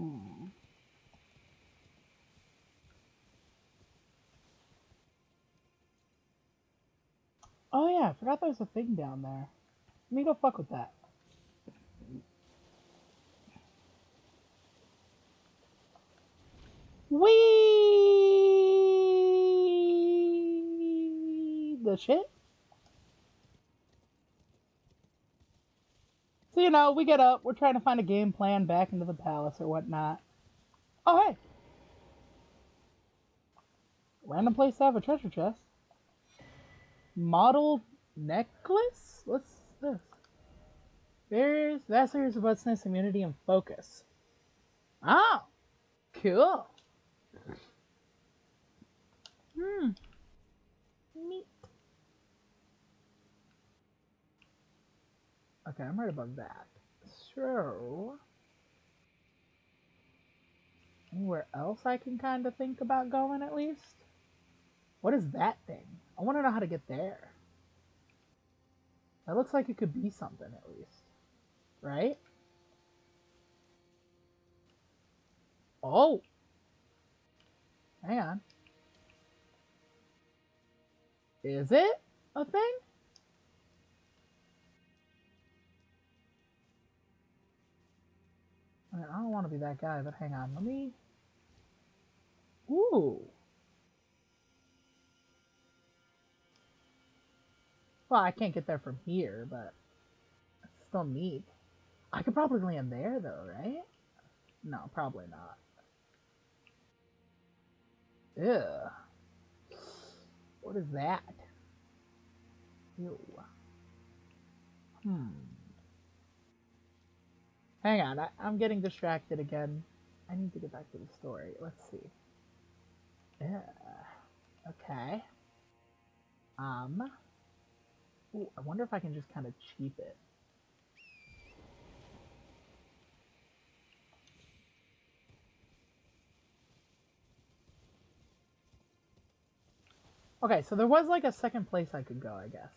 [SPEAKER 1] Hmm. Oh yeah, I forgot there's a thing down there. Let me go fuck with that. Wee the shit. So you know, we get up, we're trying to find a game plan back into the palace or whatnot. Oh hey, random place to have a treasure chest. Model necklace? What's this? There's vast areas of robustness, immunity, and focus. Oh, cool. Hmm, neat. Okay, I'm right above that. So, anywhere else I can kind of think about going at least? What is that thing? I want to know how to get there. That looks like it could be something at least, right? Oh, hang on. Is it a thing? I mean, I don't want to be that guy, but hang on. Let me. Ooh. Well, I can't get there from here, but it's still neat. I could probably land there though, right? No, probably not. Ew. What is that? Ew. Hmm. Hang on, I'm getting distracted again. I need to get back to the story. Let's see. Yeah. Okay. Um. Ooh, I wonder if I can just kind of cheap it. Okay, so there was like a second place I could go, I guess.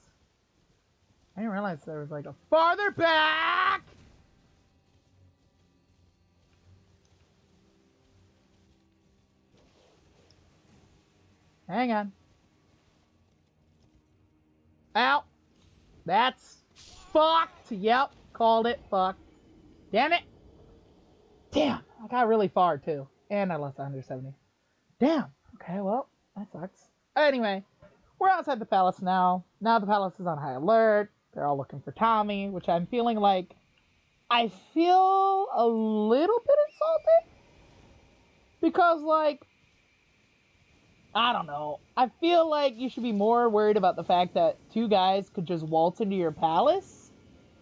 [SPEAKER 1] I didn't realize there was like a farther back! Hang on. Ow! That's fucked! Yep, called it. Fucked. Damn it! Damn! I got really far too. And I lost 170. Damn! Okay, well, that sucks. Anyway, we're outside the palace now. Now the palace is on high alert. They're all looking for Tommy, which I'm feeling like I feel a little bit insulted because, like, I don't know. I feel like you should be more worried about the fact that two guys could just waltz into your palace.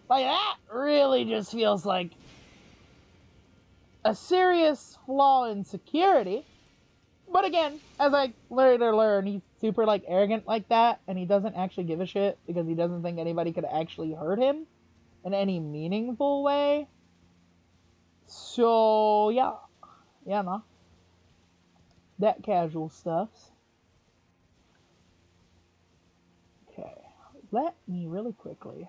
[SPEAKER 1] Like, that really just feels like a serious flaw in security. But again, as I later learn, he's super, like, arrogant like that, and he doesn't actually give a shit because he doesn't think anybody could actually hurt him in any meaningful way. So, yeah. Yeah, no. That casual stuffs. Okay. Let me really quickly.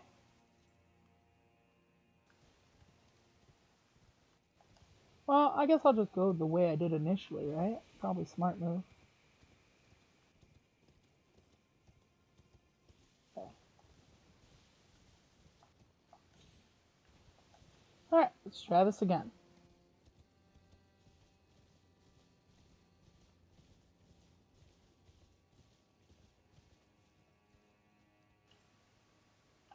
[SPEAKER 1] Well, I guess I'll just go the way I did initially, right? Probably smart move. Okay. Alright, let's try this again.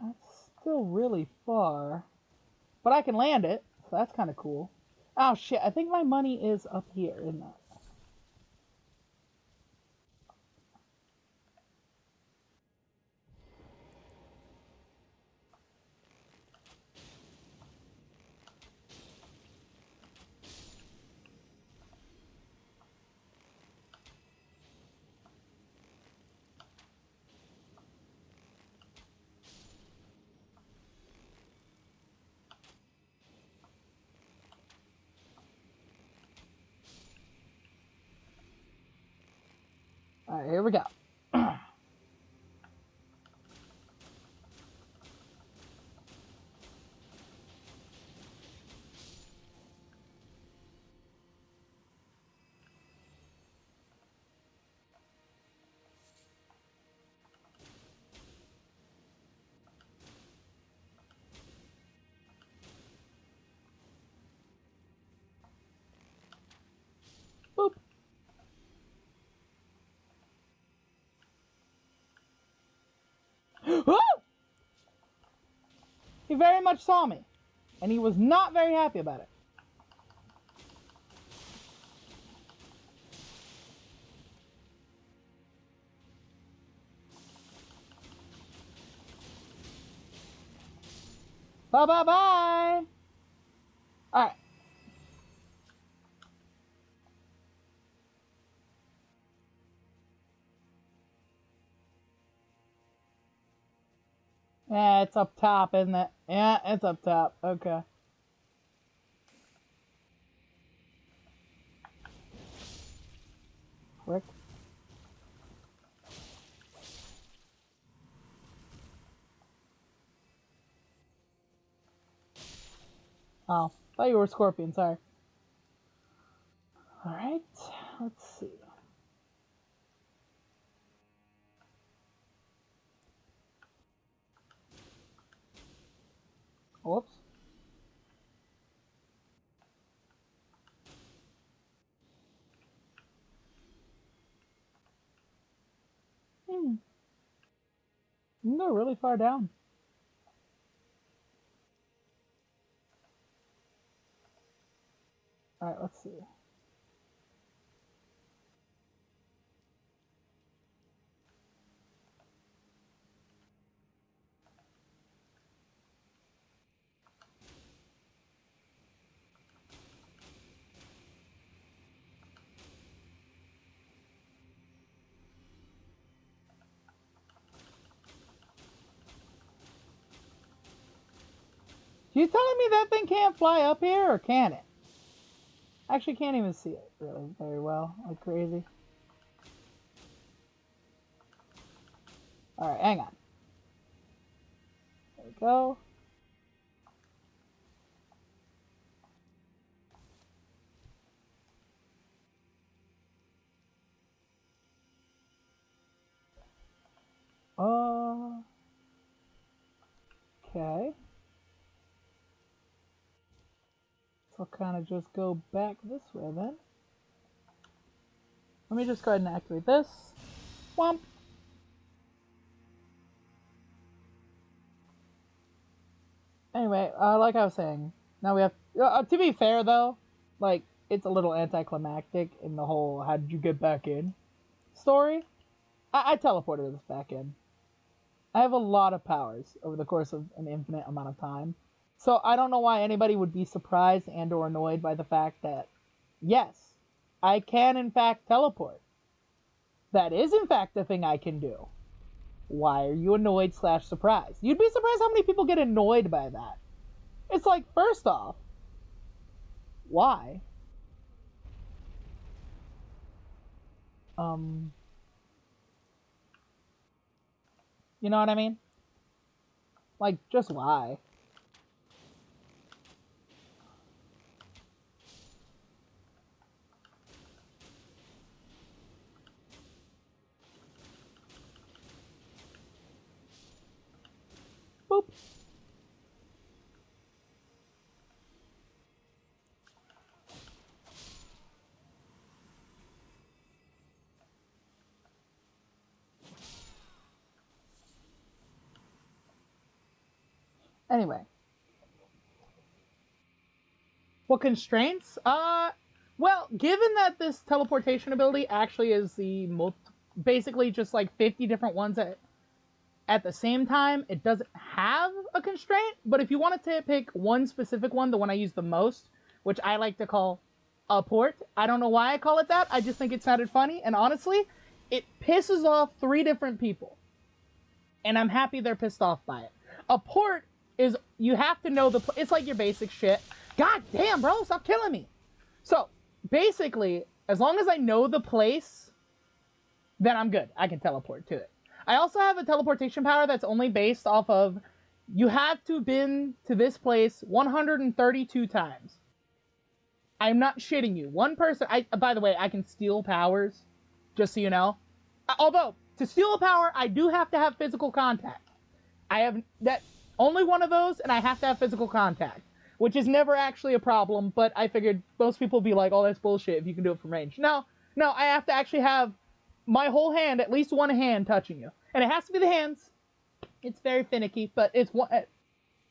[SPEAKER 1] That's still really far. But I can land it, so that's kind of cool. Oh shit, I think my money is up here, isn't it? Alright, here we go. very much saw me. And he was not very happy about it. Bye-bye-bye! Alright. Yeah, it's up top, isn't it? Yeah, it's up top. Okay. Frick. Oh, thought you were a scorpion, sorry. Alright, let's see. Whoops. You can go really far down. Alright, let's see. You telling me that thing can't fly up here, or can it? I actually can't even see it really very well, like crazy. Alright, hang on. There we go. Okay. So I'll kind of just go back this way then. Let me just go ahead and activate this. Womp. Anyway, like I was saying, now we have... to be fair, though, like, it's a little anticlimactic in the whole how did you get back in story. I teleported us back in. I have a lot of powers over the course of an infinite amount of time. So I don't know why anybody would be surprised and or annoyed by the fact that, yes, I can in fact teleport. That is in fact a thing I can do. Why are you annoyed / surprised? You'd be surprised how many people get annoyed by that. It's like, first off, why? You know what I mean? Like, just why? Boop. Anyway. What constraints? Well, given that this teleportation ability actually is the basically just like 50 different ones at the same time, it doesn't have a constraint, but if you wanted to pick one specific one, the one I use the most, which I like to call a port, I don't know why I call it that, I just think it sounded funny, and honestly, it pisses off 3 different people. And I'm happy they're pissed off by it. A port is, you have to know it's like your basic shit. God damn, bro, stop killing me. So, basically, as long as I know the place, then I'm good. I can teleport to it. I also have a teleportation power that's only based off of, you have to have been to this place 132 times. I'm not shitting you. One person, by the way, I can steal powers, just so you know. Although, to steal a power, I do have to have physical contact. I have that only one of those, and I have to have physical contact, which is never actually a problem, but I figured most people would be like, oh, that's bullshit if you can do it from range. No, I have to actually have my whole hand, at least one hand touching you. And it has to be the hands. It's very finicky, but it's one...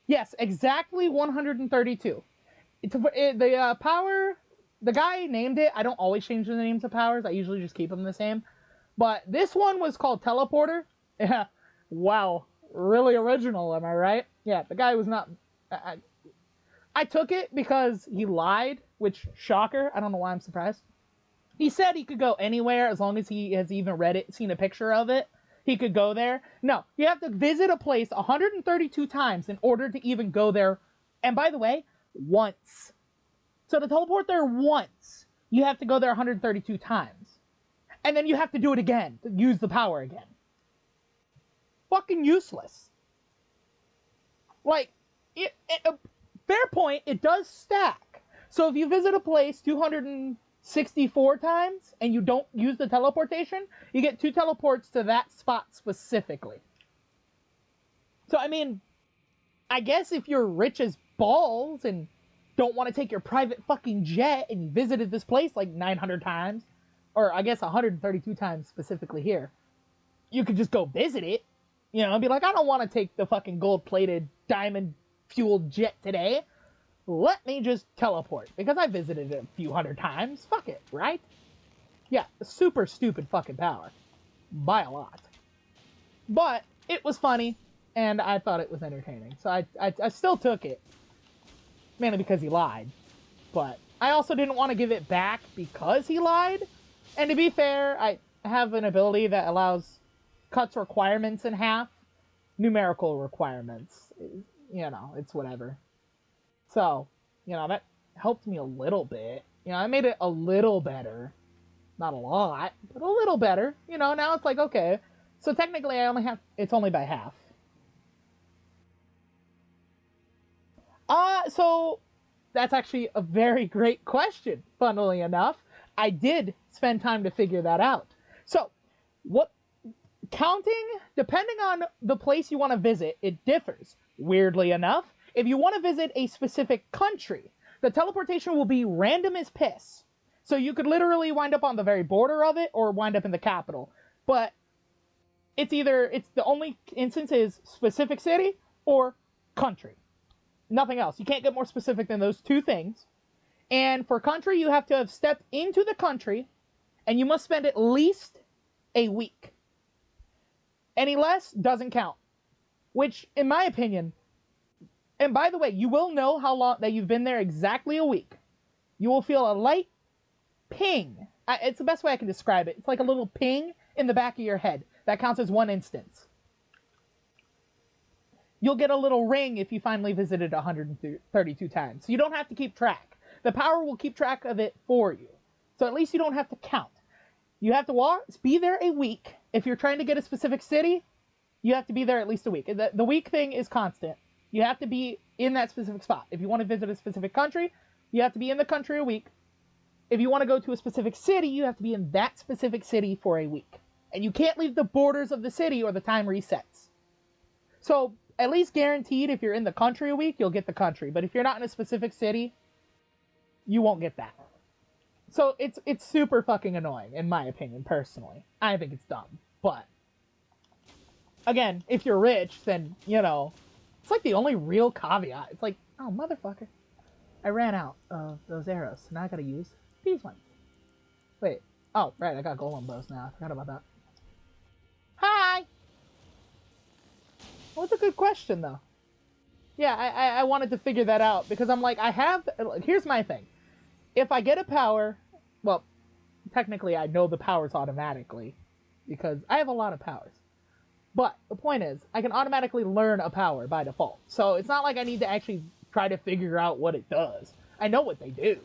[SPEAKER 1] Yes, exactly 132. Power, the guy named it. I don't always change the names of powers. I usually just keep them the same. But this one was called Teleporter. Yeah. Wow. Really original, am I right? Yeah, the guy was not... I took it because he lied, which, shocker, I don't know why I'm surprised. He said he could go anywhere as long as he has even read it, seen a picture of it. He could go there. No, you have to visit a place 132 times in order to even go there. And by the way, once. So to teleport there once, you have to go there 132 times. And then you have to do it again, to use the power again. Fucking useless. Like, fair point, it does stack. So if you visit a place 264 times and you don't use the teleportation, you get 2 teleports to that spot specifically. So, I mean, I guess if you're rich as balls and don't want to take your private fucking jet and you visited this place like 900 times, or I guess 132 times specifically here, you could just go visit it, you know, and be like, I don't want to take the fucking gold-plated, diamond-fueled jet today. Let me just teleport, because I visited it a few hundred times. Fuck it, right? Yeah, super stupid fucking power. By a lot. But it was funny, and I thought it was entertaining. So I still took it. Mainly because he lied. But I also didn't want to give it back because he lied. And to be fair, I have an ability that cuts requirements in half. Numerical requirements. You know, it's whatever. So, you know, that helped me a little bit. You know, I made it a little better. Not a lot, but a little better. You know, now it's like, okay. So technically it's only by half. So that's actually a very great question, funnily enough. I did spend time to figure that out. So, counting, depending on the place you want to visit, it differs. Weirdly enough, if you want to visit a specific country, the teleportation will be random as piss. So you could literally wind up on the very border of it or wind up in the capital. But it's the only instance is specific city or country. Nothing else. You can't get more specific than those 2 things. And for country, you have to have stepped into the country, and you must spend at least a week. Any less doesn't count. Which, in my opinion, and by the way, you will know how long that you've been there exactly a week. You will feel a light ping. It's the best way I can describe it. It's like a little ping in the back of your head. That counts as 1 instance. You'll get a little ring if you finally visited 132 times. So you don't have to keep track. The power will keep track of it for you. So at least you don't have to count. You have to be there a week. If you're trying to get a specific city, you have to be there at least a week. The week thing is constant. You have to be in that specific spot. If you want to visit a specific country, you have to be in the country a week. If you want to go to a specific city, you have to be in that specific city for a week. And you can't leave the borders of the city or the time resets. So, at least guaranteed, if you're in the country a week, you'll get the country. But if you're not in a specific city, you won't get that. So it's super fucking annoying, in my opinion, personally. I think it's dumb. But, again, if you're rich, then, you know, it's like the only real caveat. It's like, oh, motherfucker. I ran out of those arrows, so now I gotta use these ones. Wait. Oh, right, I got golem bows now. I forgot about that. Hi! Well, it's a good question, though. Yeah, I wanted to figure that out, because I'm like, here's my thing. If I get a power, well, technically I know the powers automatically, because I have a lot of powers. But the point is, I can automatically learn a power by default. So it's not like I need to actually try to figure out what it does. I know what they do.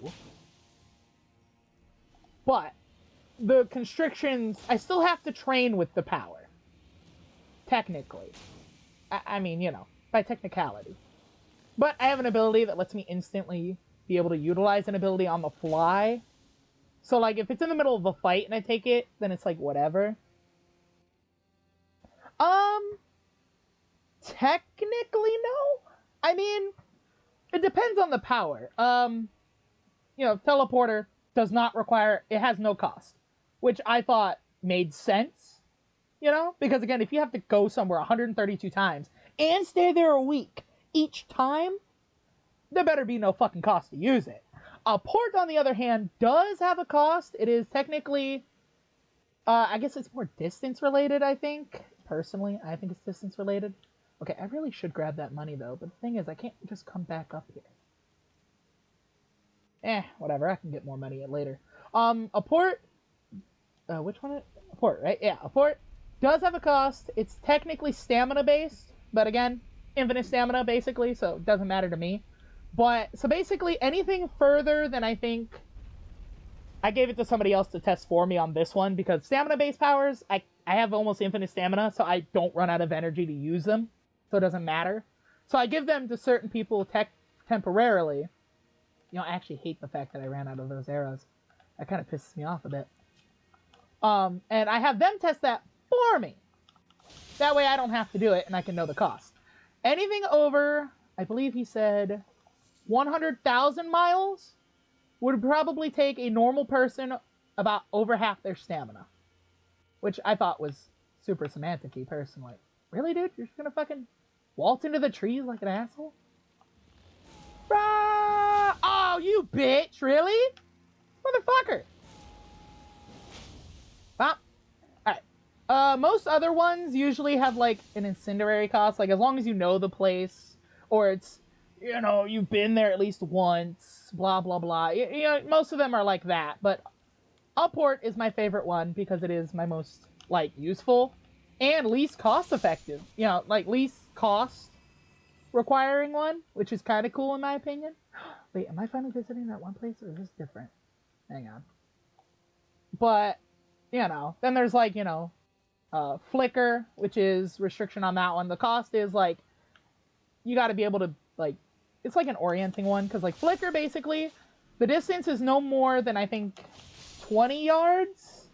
[SPEAKER 1] But the constrictions, I still have to train with the power. Technically. I mean, you know, by technicality. But I have an ability that lets me instantly be able to utilize an ability on the fly. So, like, if it's in the middle of a fight and I take it, then it's like, whatever. Technically, no. I mean, it depends on the power. You know, teleporter does not require, it has no cost. Which I thought made sense. You know? Because, again, if you have to go somewhere 132 times and stay there a week, each time, there better be no fucking cost to use it. A port, on the other hand, does have a cost. It is technically, I guess it's more distance related, I think. Personally, I think it's distance related. Okay, I really should grab that money, though. But the thing is, I can't just come back up here. Whatever. I can get more money later. A port... which one? A port, right? Yeah, a port does have a cost. It's technically stamina-based. But again, infinite stamina, basically. So it doesn't matter to me. But, so basically, anything further than I think... I gave it to somebody else to test for me on this one. Because stamina-based powers, I have almost infinite stamina. So I don't run out of energy to use them. So it doesn't matter. So I give them to certain people temporarily. You know, I actually hate the fact that I ran out of those arrows. That kind of pisses me off a bit. And I have them test that for me. That way I don't have to do it and I can know the cost. Anything over, I believe he said, 100,000 miles would probably take a normal person about over half their stamina. Which I thought was super semantic-y, personally. Really, dude? You're just gonna fucking waltz into the trees like an asshole? Oh, you bitch! Really? Motherfucker! Well, alright. Most other ones usually have, like, an incendiary cost. Like, as long as you know the place, or it's, you know, you've been there at least once, blah, blah, blah. You know, most of them are like that. But Upport is my favorite one because it is my most, like, useful and least cost-effective. You know, like, least cost requiring one, which is kind of cool in my opinion. Wait, am I finally visiting that one place, or is this different? Hang on. But, you know, then there's, like, you know, Flicker, which is restriction on that one. The cost is, like, you got to be able to, like, it's like an orienting one, because, like, Flicker, basically, the distance is no more than, I think, 20 yards?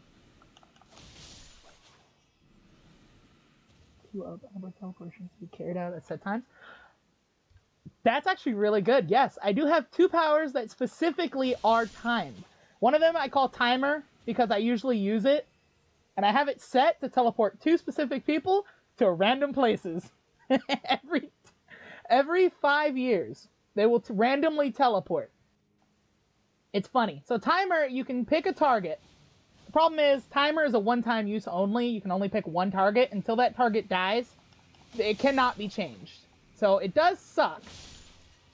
[SPEAKER 1] Two of teleportation to be carried out at set times. That's actually really good. Yes, I do have two powers that specifically are timed. One of them I call Timer because I usually use it, and I have it set to teleport two specific people to random places. every 5 years, they will randomly teleport. It's funny. So Timer, you can pick a target. The problem is, Timer is a one-time use only. You can only pick one target. Until that target dies, it cannot be changed. So it does suck.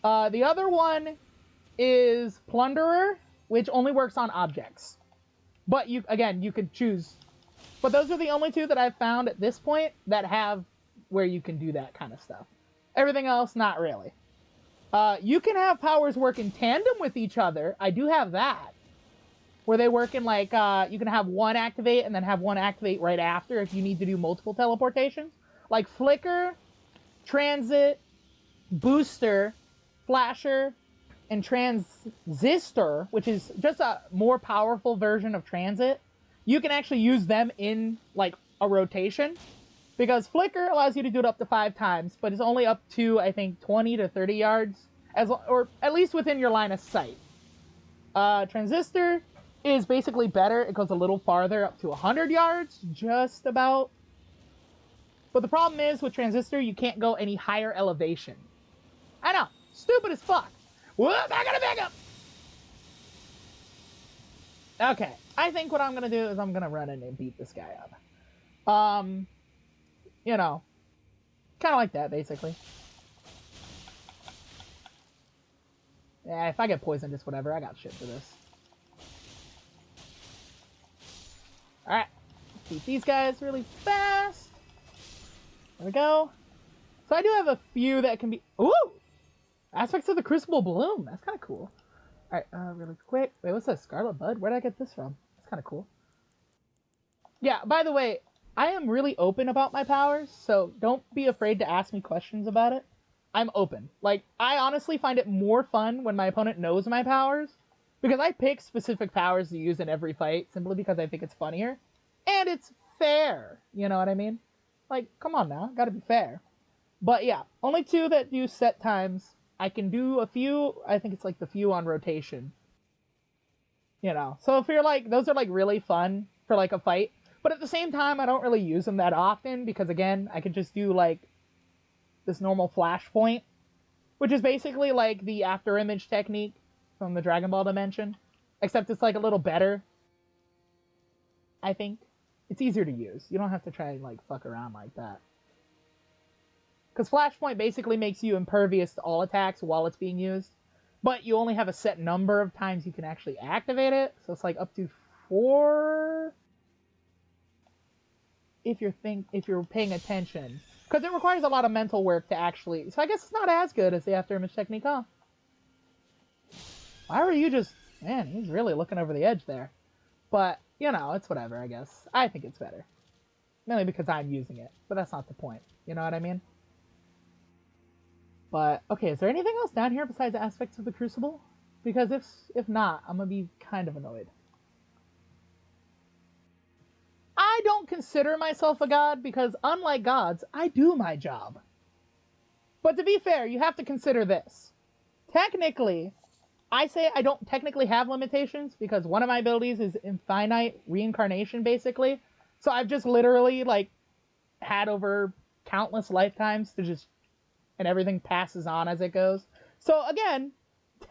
[SPEAKER 1] The other one is Plunderer, which only works on objects. But you could choose. But those are the only two that I've found at this point that have where you can do that kind of stuff. Everything else, not really. You can have powers work in tandem with each other. I do have that. Where they work in, like, you can have one activate and then have one activate right after if you need to do multiple teleportations. Like Flicker, Transit, Booster, Flasher, and Transistor, which is just a more powerful version of Transit. You can actually use them in, like, a rotation. Because Flicker allows you to do it up to 5 times, but it's only up to, I think, 20 to 30 yards. Or at least within your line of sight. Transistor is basically better. It goes a little farther, up to 100 yards, just about. But the problem is, with Transistor, you can't go any higher elevation. I know. Stupid as fuck. Whoop, I gotta back up. Okay. I think what I'm gonna do is I'm gonna run in and beat this guy up. You know. Kind of like that, basically. Yeah, if I get poisoned, just whatever. I got shit for this. Alright. Beat these guys really fast. There we go. So I do have a few that can be... Ooh! Aspects of the Crucible Bloom. That's kind of cool. Alright, really quick. Wait, what's that? Scarlet Bud? Where did I get this from? That's kind of cool. Yeah, by the way, I am really open about my powers, so don't be afraid to ask me questions about it. I'm open. Like, I honestly find it more fun when my opponent knows my powers, because I pick specific powers to use in every fight, simply because I think it's funnier. And it's fair, you know what I mean? Like, come on now, gotta be fair. But yeah, only 2 that do set times. I can do a few, I think it's like the few on rotation. You know, so if you're like, those are like really fun for like a fight. But at the same time, I don't really use them that often, because again, I could just do like this normal flashpoint which is basically like the after image technique from the Dragon Ball dimension, except it's like a little better. I think it's easier to use. You don't have to try and like fuck around like that. Because Flashpoint basically makes you impervious to all attacks while it's being used, but you only have a set number of times you can actually activate it. So it's like up to 4 if you're paying attention, because it requires a lot of mental work to actually. So I guess it's not as good as the after image technique, huh? Why were you just? Man, he's really looking over the edge there. But you know, it's whatever. I guess I think it's better, mainly because I'm using it. But that's not the point. You know what I mean? But okay, is there anything else down here besides aspects of the Crucible? Because if not, I'm gonna be kind of annoyed. I don't consider myself a god because, unlike gods, I do my job. But to be fair, you have to consider this. Technically, I say I don't technically have limitations because one of my abilities is infinite reincarnation, basically. So I've just literally, like, had over countless lifetimes to just... and everything passes on as it goes. So, again,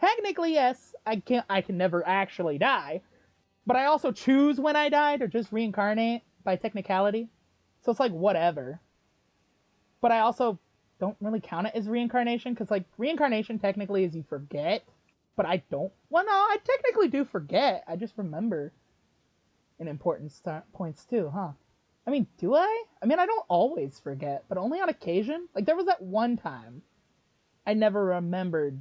[SPEAKER 1] technically, yes, I can never actually die. But I also choose when I die to just reincarnate by technicality. So it's like, whatever. But I also don't really count it as reincarnation, because, like, reincarnation technically is you forget. But I don't... well, no, I technically do forget. I just remember in important points, too, huh? I mean, do I? I mean, I don't always forget, but only on occasion. Like, there was that one time I never remembered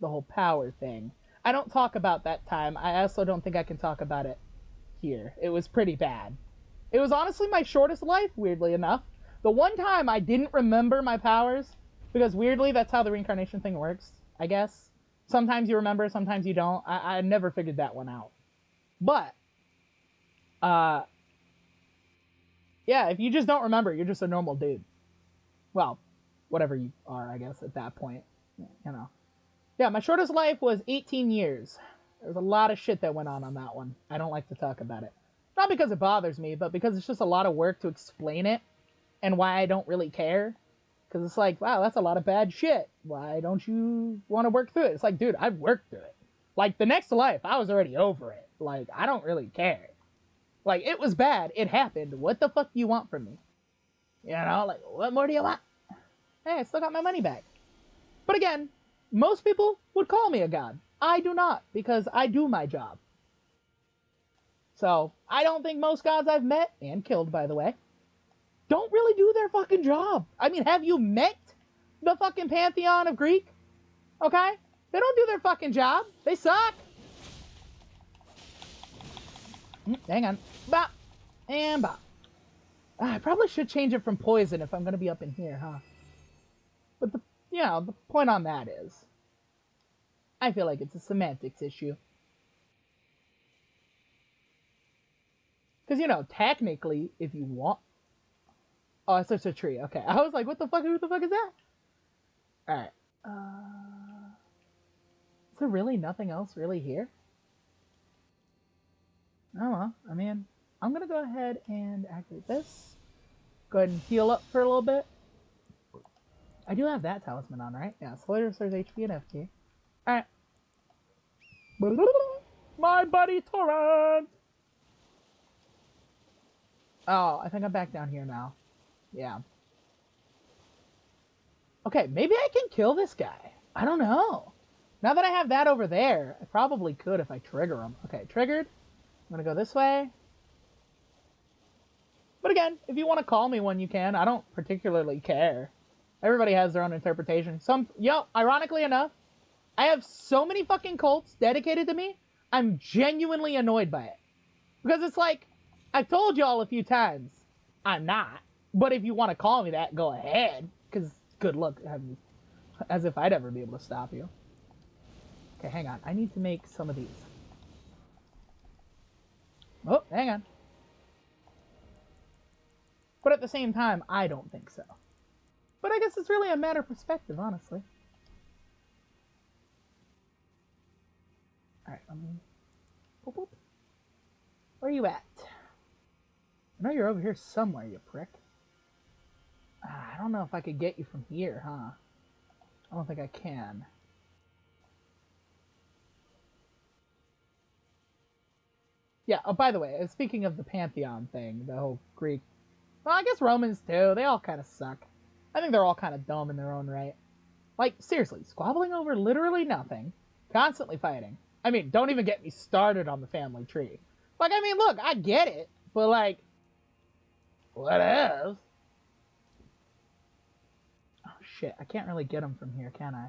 [SPEAKER 1] the whole power thing. I don't talk about that time. I also don't think I can talk about it here. It was pretty bad. It was honestly my shortest life, weirdly enough. The one time I didn't remember my powers, because weirdly, that's how the reincarnation thing works, I guess. Sometimes you remember, sometimes you don't. I never figured that one out. But, yeah, if you just don't remember, you're just a normal dude. Well, whatever you are, I guess, at that point. You know. Yeah, my shortest life was 18 years. There's a lot of shit that went on that one. I don't like to talk about it. Not because it bothers me, but because it's just a lot of work to explain it and why I don't really care. Because it's like, wow, that's a lot of bad shit. Why don't you want to work through it? It's like, dude, I've worked through it. Like, the next life, I was already over it. Like, I don't really care. Like, it was bad. It happened. What the fuck do you want from me? You know, like, what more do you want? Hey, I still got my money back. But again, most people would call me a god. I do not, because I do my job. So, I don't think most gods I've met, and killed, by the way, don't really do their fucking job. I mean, have you met the fucking pantheon of Greek? Okay? They don't do their fucking job. They suck. Hang on. Bop. And bop. I probably should change it from poison if I'm going to be up in here, huh? But, the point on that is, I feel like it's a semantics issue. Because, technically, if you want... oh, it's just a tree. Okay. I was like, what the fuck? Who the fuck is that? Alright. Is there really nothing else really here? Oh, well. I mean, I'm going to go ahead and activate this. Go ahead and heal up for a little bit. I do have that talisman on, right? Yeah, Slayer restores HP and FP. Alright. My buddy Torrent! Oh, I think I'm back down here now. Yeah. Okay, maybe I can kill this guy. I don't know. Now that I have that over there, I probably could if I trigger him. Okay, triggered. I'm gonna go this way. But again, if you want to call me one, you can. I don't particularly care. Everybody has their own interpretation. Ironically enough, I have so many fucking cults dedicated to me, I'm genuinely annoyed by it. Because it's like, I've told y'all a few times, I'm not. But if you want to call me that, go ahead. Because good luck, as if I'd ever be able to stop you. Okay, hang on. I need to make some of these. Oh, hang on. But at the same time, I don't think so. But I guess it's really a matter of perspective, honestly. Alright, boop, boop. Where are you at? I know you're over here somewhere, you prick. I don't know if I could get you from here, huh? I don't think I can. Yeah, oh, by the way, speaking of the Pantheon thing, the whole Greek... Well, I guess Romans, too. They all kind of suck. I think they're all kind of dumb in their own right. Like, seriously, squabbling over literally nothing. Constantly fighting. I mean, don't even get me started on the family tree. Like, I mean, look, I get it. But, like... Whatevs. Oh, shit. I can't really get him from here, can I?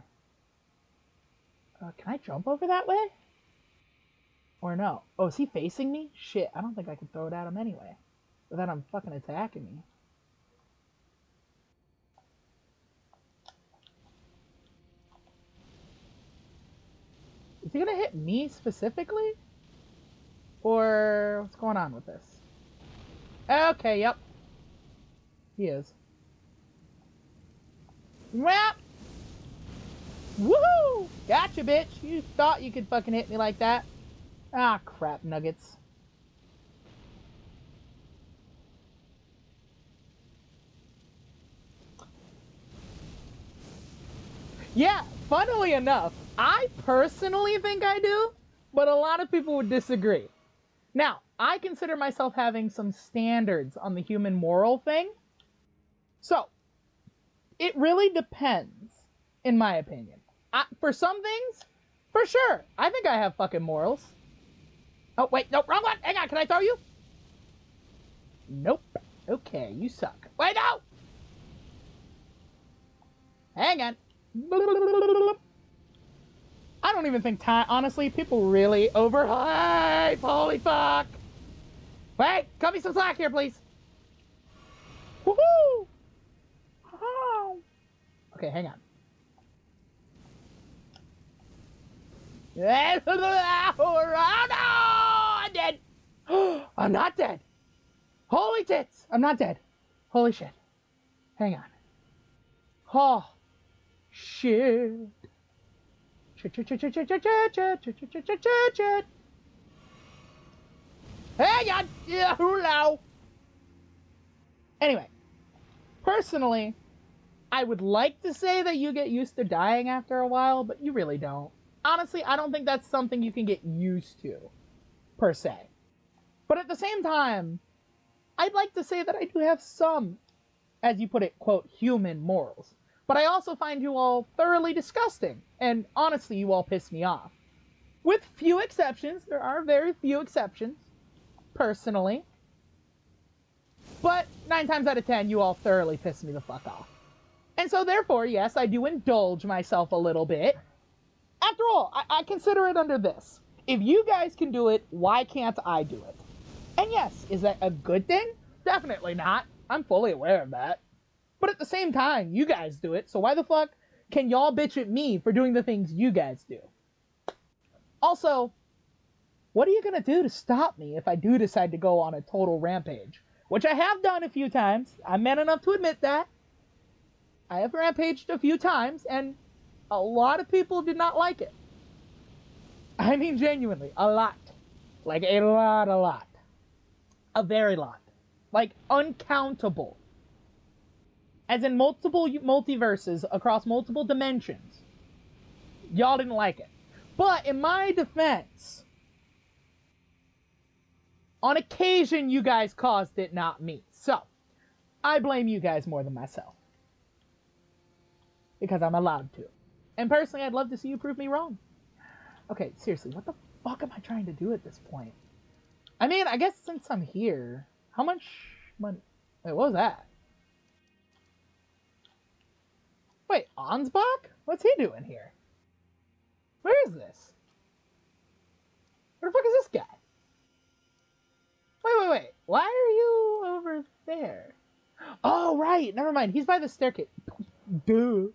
[SPEAKER 1] Can I jump over that way? Or no? Oh, is he facing me? Shit, I don't think I can throw it at him anyway. Without him fucking attacking me. Is he gonna hit me specifically? Or what's going on with this? Okay, yep. He is. Whap! Woohoo! Gotcha, bitch! You thought you could fucking hit me like that. Ah, crap, nuggets. Yeah, funnily enough, I personally think I do, but a lot of people would disagree. Now, I consider myself having some standards on the human moral thing. So, it really depends, in my opinion. For some things, for sure, I think I have fucking morals. Oh, wait, no, wrong one! Hang on, can I throw you? Nope. Okay, you suck. Wait, no! Hang on. I don't even think time... Honestly, people really overhype. Holy fuck. Wait, cut me some slack here, please. Woohoo! Okay, hang on. Oh, no! I'm dead. I'm not dead. Holy tits. I'm not dead. Holy shit. Hang on. Oh. Shit. Hang on. Yeah, hello. Anyway, personally, I would like to say that you get used to dying after a while, but you really don't. Honestly, I don't think that's something you can get used to, per se. But at the same time, I'd like to say that I do have some, as you put it, quote, human morals. But I also find you all thoroughly disgusting, and honestly, you all piss me off. With few exceptions, there are very few exceptions, personally. But 9 times out of 10, you all thoroughly piss me the fuck off. And so therefore, yes, I do indulge myself a little bit. After all, I consider it under this. If you guys can do it, why can't I do it? And yes, is that a good thing? Definitely not. I'm fully aware of that. But at the same time, you guys do it, so why the fuck can y'all bitch at me for doing the things you guys do? Also, what are you gonna do to stop me if I do decide to go on a total rampage? Which I have done a few times. I'm man enough to admit that. I have rampaged a few times, and a lot of people did not like it. I mean, genuinely, a lot. Like, a lot. A very lot. Like, uncountable. As in multiple multiverses across multiple dimensions. Y'all didn't like it. But in my defense, on occasion you guys caused it, not me. So, I blame you guys more than myself. Because I'm allowed to. And personally, I'd love to see you prove me wrong. Okay, seriously, what the fuck am I trying to do at this point? I mean, I guess since I'm here, how much money... Wait, what was that? Wait, Ansbach? What's he doing here? Where is this? Where the fuck is this guy? Wait. Why are you over there? Oh, right. Never mind. He's by the staircase. Duh.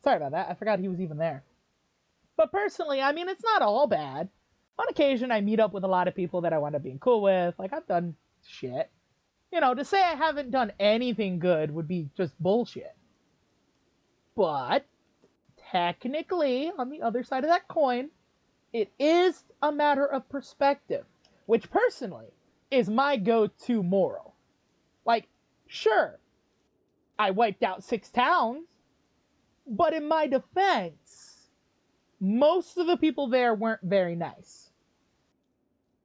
[SPEAKER 1] Sorry about that. I forgot he was even there. But personally, I mean, it's not all bad. On occasion, I meet up with a lot of people that I wind up being cool with. Like, I've done shit. You know, to say I haven't done anything good would be just bullshit. But, technically, on the other side of that coin, it is a matter of perspective. Which, personally, is my go-to moral. Like, sure, I wiped out 6 towns. But in my defense, most of the people there weren't very nice.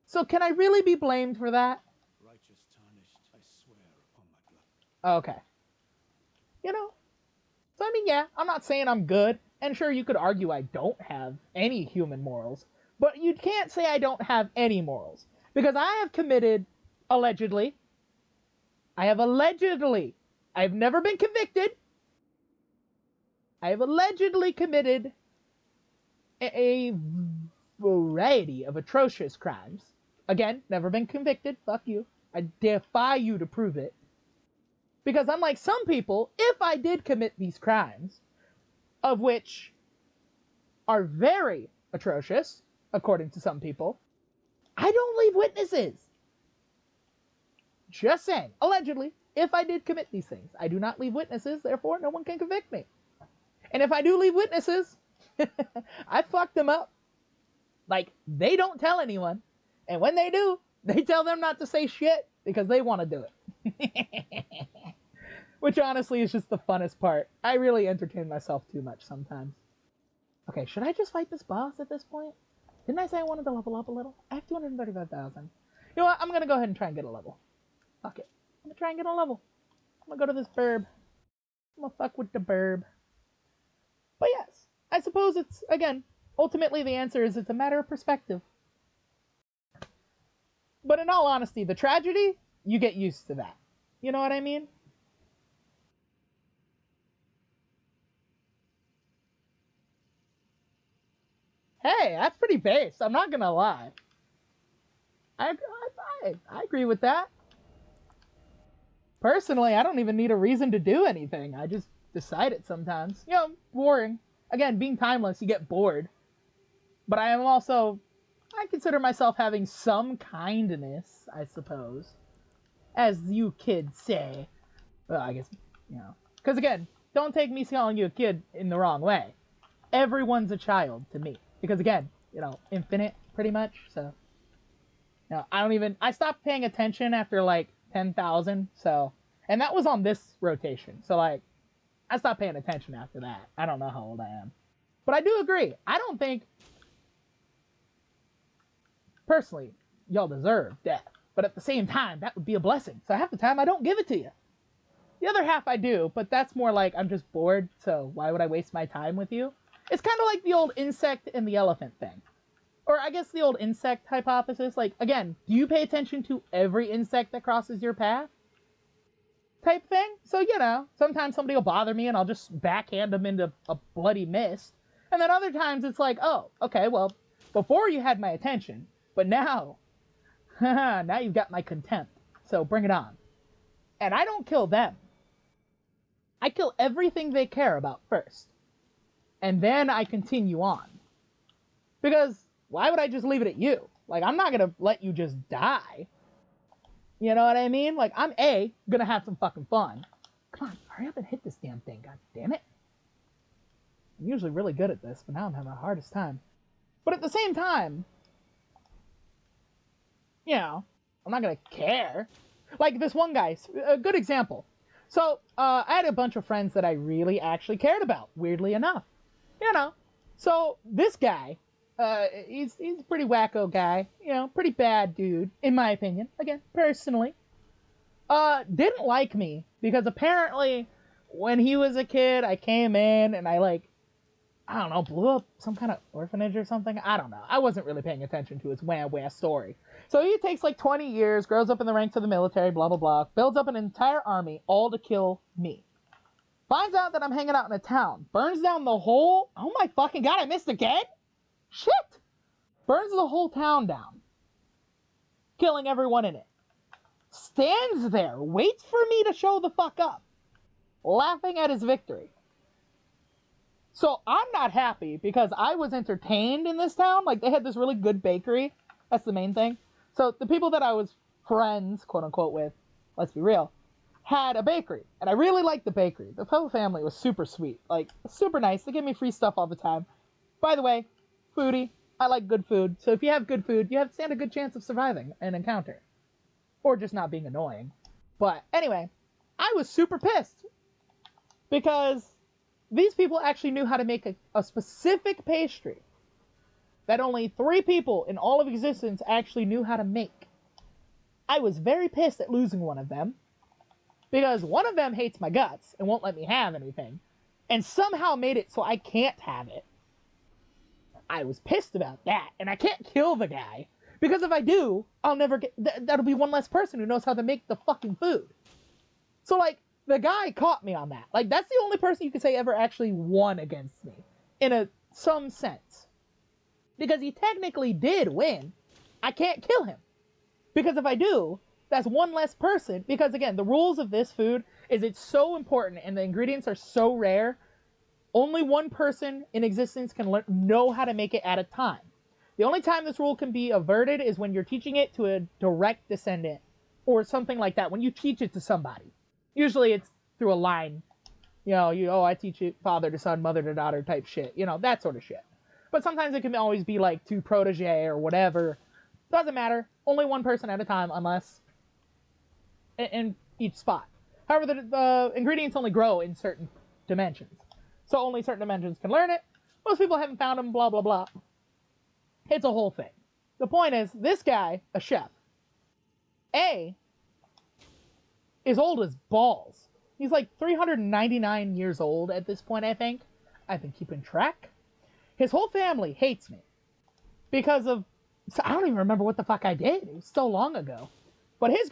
[SPEAKER 1] So can I really be blamed for that?
[SPEAKER 2] Righteous tarnished, I swear upon my blood.
[SPEAKER 1] Okay. You know? So I mean, yeah, I'm not saying I'm good. And sure, you could argue I don't have any human morals. But you can't say I don't have any morals. Because I have committed, allegedly, I've never been convicted. I have allegedly committed a variety of atrocious crimes. Again, never been convicted. Fuck you. I defy you to prove it. Because unlike some people, if I did commit these crimes, of which are very atrocious, according to some people, I don't leave witnesses. Just saying. Allegedly, if I did commit these things, I do not leave witnesses, therefore no one can convict me. And if I do leave witnesses, I fucked them up. Like, they don't tell anyone. And when they do, they tell them not to say shit because they want to do it. Which honestly is just the funnest part. I really entertain myself too much sometimes. Okay, should I just fight this boss at this point? Didn't I say I wanted to level up a little? I have 235,000. You know what? I'm going to go ahead and try and get a level. Fuck it. I'm going to try and get a level. I'm going to go to this burb. I'm going to fuck with the burb. But yes, I suppose it's, again, ultimately the answer is it's a matter of perspective. But in all honesty, the tragedy, you get used to that. You know what I mean? Hey, that's pretty base. I'm not gonna lie. I agree with that. Personally, I don't even need a reason to do anything. I just decide it sometimes. You know, boring. Again, being timeless, you get bored. But I am also, I consider myself having some kindness, I suppose. As you kids say. Well, I guess, you know. Because again, don't take me calling you a kid in the wrong way. Everyone's a child to me. Because again, you know, infinite, pretty much, so. You know, I stopped paying attention after, like, 10,000, so. And that was on this rotation, so, like, I stopped paying attention after that. I don't know how old I am. But I do agree. I don't think, personally, y'all deserve death. But at the same time, that would be a blessing. So half the time, I don't give it to you. The other half I do, but that's more like I'm just bored, so why would I waste my time with you? It's kind of like the old insect and the elephant thing. Or I guess the old insect hypothesis. Like, again, do you pay attention to every insect that crosses your path? Type thing. So, you know, sometimes somebody will bother me and I'll just backhand them into a bloody mist. And then other times it's like, oh, okay, well, before you had my attention, but now, now you've got my contempt. So bring it on. And I don't kill them. I kill everything they care about first. And then I continue on. Because why would I just leave it at you? Like, I'm not going to let you just die. You know what I mean? Like, I'm going to have some fucking fun. Come on, hurry up and hit this damn thing, god damn it. I'm usually really good at this, but now I'm having the hardest time. But at the same time, you know, I'm not going to care. Like this one guy, a good example. So, I had a bunch of friends that I really actually cared about, weirdly enough. You know, so this guy, he's a pretty wacko guy, you know, pretty bad dude, in my opinion, again, personally. Didn't like me, because apparently, when he was a kid, I came in and I, like, I don't know, blew up some kind of orphanage or something. I don't know. I wasn't really paying attention to his wah story. So he takes like 20 years, grows up in the ranks of the military, blah, blah, blah, builds up an entire army, all to kill me. Finds out that I'm hanging out in a town, burns down the whole, oh my fucking god, I missed again? Shit! Burns the whole town down, killing everyone in it. Stands there, waits for me to show the fuck up, laughing at his victory. So I'm not happy because I was entertained in this town. Like, they had this really good bakery. That's the main thing. So the people that I was friends, quote unquote, with, let's be real, had a bakery. And I really liked the bakery. The whole family was super sweet. Like, super nice. They give me free stuff all the time. By the way, foodie. I like good food. So if you have good food, you stand a good chance of surviving an encounter. Or just not being annoying. But anyway, I was super pissed. Because These people actually knew how to make a specific pastry that only 3 people in all of existence actually knew how to make. I was very pissed at losing one of them, because one of them hates my guts and won't let me have anything, and somehow made it so I can't have it. I was pissed about that, and I can't kill the guy, because if I do, I'll never get... that'll be one less person who knows how to make the fucking food. So, like, the guy caught me on that. Like, that's the only person you could say ever actually won against me, in some sense. Because he technically did win. I can't kill him. Because if I do, that's one less person. Because, again, the rules of this food is it's so important, and the ingredients are so rare, only one person in existence can know how to make it at a time. The only time this rule can be averted is when you're teaching it to a direct descendant, or something like that, when you teach it to somebody. Usually it's through a line, I teach it father to son, mother to daughter type shit, that sort of shit. But sometimes it can always be like to protege or whatever. Doesn't matter. Only one person at a time, unless in each spot. However, the ingredients only grow in certain dimensions. So only certain dimensions can learn it. Most people haven't found them, blah, blah, blah. It's a whole thing. The point is, this guy, a chef, is old as balls. He's like 399 years old at this point, I think. I've been keeping track. His whole family hates me. Because of... I don't even remember what the fuck I did. It was so long ago. But his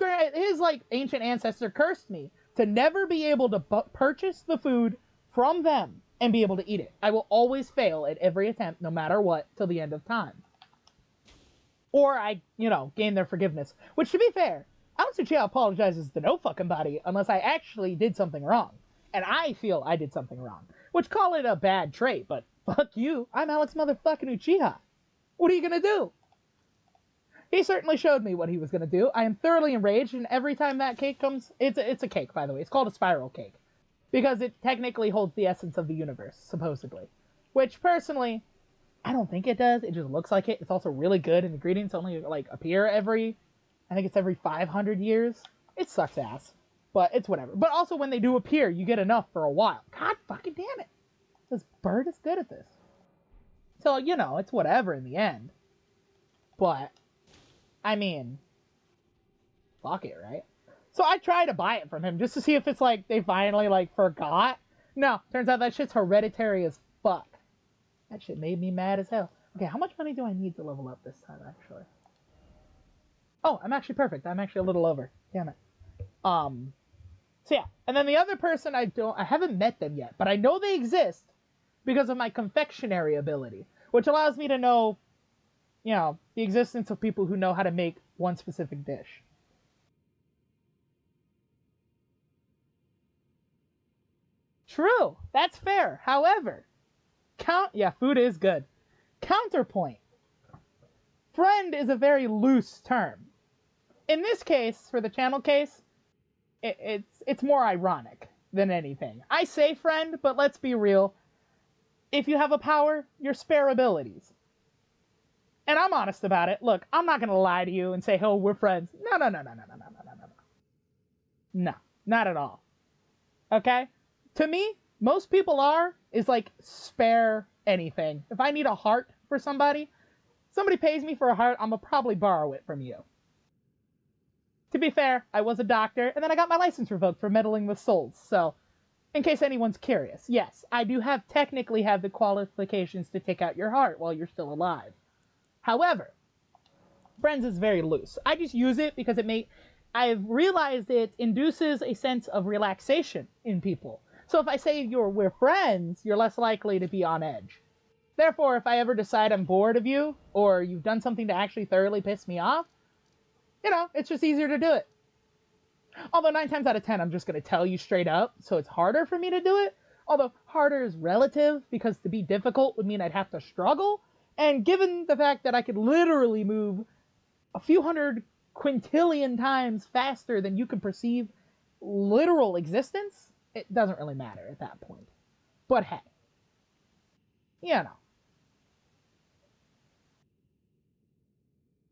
[SPEAKER 1] ancient ancestor cursed me to never be able to purchase the food from them and be able to eat it. I will always fail at every attempt, no matter what, till the end of time. Or I, gain their forgiveness. Which, to be fair, Alex Uchiha apologizes to no fucking body unless I actually did something wrong. And I feel I did something wrong. Which, call it a bad trait, but fuck you. I'm Alex motherfucking Uchiha. What are you gonna do? He certainly showed me what he was gonna do. I am thoroughly enraged, and every time that cake comes... It's a cake, by the way. It's called a spiral cake. Because it technically holds the essence of the universe, supposedly. Which, personally, I don't think it does. It just looks like it. It's also really good, and ingredients only, appear every 500 years. It sucks ass. But it's whatever. But also, when they do appear, you get enough for a while. God fucking damn it. This bird is good at this. So, it's whatever in the end. But, I mean, fuck it, right? So I try to buy it from him just to see if it's they finally forgot. No, turns out that shit's hereditary as fuck. That shit made me mad as hell. Okay, how much money do I need to level up this time, actually? Oh, I'm actually perfect. I'm actually a little over. Damn it. So yeah, and then the other person I haven't met them yet, but I know they exist because of my confectionery ability, which allows me to know, the existence of people who know how to make one specific dish. True, that's fair. However, food is good. Counterpoint. Friend is a very loose term. In this case, for the channel case, it's more ironic than anything. I say friend, but let's be real. If you have a power, you're spare abilities. And I'm honest about it. Look, I'm not gonna lie to you and say, oh, we're friends. No. No, not at all. Okay? To me, most people is spare anything. If I need a heart for somebody pays me for a heart, I'm gonna probably borrow it from you. To be fair, I was a doctor, and then I got my license revoked for meddling with souls, so, in case anyone's curious, yes, I do technically have the qualifications to take out your heart while you're still alive. However, friends is very loose. I just use it because I've realized it induces a sense of relaxation in people. So if I say we're friends, you're less likely to be on edge. Therefore, if I ever decide I'm bored of you, or you've done something to actually thoroughly piss me off, it's just easier to do it. Although 9 times out of 10, I'm just going to tell you straight up, so it's harder for me to do it. Although harder is relative, because to be difficult would mean I'd have to struggle. And given the fact that I could literally move a few hundred quintillion times faster than you can perceive literal existence, it doesn't really matter at that point. But hey,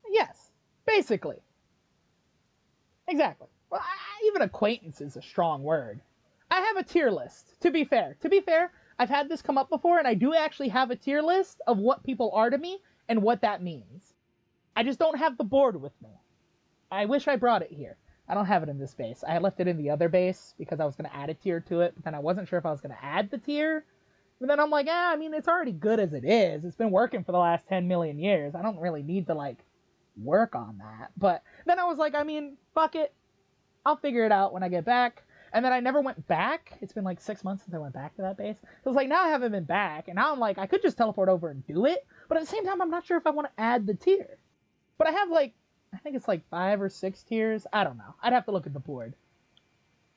[SPEAKER 1] yes, basically. Exactly. Well, even acquaintance is a strong word. I have a tier list, to be fair. I've had this come up before, and I do actually have a tier list of what people are to me and what that means. I just don't have the board with me. I wish I brought it here. I don't have it in this base. I left it in the other base because I was going to add a tier to it, but then I wasn't sure if I was going to add the tier. But then I'm like, I mean, it's already good as it is. It's been working for the last 10 million years. I don't really need to, like, work on that. But then I was like, I mean, fuck it. I'll figure it out when I get back. And then I never went back. It's been like 6 months since I went back to that base. So it's like, now I haven't been back. And now I'm like, I could just teleport over and do it. But at the same time, I'm not sure if I want to add the tier. But I have like, I think it's like 5 or 6 tiers. I don't know. I'd have to look at the board.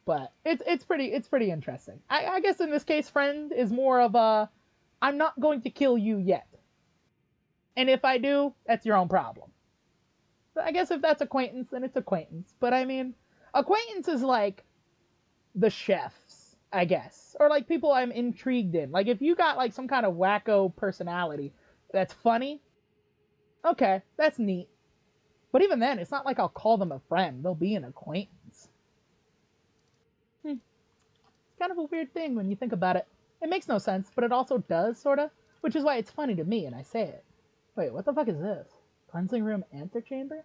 [SPEAKER 1] But it's pretty interesting. I guess in this case, friend is more of a, I'm not going to kill you yet. And if I do, that's your own problem. But I guess if that's acquaintance, then it's acquaintance. But I mean, acquaintance is like the chefs, I guess. Or like people I'm intrigued in. Like if you got like some kind of wacko personality that's funny, okay, that's neat. But even then, it's not like I'll call them a friend. They'll be an acquaintance. It's kind of a weird thing when you think about it. It makes no sense, but it also does, sorta. Which is why it's funny to me, and I say it. Wait, what the fuck is this? Cleansing room antechamber?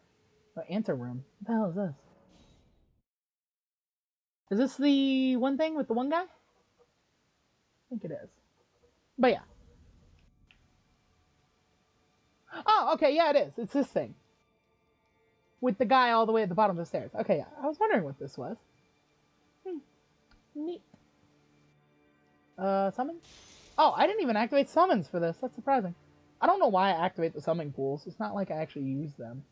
[SPEAKER 1] Oh, anteroom. What the hell is this? Is this the one thing with the one guy? I think it is. But yeah. Oh, okay, yeah, it is. It's this thing. With the guy all the way at the bottom of the stairs. Okay, yeah. I was wondering what this was. Neat. Summon? Oh, I didn't even activate summons for this. That's surprising. I don't know why I activate the summoning pools. It's not like I actually use them.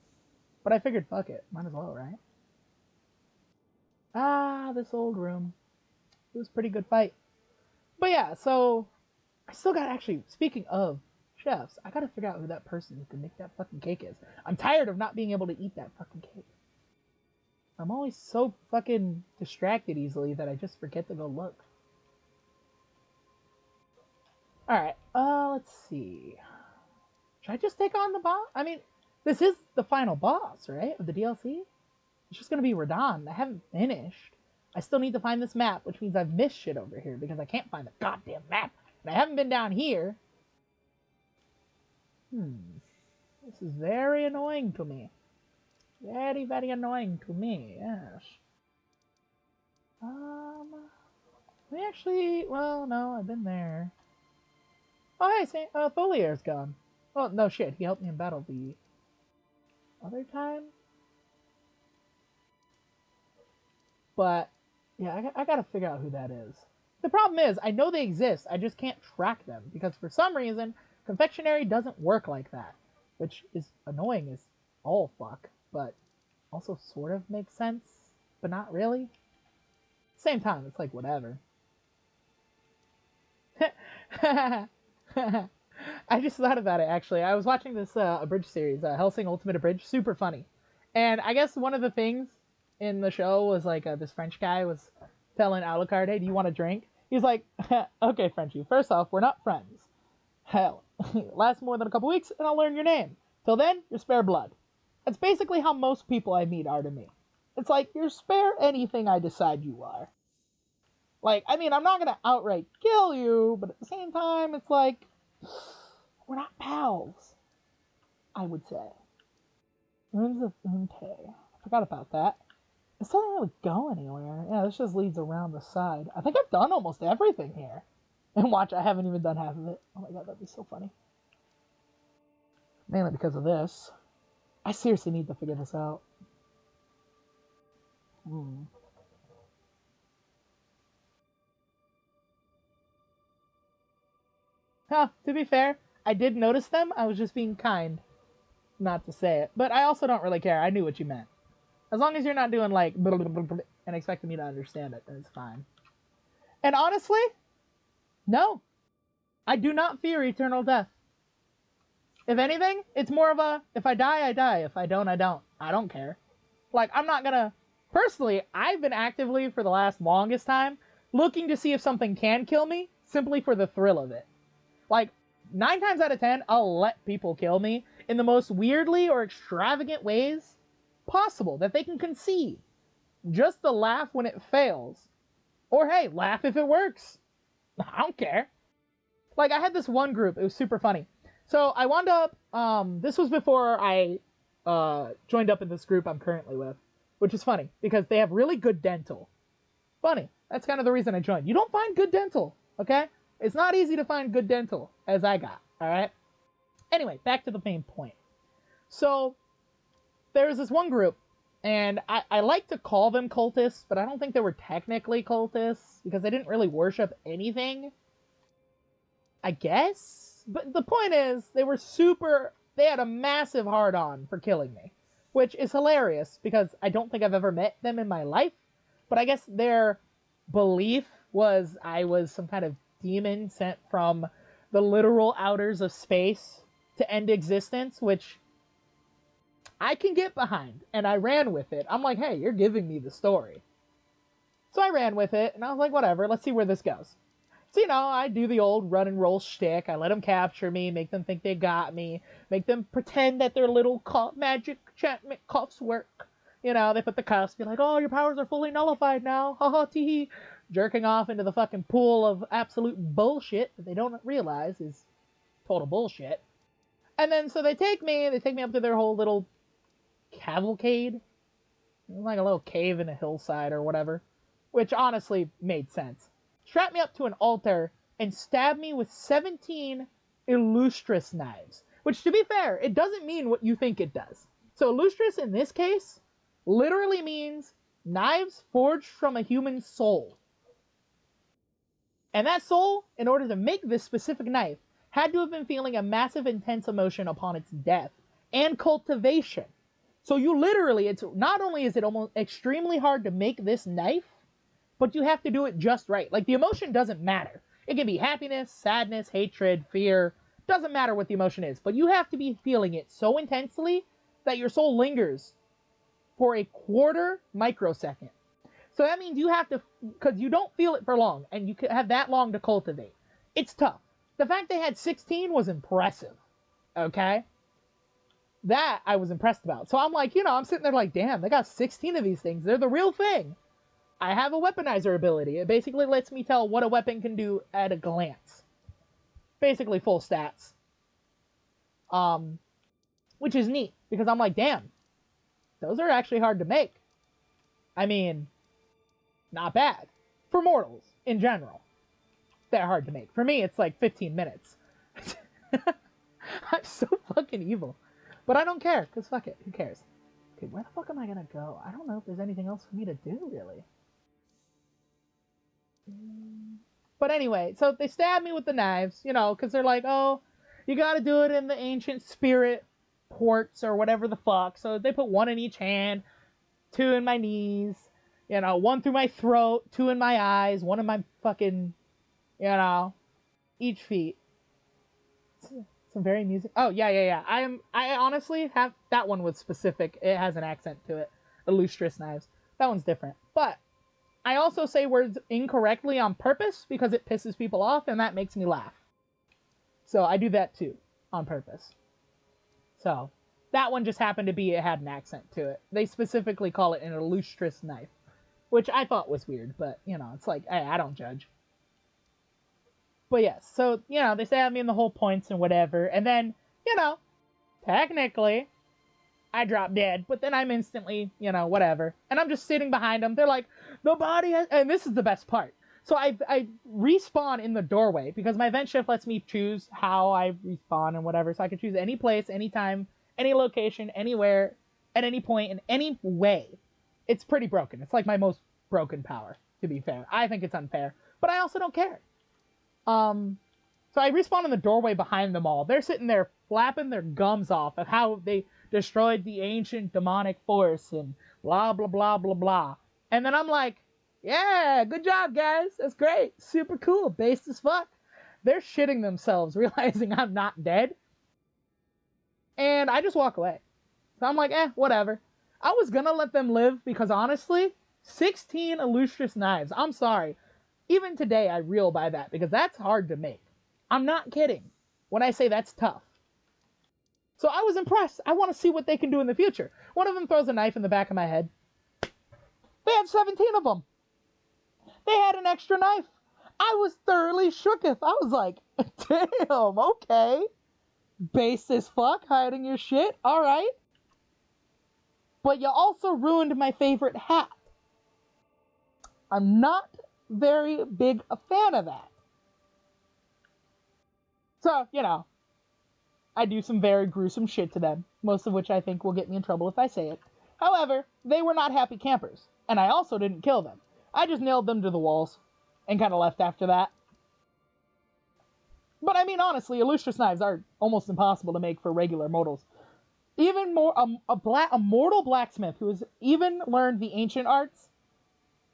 [SPEAKER 1] But I figured, fuck it. Might as well, right? Ah, this old room. It was a pretty good fight. But yeah, so I still got actually, speaking of chefs, I gotta figure out who that person who can make that fucking cake is. I'm tired of not being able to eat that fucking cake. I'm always so fucking distracted easily that I just forget to go look. Alright, let's see. Should I just take on the boss? I mean, this is the final boss, right? Of the DLC? It's just gonna be Radahn. I haven't finished. I still need to find this map, which means I've missed shit over here because I can't find the goddamn map. And I haven't been down here. This is very annoying to me. Very, very annoying to me, yes. We actually, well, no, I've been there. Oh, hey, Tholier's gone. Oh, no shit, he helped me in battle the other time? But, yeah, I gotta figure out who that is. The problem is, I know they exist, I just can't track them, because for some reason, confectionery doesn't work like that. Which is annoying as all fuck, but also sort of makes sense, but not really. Same time, it's like, whatever. I just thought about it, actually. I was watching this abridged series, Hellsing Ultimate Abridged, super funny. And I guess one of the things in the show was like this French guy was telling Alucard, hey, do you want a drink? He's like, okay, Frenchie, first off, we're not friends. Hell, last more than a couple weeks and I'll learn your name. Till then, you're spare blood. That's basically how most people I meet are to me. It's like, you're spare anything I decide you are. Like, I mean, I'm not gonna outright kill you, but at the same time, it's like, we're not pals, I would say. Runes of Unte. I forgot about that. This doesn't really go anywhere. Yeah, this just leads around the side. I think I've done almost everything here. And watch, I haven't even done half of it. Oh my god, that'd be so funny. Mainly because of this. I seriously need to figure this out. Huh, to be fair, I did notice them. I was just being kind. Not to say it. But I also don't really care. I knew what you meant. As long as you're not doing like blah, blah, blah, blah, and expecting me to understand it, then it's fine. And honestly, no. I do not fear eternal death. If anything, it's more of a, if I die, I die. If I don't, I don't. I don't care. Like, I'm not gonna... Personally, I've been actively, for the last longest time, looking to see if something can kill me, simply for the thrill of it. Like, 9 times out of 10, I'll let people kill me in the most weirdly or extravagant ways possible that they can conceive. Just to laugh when it fails. Or hey, laugh if it works. I don't care. Like, I had this one group. It was super funny. So I wound up, this was before I joined up in this group I'm currently with, which is funny because they have really good dental. Funny. That's kind of the reason I joined. You don't find good dental, okay? It's not easy to find good dental, as I got, all right? Anyway, back to the main point. So there was this one group, and I like to call them cultists, but I don't think they were technically cultists because they didn't really worship anything, I guess? But the point is, they had a massive hard-on for killing me, which is hilarious because I don't think I've ever met them in my life, but I guess their belief was I was some kind of demon sent from the literal outers of space to end existence, which I can get behind, and I ran with it. I'm like, hey, you're giving me the story. So I ran with it, and I was like, whatever, let's see where this goes. So, I do the old run and roll shtick. I let them capture me, make them think they got me, make them pretend that their little magic enchantment cuffs work. They put the cuffs, be like, oh, your powers are fully nullified now, haha, tee, jerking off into the fucking pool of absolute bullshit that they don't realize is total bullshit. And then, so they take me up to their whole little cavalcade. Like a little cave in a hillside or whatever, which honestly made sense. Strap me up to an altar and stab me with 17 illustrious knives, which, to be fair, it doesn't mean what you think it does. So illustrious in this case literally means knives forged from a human soul. And that soul, in order to make this specific knife, had to have been feeling a massive intense emotion upon its death and cultivation. So you literally, it's not only is it almost extremely hard to make this knife, but you have to do it just right. Like, the emotion doesn't matter. It can be happiness, sadness, hatred, fear. Doesn't matter what the emotion is, but you have to be feeling it so intensely that your soul lingers for a quarter microsecond. So that means you have to, because you don't feel it for long, and you have that long to cultivate. It's tough. The fact they had 16 was impressive, okay? That I was impressed about. So I'm like, I'm sitting there like, damn, they got 16 of these things. They're the real thing. I have a weaponizer ability. It basically lets me tell what a weapon can do at a glance. Basically full stats. Which is neat, because I'm like, damn, those are actually hard to make. I mean, not bad. For mortals, in general. They're hard to make. For me, it's like 15 minutes. I'm so fucking evil. But I don't care, because fuck it, who cares? Okay, where the fuck am I gonna go? I don't know if there's anything else for me to do, really. But anyway, so they stab me with the knives, because they're like, oh, you gotta do it in the ancient spirit ports or whatever the fuck. So they put one in each hand, 2 in my knees, 1 through my throat, 2 in my eyes, 1 in my fucking, each feet. Some very music. Oh, yeah. I honestly have, that one was specific. It has an accent to it. Illustrious knives. That one's different. But I also say words incorrectly on purpose because it pisses people off, and that makes me laugh. So I do that too, on purpose. So that one just happened to be, it had an accent to it. They specifically call it an illustrious knife, which I thought was weird, but, it's like, hey, I don't judge. But yes, so, they stab me in the whole points and whatever, and then, technically, I drop dead, but then I'm instantly, whatever. And I'm just sitting behind them. They're like, the body has... And this is the best part. So I respawn in the doorway, because my event shift lets me choose how I respawn and whatever, so I can choose any place, anytime, any location, anywhere, at any point, in any way. It's pretty broken. It's like my most broken power, to be fair. I think it's unfair, but I also don't care. So I respawn in the doorway behind them all. They're sitting there flapping their gums off of how they destroyed the ancient demonic force and blah, blah, blah, blah, blah. And then I'm like, yeah, good job, guys. That's great. Super cool. Based as fuck. They're shitting themselves, realizing I'm not dead. And I just walk away. So I'm like, whatever. I was gonna let them live because honestly, 16 illustrious knives. I'm sorry. Even today, I reel by that because that's hard to make. I'm not kidding when I say that's tough. So I was impressed. I want to see what they can do in the future. One of them throws a knife in the back of my head. They had 17 of them. They had an extra knife. I was thoroughly shooketh. I was like, damn, okay. Base as fuck, hiding your shit, alright. But you also ruined my favorite hat. I'm not very big a fan of that. So, I do some very gruesome shit to them, most of which I think will get me in trouble if I say it. However, they were not happy campers, and I also didn't kill them. I just nailed them to the walls, and kind of left after that. But I mean, honestly, illustrious knives are almost impossible to make for regular mortals. Even more, a mortal blacksmith who has even learned the ancient arts,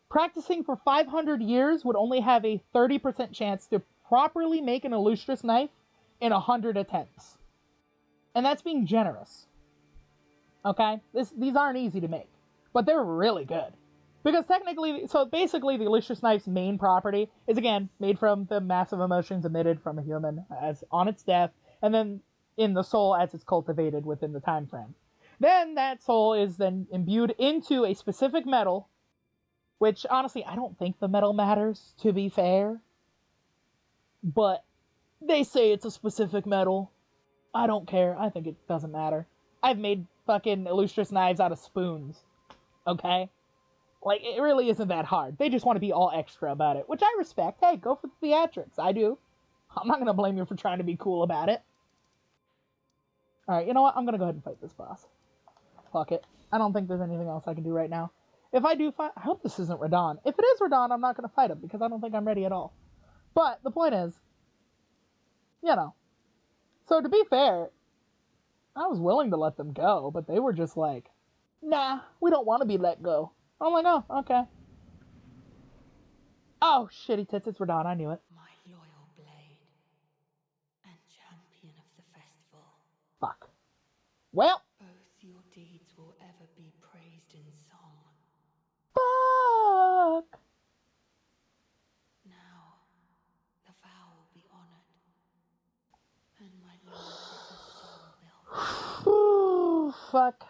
[SPEAKER 1] practicing for 500 years would only have a 30% chance to properly make an illustrious knife in 100 attempts. And that's being generous. Okay? These aren't easy to make, but they're really good. Because technically, so basically the illustrious knife's main property is, again, made from the massive emotions emitted from a human as on its death, and then in the soul as it's cultivated within the time frame. Then that soul is then imbued into a specific metal, which honestly, I don't think the metal matters, to be fair. But they say it's a specific metal. I don't care. I think it doesn't matter. I've made fucking illustrious knives out of spoons. Okay? Like, it really isn't that hard. They just want to be all extra about it, which I respect. Hey, go for the theatrics. I do. I'm not going to blame you for trying to be cool about it. Alright, you know what? I'm going to go ahead and fight this boss. Fuck it. I don't think there's anything else I can do right now. If I do fight... I hope this isn't Radon. If it is Radon, I'm not going to fight him, because I don't think I'm ready at all. But the point is, So to be fair, I was willing to let them go, but they were just like, nah, we don't want to be let go. I'm like, oh, okay. Oh, shitty tits, it's Radon, I knew it.
[SPEAKER 3] My loyal blade and champion of the festival.
[SPEAKER 1] Fuck. Well.
[SPEAKER 3] Both your deeds will ever be praised in song.
[SPEAKER 1] Fuck.
[SPEAKER 3] Now, the vow will be honored, and my loyal brother's soul will
[SPEAKER 1] Ooh, fuck.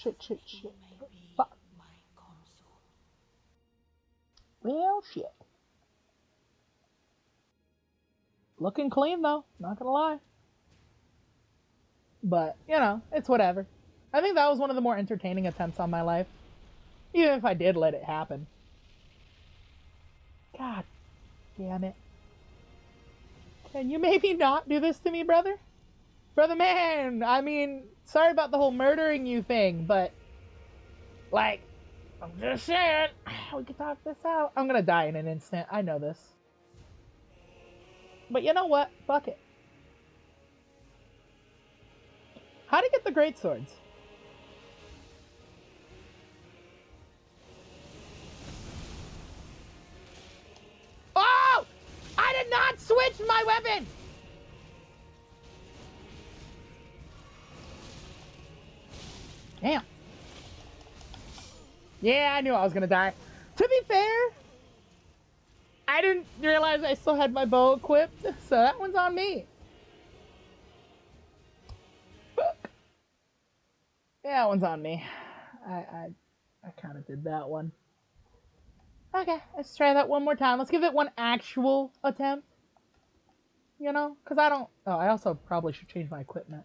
[SPEAKER 3] so
[SPEAKER 1] Shit.
[SPEAKER 3] he may be
[SPEAKER 1] Fuck.
[SPEAKER 3] my consort.
[SPEAKER 1] Well, shit. Looking clean, though. Not gonna lie. But, it's whatever. I think that was one of the more entertaining attempts on my life. Even if I did let it happen. God damn it. Can you maybe not do this to me, brother? Brother man, I mean, sorry about the whole murdering you thing, but, like, I'm just saying, we can talk this out. I'm gonna die in an instant, I know this. But you know what? Fuck it. How to get the great swords? Oh! I did not switch my weapon! Damn. Yeah, I knew I was gonna die. To be fair, I didn't realize I still had my bow equipped, so that one's on me. Fuck. Yeah, that one's on me. I kind of did that one. Okay, let's try that one more time. Let's give it one actual attempt. Because I don't... Oh, I also probably should change my equipment.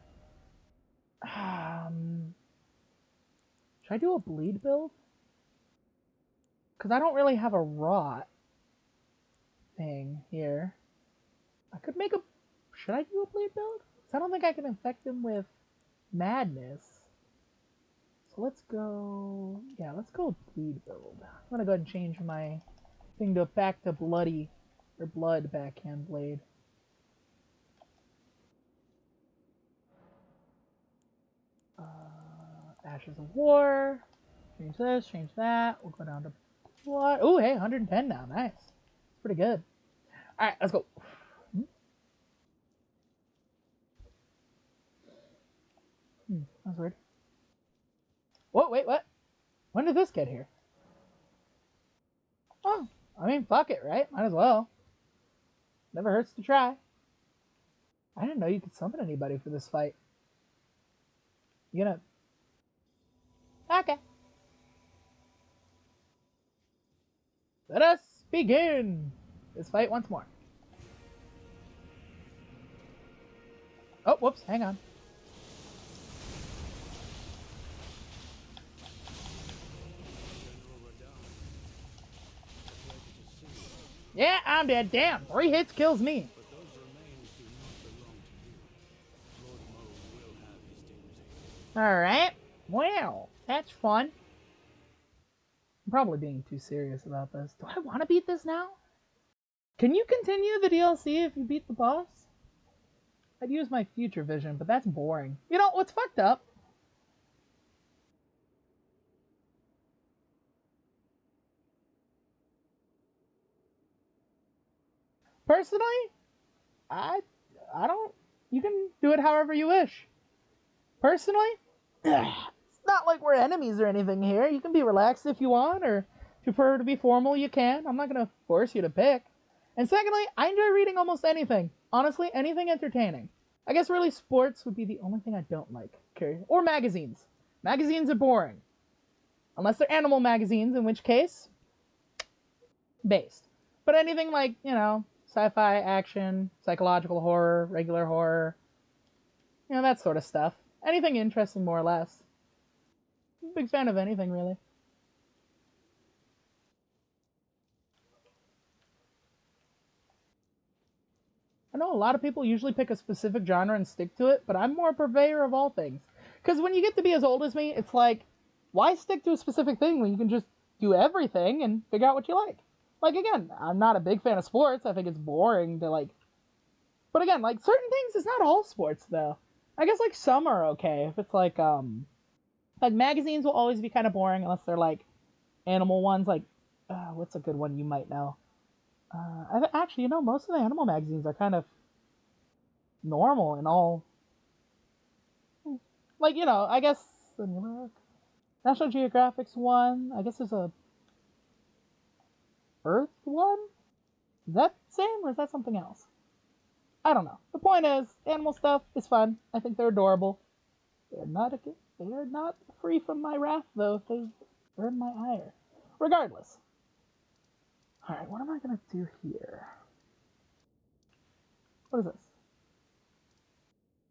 [SPEAKER 1] Should I do a bleed build? Because I don't really have a rot thing here. I could make a... Should I do a bleed build? Because I don't think I can infect him with madness. So let's go... Yeah, let's go bleed build. I'm going to go ahead and change my thing back to bloody... Or blood backhand blade. Ashes of War. Change this, change that. We'll go down to blood. Ooh, hey, 110 now. Nice. It's pretty good. Alright, let's go. That's weird. Whoa, wait, what? When did this get here? Oh, I mean, fuck it, right? Might as well. Never hurts to try. I didn't know you could summon anybody for this fight. Okay. Let us begin. This fight once more. Oh, whoops, hang on. Yeah, I'm dead. Damn, 3 hits kills me.
[SPEAKER 2] But those remains do not belong to you. Lord Mo will have his dignity.
[SPEAKER 1] Alright. Well, that's fun. I'm probably being too serious about this. Do I want to beat this now? Can you continue the DLC if you beat the boss? I'd use my future vision, but that's boring. You know, what's fucked up? Personally, I I don't. You can do it however you wish. Personally, it's not like we're enemies or anything here. You can be relaxed if you want, or if you prefer to be formal, you can. I'm not gonna force you to pick. And secondly, I enjoy reading almost anything. Honestly, anything entertaining. I guess really sports would be the only thing I don't like. Okay. Or magazines. Magazines are boring. Unless they're animal magazines, in which case, based. But anything like, you know, sci-fi, action, psychological horror, regular horror, you know, that sort of stuff. Anything interesting, more or less. I'm a big fan of anything, really. I know a lot of people usually pick a specific genre and stick to it, but I'm more a purveyor of all things. Because when you get to be as old as me, it's like, why stick to a specific thing when you can just do everything and figure out what you like? Like, again, I'm not a big fan of sports. I think it's boring to, like... But again, like, certain things, it's not all sports, though. I guess, like, some are okay. If it's, like, magazines will always be kind of boring unless they're, like, animal ones. Like, what's a good one you might know? Actually, you know, most of the animal magazines are kind of normal and all. Like, you know, I guess. National Geographic's one. I guess there's a Earth one? Is that the same or is that something else? I don't know. The point is, animal stuff is fun. I think they're adorable. They're not free from my wrath, though, if they earn my ire. Regardless. Alright, what am I gonna do here? What is this?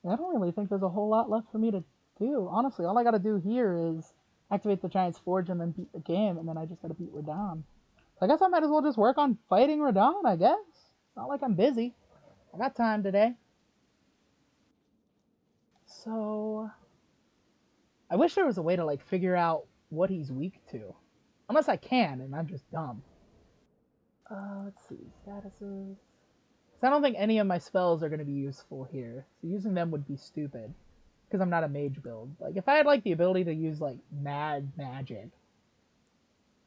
[SPEAKER 1] I don't really think there's a whole lot left for me to do. Honestly, all I gotta do here is activate the Giant's Forge and then beat the game, and then I just gotta beat Radahn. So I guess I might as well just work on fighting Radahn, I guess. It's not like I'm busy. I got time today. So... I wish there was a way to, like, figure out what he's weak to. Unless I can, and I'm just dumb. Let's see. Statuses... I don't think any of my spells are going to be useful here. So using them would be stupid. Because I'm not a mage build. Like, if I had, like, the ability to use, like, mad magic.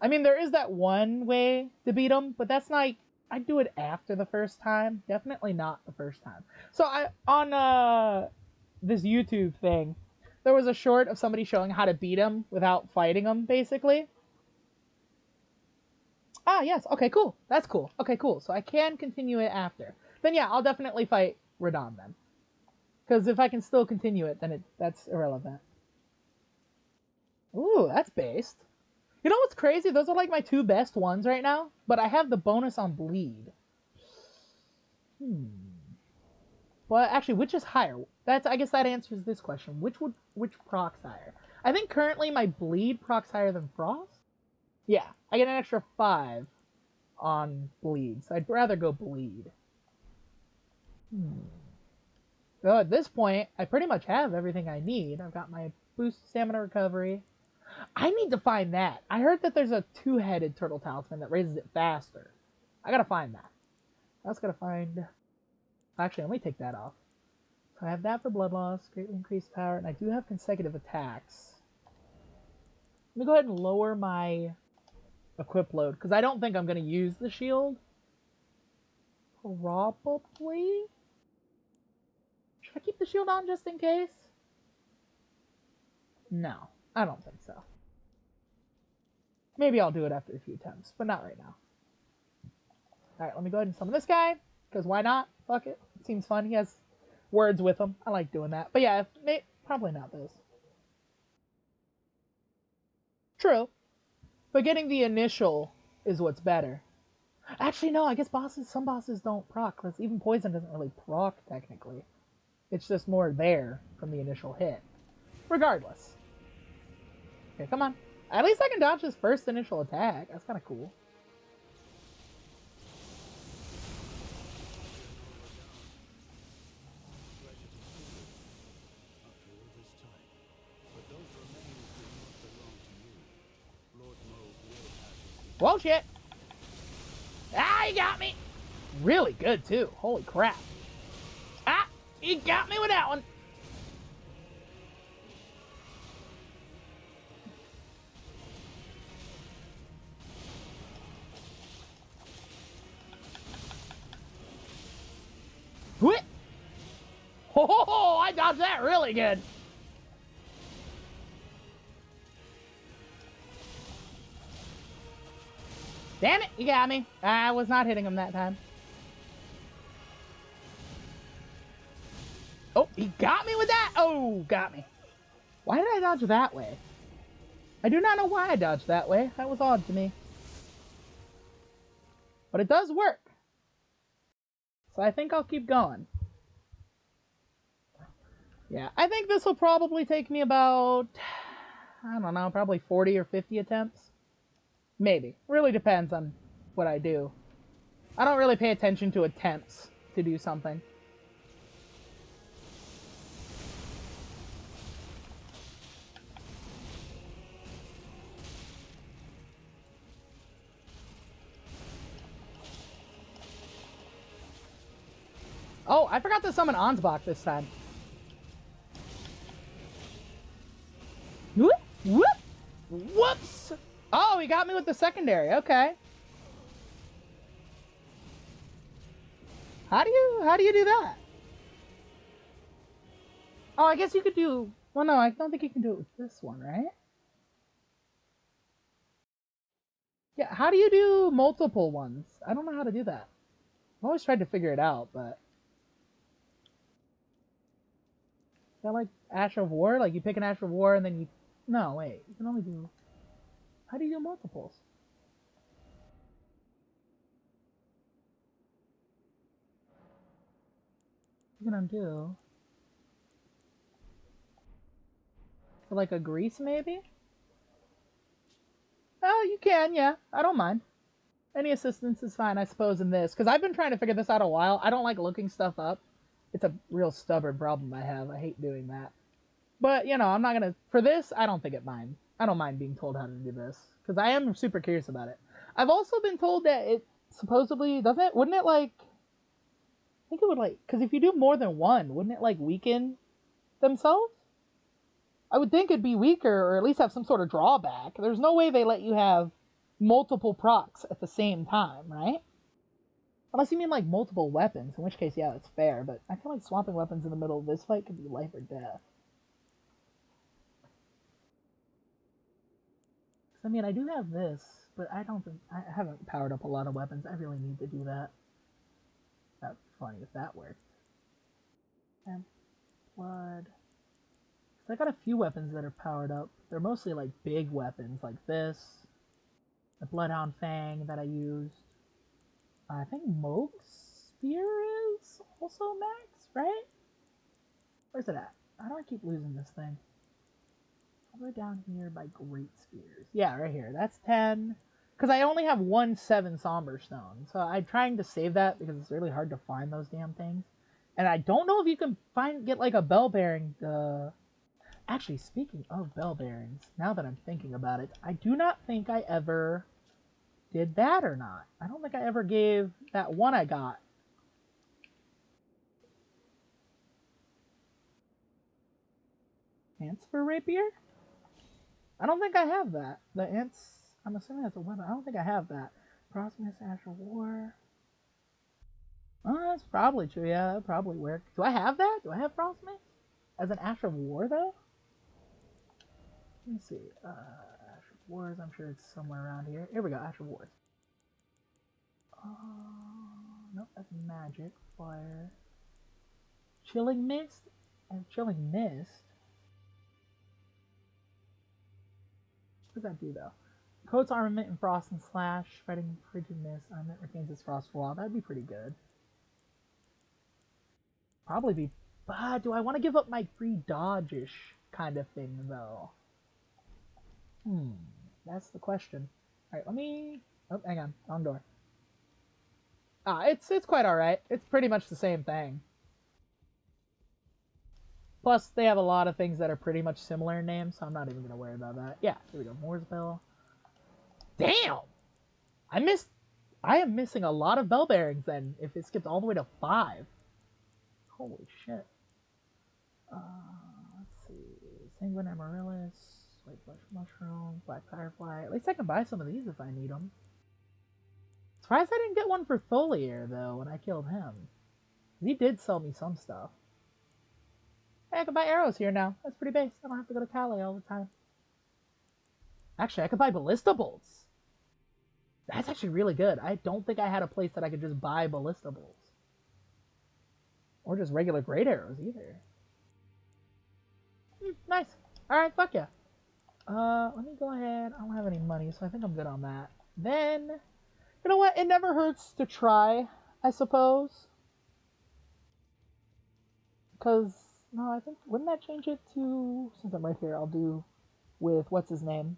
[SPEAKER 1] I mean, there is that one way to beat him, but that's not... I'd do it after the first time. Definitely not the first time. So, on this YouTube thing, there was a short of somebody showing how to beat him without fighting him, basically. Ah, yes. Okay, cool. That's cool. Okay, cool. So I can continue it after. Then yeah, I'll definitely fight Radahn then. Because if I can still continue it, then that's irrelevant. Ooh, that's based. You know what's crazy? Those are like my 2 best ones right now, but I have the bonus on bleed. Well, actually, which is higher? I guess that answers this question. Which procs higher? I think currently my bleed procs higher than frost. Yeah, I get an extra 5 on bleed, so I'd rather go bleed. So at this point, I pretty much have everything I need. I've got my boost stamina recovery. I need to find that. I heard that there's a 2-headed turtle talisman that raises it faster. I gotta find that. I was gonna find... Actually, let me take that off. So I have that for blood loss, greatly increased power, and I do have consecutive attacks. Let me go ahead and lower my equip load, because I don't think I'm going to use the shield. Probably. Should I keep the shield on just in case? No, I don't think so. Maybe I'll do it after a few attempts, but not right now. Alright, let me go ahead and summon this guy, because why not? Fuck it. It seems fun. He has words with him. I like doing that. But yeah, probably not this. True. But getting the initial is what's better. Actually, no, I guess some bosses don't proc, because even poison doesn't really proc, technically. It's just more there from the initial hit. Regardless. Okay, come on. At least I can dodge his first initial attack. That's kind of cool. Whoa, shit! Ah, he got me! Really good, too. Holy crap. Ah! He got me with that one! Whip! Oh, I dodged that really good. Damn it, you got me. I was not hitting him that time. Oh, he got me with that. Oh, got me. Why did I dodge that way? I do not know why I dodged that way. That was odd to me. But it does work. So I think I'll keep going. Yeah, I think this will probably take me about, I don't know, probably 40 or 50 attempts. Maybe. Really depends on what I do. I don't really pay attention to attempts to do something. Oh, I forgot to summon Ansbach this time. Whoop, whoop, whoops! Oh, he got me with the secondary. Okay. How do you do that? Oh, I guess you could do. Well, no, I don't think you can do it with this one, right? Yeah. How do you do multiple ones? I don't know how to do that. I've always tried to figure it out, but is that like Ash of War? Like you pick an Ash of War and then you. No, wait. You can only do. How do you do multiples? You can undo. For like a grease, maybe? Oh, you can, yeah. I don't mind. Any assistance is fine, I suppose, in this. Because I've been trying to figure this out a while. I don't like looking stuff up. It's a real stubborn problem I have. I hate doing that. But, you know, I'm not going to... For this, I don't think it mind. I don't mind being told how to do this. Because I am super curious about it. I've also been told that it supposedly... Doesn't it? Wouldn't it, like... I think it would, like... Because if you do more than one, wouldn't it, like, weaken themselves? I would think it'd be weaker or at least have some sort of drawback. There's no way they let you have multiple procs at the same time, right? Unless you mean like multiple weapons, in which case, yeah, that's fair, but I feel like swapping weapons in the middle of this fight could be life or death. I mean, I do have this, but I don't think... I haven't powered up a lot of weapons. I really need to do that. That'd be funny if that worked. And blood... I got a few weapons that are powered up. They're mostly like big weapons, like this, the Bloodhound Fang that I used. I think Moog's Spear is also max, right? Where's it at? How do I keep losing this thing? All the way down here by Great Spears. Yeah, right here. That's 10. Because I only have one 7 Somber Stone. So I'm trying to save that because it's really hard to find those damn things. And I don't know if you can get like a bell bearing. Actually, speaking of bell bearings, now that I'm thinking about it, I do not think I ever did that or not. I don't think I ever gave that one I got. Ants for Rapier? I don't think I have that. The ants, I'm assuming that's a weapon. I don't think I have that. Proximus, Ash of War. Oh, that's probably true. Yeah, that probably work. Do I have that? Do I have Proximus? As an Ash of War, though? Let me see. Ash of Wars, I'm sure it's somewhere around here. Here we go, Ash of Wars. Nope, that's magic. Fire. Chilling Mist? And Chilling Mist? What does that do, though? Coats armament in Frost and Slash. Fighting Frigid Mist. Armament retains its Frost for a while. That'd be pretty good. Probably be... But do I want to give up my free dodge-ish kind of thing, though? That's the question. Alright, let me... Oh, hang on. Wrong door. It's quite alright. It's pretty much the same thing. Plus, they have a lot of things that are pretty much similar in names, so I'm not even going to worry about that. Yeah, here we go. Moore's Bell. Damn! I am missing a lot of bell bearings then, if it skipped all the way to 5. Holy shit. Let's see. Sanguine Amaryllis, White Flesh Mushroom, Black Firefly. At least I can buy some of these if I need them. Surprised I didn't get one for Tholier, though, when I killed him. He did sell me some stuff. Hey, I can buy arrows here now. That's pretty base. I don't have to go to Calais all the time. Actually, I could buy ballista bolts. That's actually really good. I don't think I had a place that I could just buy ballista bolts. Or just regular great arrows, either. Nice. Alright, fuck yeah. Let me go ahead. I don't have any money, so I think I'm good on that. Then, you know what? It never hurts to try, I suppose. Because, no, I think, wouldn't that change it to, since I'm right here, I'll do with, what's his name?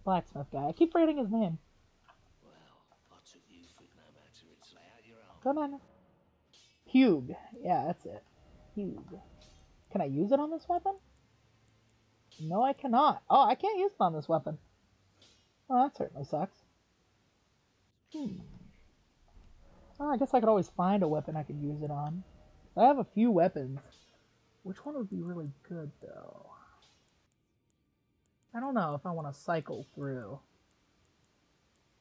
[SPEAKER 1] Blacksmith guy. I keep forgetting his name.
[SPEAKER 2] Well, I took you for no matter. It's lay out your own.
[SPEAKER 1] Come on. Hugh. Yeah, that's it. Hugh. Can I use it on this weapon? No, I cannot. Oh, I can't use it on this weapon. Oh, that certainly sucks. Oh, I guess I could always find a weapon I could use it on. I have a few weapons. Which one would be really good, though? I don't know if I want to cycle through.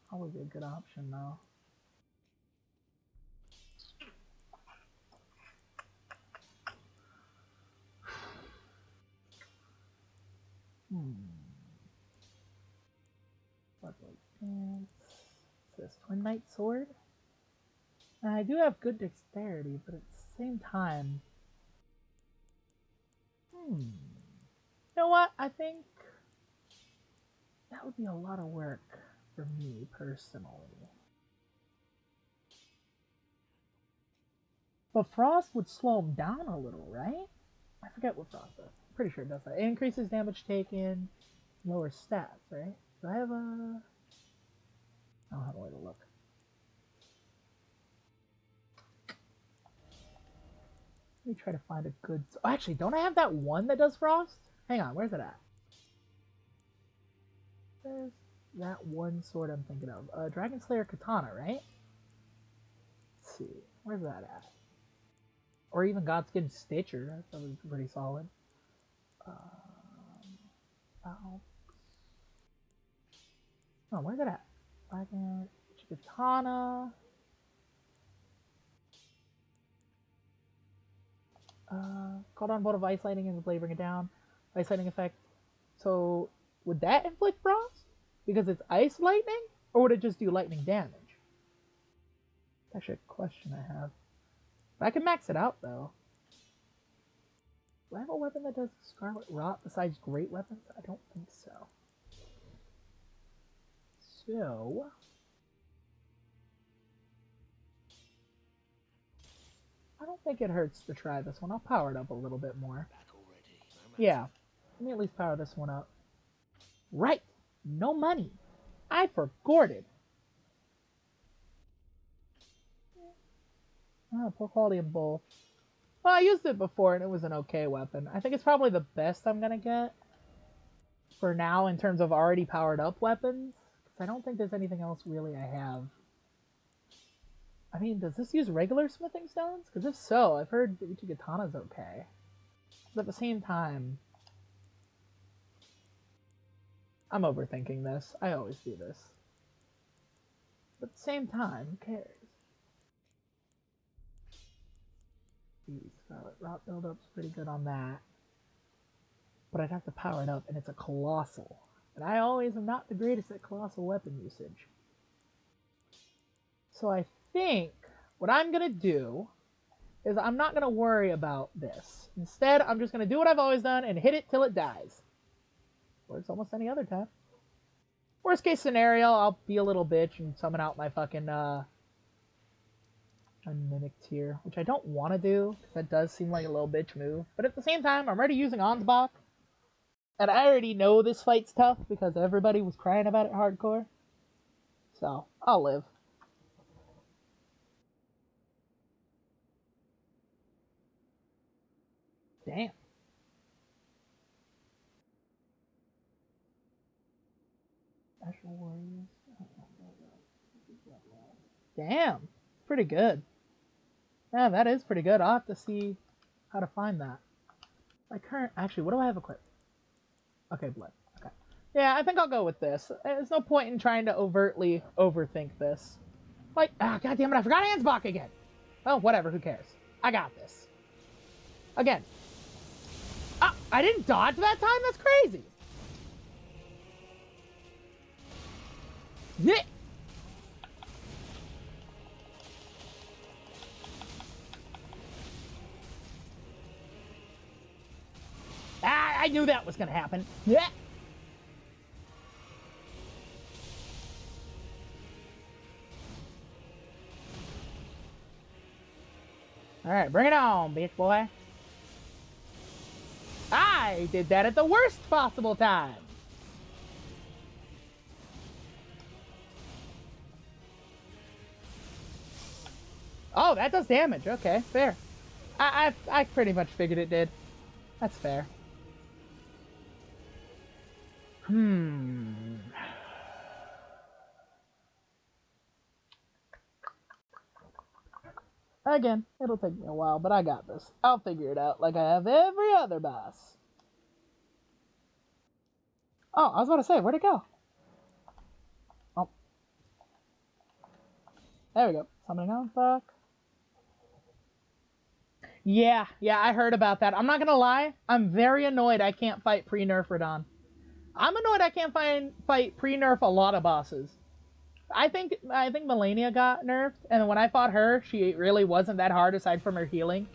[SPEAKER 1] Probably be a good option, though. What was pants? This Twin Knight Sword? And I do have good dexterity, but at the same time... You know what? I think that would be a lot of work for me, personally. But Frost would slow him down a little, right? I forget what Frost does. Pretty sure it does that. It increases damage taken, lower stats, right? Do I have a... I don't have a way to look. Let me try to find a good... Oh, actually, don't I have that one that does Frost? Hang on, where's it at? There's that one sword I'm thinking of. Dragon Slayer Katana, right? Let's see. Where's that at? Or even Godskin Stitcher. That was pretty solid. Oh, where's it at? Dragon Katana. Called on bolt of ice lightning and the blade bring it down. Ice lightning effect. So would that inflict frost? Because it's ice lightning? Or would it just do lightning damage? That's actually a question I have. But I can max it out though. Do I have a weapon that does Scarlet Rot besides great weapons? I don't think so. So... I don't think it hurts to try this one. I'll power it up a little bit more. Yeah. Let me at least power this one up. Right! No money! I forgot it! Oh, poor quality in both. Well, I used it before and it was an okay weapon. I think it's probably the best I'm gonna get for now in terms of already powered up weapons. Because I don't think there's anything else really I have. I mean, does this use regular smithing stones? Because if so, I've heard Uchigatana's okay. But at the same time, I'm overthinking this. I always do this. But at the same time, who cares? Scarlet Rot build-up's pretty good on that. But I'd have to power it up, and it's a colossal. And I always am not the greatest at colossal weapon usage. So I think what I'm going to do is I'm not going to worry about this. Instead, I'm just going to do what I've always done and hit it till it dies. Works almost any other time. Worst case scenario, I'll be a little bitch and summon out my fucking unmimicked here, which I don't want to do, because that does seem like a little bitch move. But at the same time, I'm already using Ansbach, and I already know this fight's tough because everybody was crying about it hardcore. So, I'll live. Damn. Special Warriors. Damn. Pretty good. Yeah, that is pretty good. I'll have to see how to find that. My current... Actually, what do I have equipped? Okay, blood. Okay. Yeah, I think I'll go with this. There's no point in trying to overtly overthink this. Like, god damn it, I forgot Ansbach again! Well, whatever, who cares? I got this. Again. Ah, I didn't dodge that time? That's crazy! Yeah. I knew that was gonna happen. Yeah. Alright, bring it on, bitch boy. I did that at the worst possible time. Oh, that does damage. Okay, fair. I pretty much figured it did. That's fair. Again, it'll take me a while, but I got this. I'll figure it out like I have every other boss. Oh, I was about to say, where'd it go? Oh. There we go. Summoning on, fuck. Yeah, I heard about that. I'm not gonna lie, I'm very annoyed I can't fight pre-nerf Radon. I'm annoyed I can't fight pre-nerf a lot of bosses. I think Melania got nerfed, and when I fought her, she really wasn't that hard aside from her healing.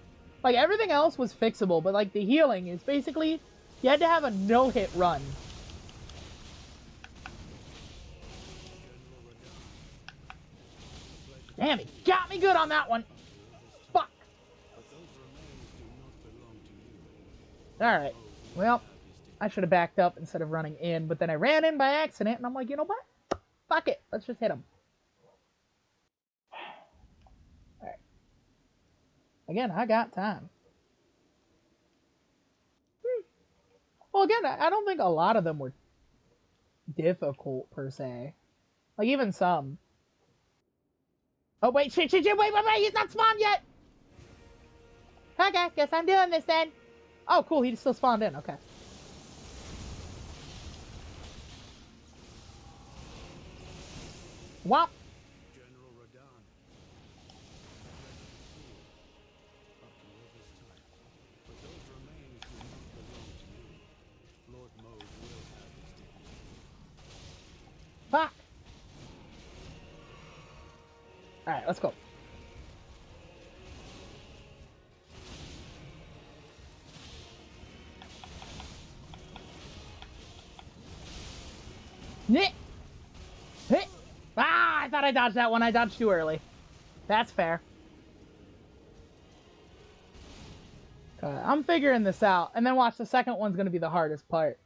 [SPEAKER 1] Like, everything else was fixable, but like the healing is basically, you had to have a no-hit run. Damn, he got me good on that one. Fuck. Alright, well, I should have backed up instead of running in, but then I ran in by accident, and I'm like, you know what? Fuck it, let's just hit him. Alright. Again, I got time. Well, again, I don't think a lot of them were difficult, per se. Like, even some. Oh, wait, shit, wait, he's not spawned yet! Okay, guess I'm doing this then. Oh, cool, he still spawned in, okay. Womp!
[SPEAKER 2] General Radon. Up to all this time. But those remains do not belong to you. Lord Mode will have his dignity.
[SPEAKER 1] Fuck! Alright, let's go. Nyeh! Heh! Ah, I thought I dodged that one. I dodged too early. That's fair. I'm figuring this out. And then watch, the second one's going to be the hardest part.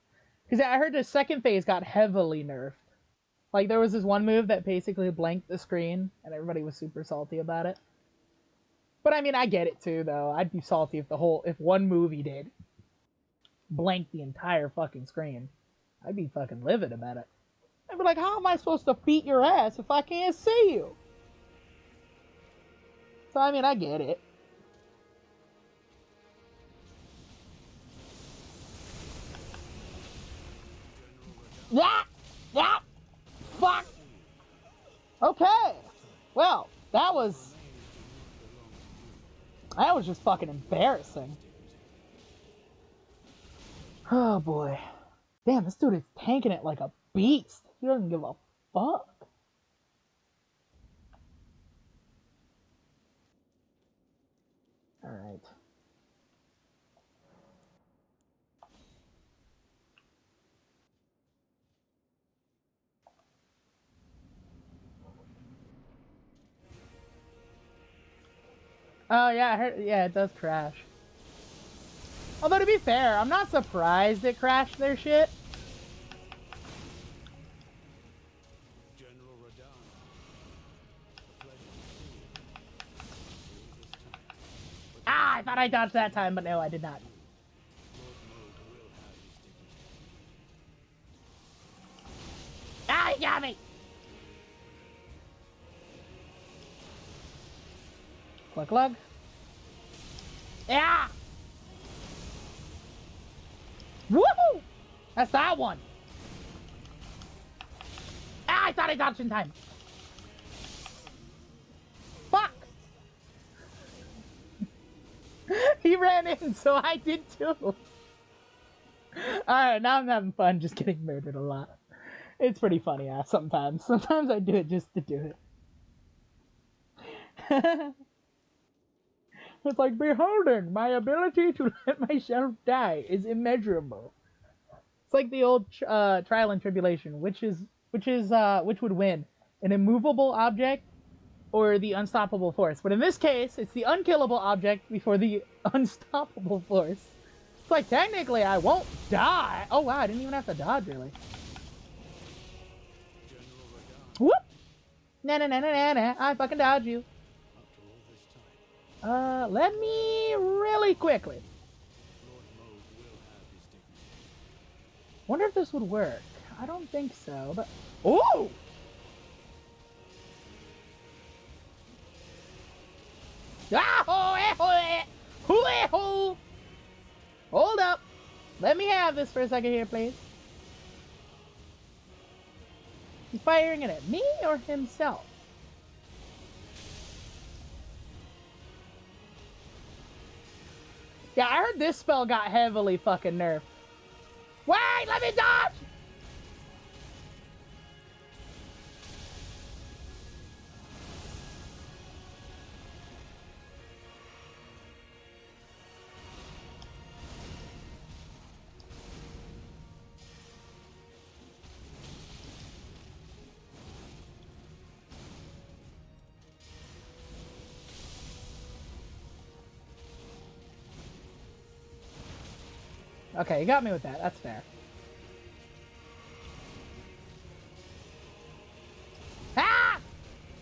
[SPEAKER 1] Because I heard the second phase got heavily nerfed. Like, there was this one move that basically blanked the screen, and everybody was super salty about it. But I mean, I get it too, though. I'd be salty if one movie did blank the entire fucking screen. I'd be fucking livid about it. I'd be like, how am I supposed to beat your ass if I can't see you? So, I mean, I get it. Yeah! Yeah! Fuck! Okay! Well, that was just fucking embarrassing. Oh boy. Damn, this dude is tanking it like a beast. He doesn't give a fuck. Alright. Oh yeah, I heard, yeah, it does crash. Although to be fair, I'm not surprised it crashed their shit.
[SPEAKER 2] General Radahn, the pledge is this time. But
[SPEAKER 1] Ah, I thought I dodged that time, but no, I did not.
[SPEAKER 2] Lord Mode will have his dignity.
[SPEAKER 1] Ah, he got me! Glug glug. Yeah! Woohoo! That's that one! Ah, I thought I dodged in time. Fuck! He ran in, so I did too. Alright, now I'm having fun just getting murdered a lot. It's pretty funny, sometimes. Sometimes I do it just to do it. It's like, beholding, my ability to let myself die is immeasurable. It's like the old trial and tribulation, which would win, an immovable object or the unstoppable force. But in this case, it's the unkillable object before the unstoppable force. It's like, technically, I won't die. Oh wow, I didn't even have to dodge, really.
[SPEAKER 2] General Radahn,
[SPEAKER 1] Whoop! Nah, nah, nah, nah, nah, nah. I fucking dodge you.
[SPEAKER 2] after all this time,
[SPEAKER 1] Let me really quickly.
[SPEAKER 2] Lord Mode will have his dignity.
[SPEAKER 1] Wonder if this would work. I don't think so, but... Ooh! Ah, hold up. Let me have this for a second here, please. He's firing it at me or himself? Yeah, I heard this spell got heavily fucking nerfed. Wait, let me dodge! Okay, you got me with that. That's fair. Ah!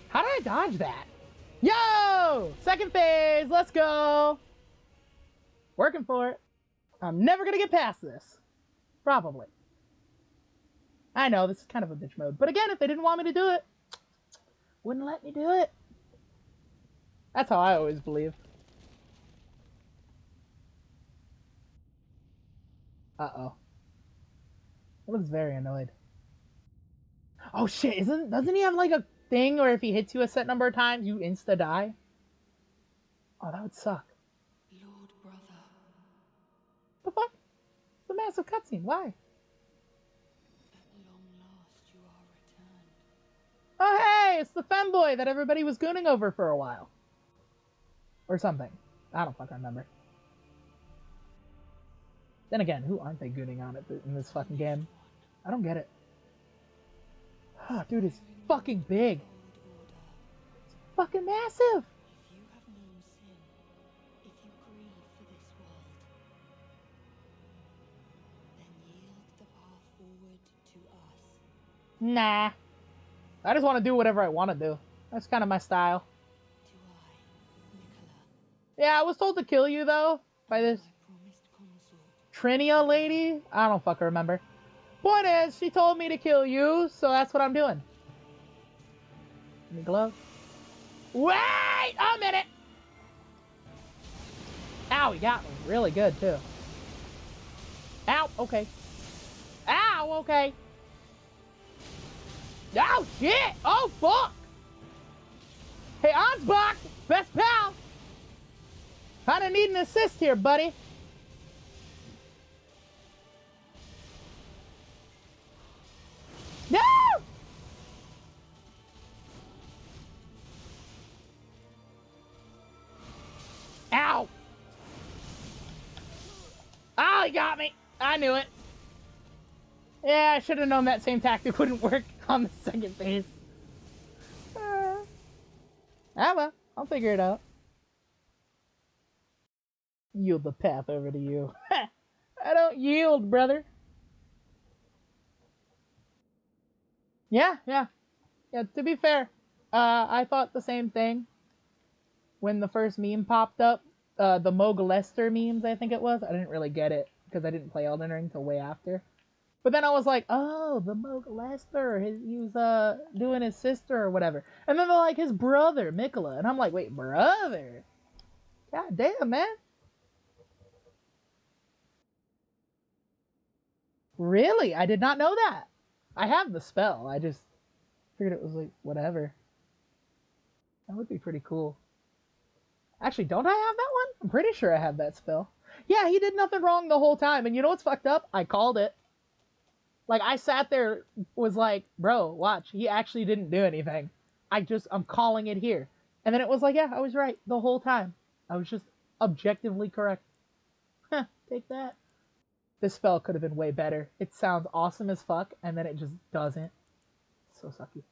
[SPEAKER 1] How did I dodge that? Yo! Second phase, let's go! Working for it. I'm never gonna get past this. Probably. I know, this is kind of a bitch mode. But again, if they didn't want me to do it, wouldn't let me do it. That's how I always believe. Uh-oh. I was very annoyed. Oh shit, doesn't he have like a thing where if he hits you a set number of times, you insta-die? Oh, that would suck.
[SPEAKER 3] Lord brother,
[SPEAKER 1] The fuck? It's a massive cutscene. Why?
[SPEAKER 3] at long last you are returned.
[SPEAKER 1] Oh hey, it's the femboy that everybody was gooning over for a while. Or something. I don't fucking remember. Then again, who aren't they gooning on it in this fucking game? I don't get it. Oh, dude, it's fucking big.
[SPEAKER 3] Old order.
[SPEAKER 1] It's fucking massive.
[SPEAKER 3] If you have known sin, if you grieve for this world, then yield the path forward to us.
[SPEAKER 1] Nah. I just want to do whatever I want to do. That's kind of my style.
[SPEAKER 3] To I, Nicola,
[SPEAKER 1] Yeah, I was told to kill you, though, by this
[SPEAKER 3] my promised consort.
[SPEAKER 1] Trinia lady. I don't fucking remember. Point is, she told me to kill you, so that's what I'm doing. Give me glove. Wait a minute! Ow, he got me really good, too. Ow, okay. Ow, okay. Oh, shit! Oh, fuck! Hey, Ansbach! Best pal! Kinda need an assist here, buddy. No! Ow! Oh, he got me! I knew it. Yeah, I should have known that same tactic wouldn't work on the second phase. Ah well, I'll figure it out. Yield the path over to you. I don't yield, brother. Yeah, yeah, yeah. To be fair, I thought the same thing when the first meme popped up. The Mogalester memes, I think it was. I didn't really get it because I didn't play Elden Ring till way after. But then I was like, oh, the Mogalester, he was doing his sister or whatever. And then they're like his brother, Mikola. And I'm like, wait, brother? God damn, man. Really? I did not know that. I have the spell. I just figured it was like, whatever. That would be pretty cool. Actually, don't I have that one? I'm pretty sure I have that spell. Yeah, he did nothing wrong the whole time. And you know what's fucked up? I called it. Like, I sat there, was like, bro, watch. He actually didn't do anything. I'm calling it here. And then it was like, yeah, I was right the whole time. I was just objectively correct. Huh, take that. This spell could have been way better. It sounds awesome as fuck, and then it just doesn't. So sucky.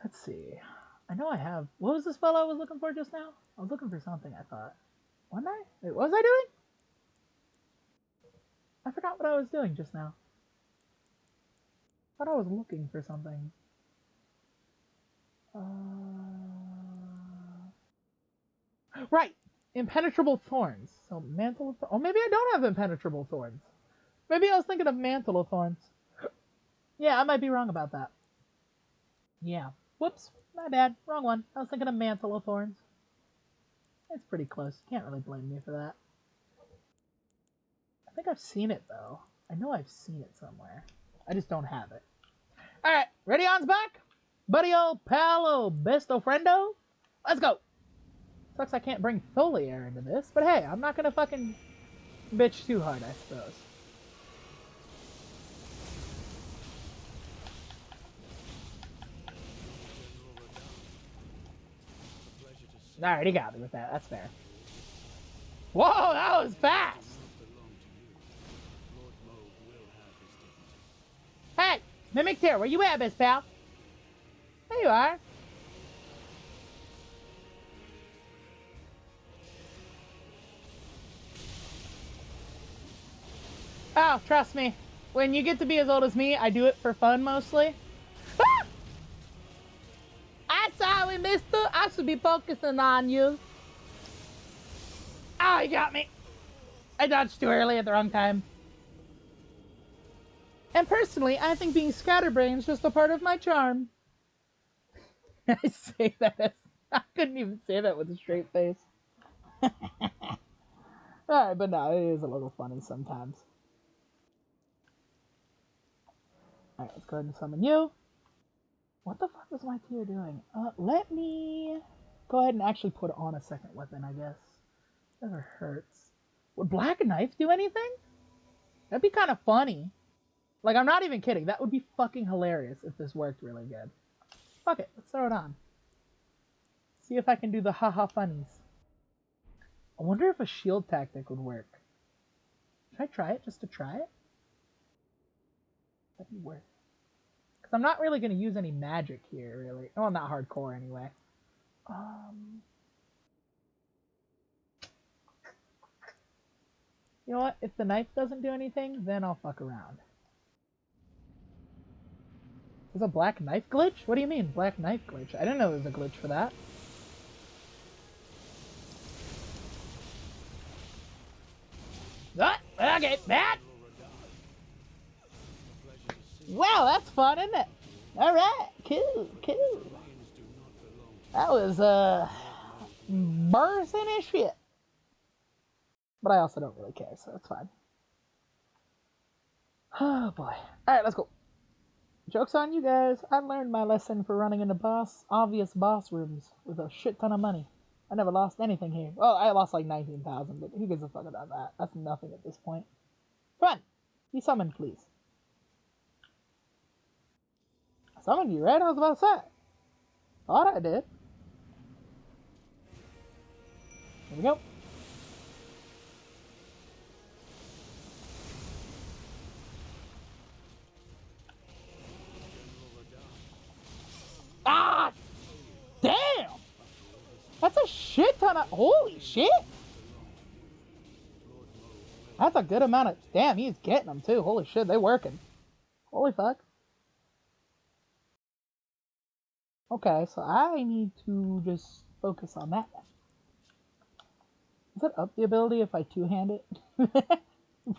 [SPEAKER 1] Let's see. I know I have. What was the spell I was looking for just now? I was looking for something, I thought. Wasn't I? Wait, what was I doing? I forgot what I was doing just now. I thought I was looking for something. Right! Impenetrable Thorns. So, Mantle of Thorns. Oh, maybe I don't have Impenetrable Thorns. Maybe I was thinking of Mantle of Thorns. Yeah, I might be wrong about that. Yeah. Whoops. My bad. Wrong one. I was thinking of Mantle of Thorns. It's pretty close. Can't really blame me for that. I think I've seen it, though. I know I've seen it somewhere. I just don't have it. Alright, ready on's back? Buddy old palo besto friendo? Let's go! Sucks I can't bring Tholier into this, but hey, I'm not gonna fucking bitch too hard, I suppose. Alright, he got me with that. That's fair. Whoa, that was fast! Hey! Mimic Tear, where you at, best pal? There you are. Oh, trust me. When you get to be as old as me, I do it for fun mostly. Ah! I'm sorry, mister. I should be focusing on you. Oh, he got me. I dodged too early at the wrong time. And personally, I think being scatterbrained is just a part of my charm. I say that as... I couldn't even say that with a straight face. Alright, but no, it is a little funny sometimes. Alright, let's go ahead and summon you. What the fuck was my tier doing? Let me go ahead and actually put on a second weapon, I guess. Never hurts. Would Black Knife do anything? That'd be kind of funny. Like, I'm not even kidding. That would be fucking hilarious if this worked really good. Fuck it, let's throw it on. See if I can do the haha funnies. I wonder if a shield tactic would work. Should I try it just to try it? That'd be worth. Because I'm not really going to use any magic here, really. Oh, I'm not hardcore anyway. You know what? If the knife doesn't do anything, then I'll fuck around. Is a black knife glitch? What do you mean, black knife glitch? I didn't know there was a glitch for that. Okay, that! Wow, that's fun, isn't it? Alright, cool, cool. That was, embarrassing as shit. But I also don't really care, so it's fine. Oh boy. Alright, let's go. Joke's on you guys. I learned my lesson for running into obvious boss rooms with a shit ton of money. I never lost anything here. Well, I lost like 19,000, but who gives a fuck about that? That's nothing at this point. Come on. Be summoned, please. I summoned you, right? I was about to say. Thought I did. Here we go. Ah! Damn! That's a shit ton of... Holy shit! That's a good amount of... Damn, he's getting them, too. Holy shit, they working. Holy fuck. Okay, so I need to just focus on that. Does it up the ability if I two-hand it?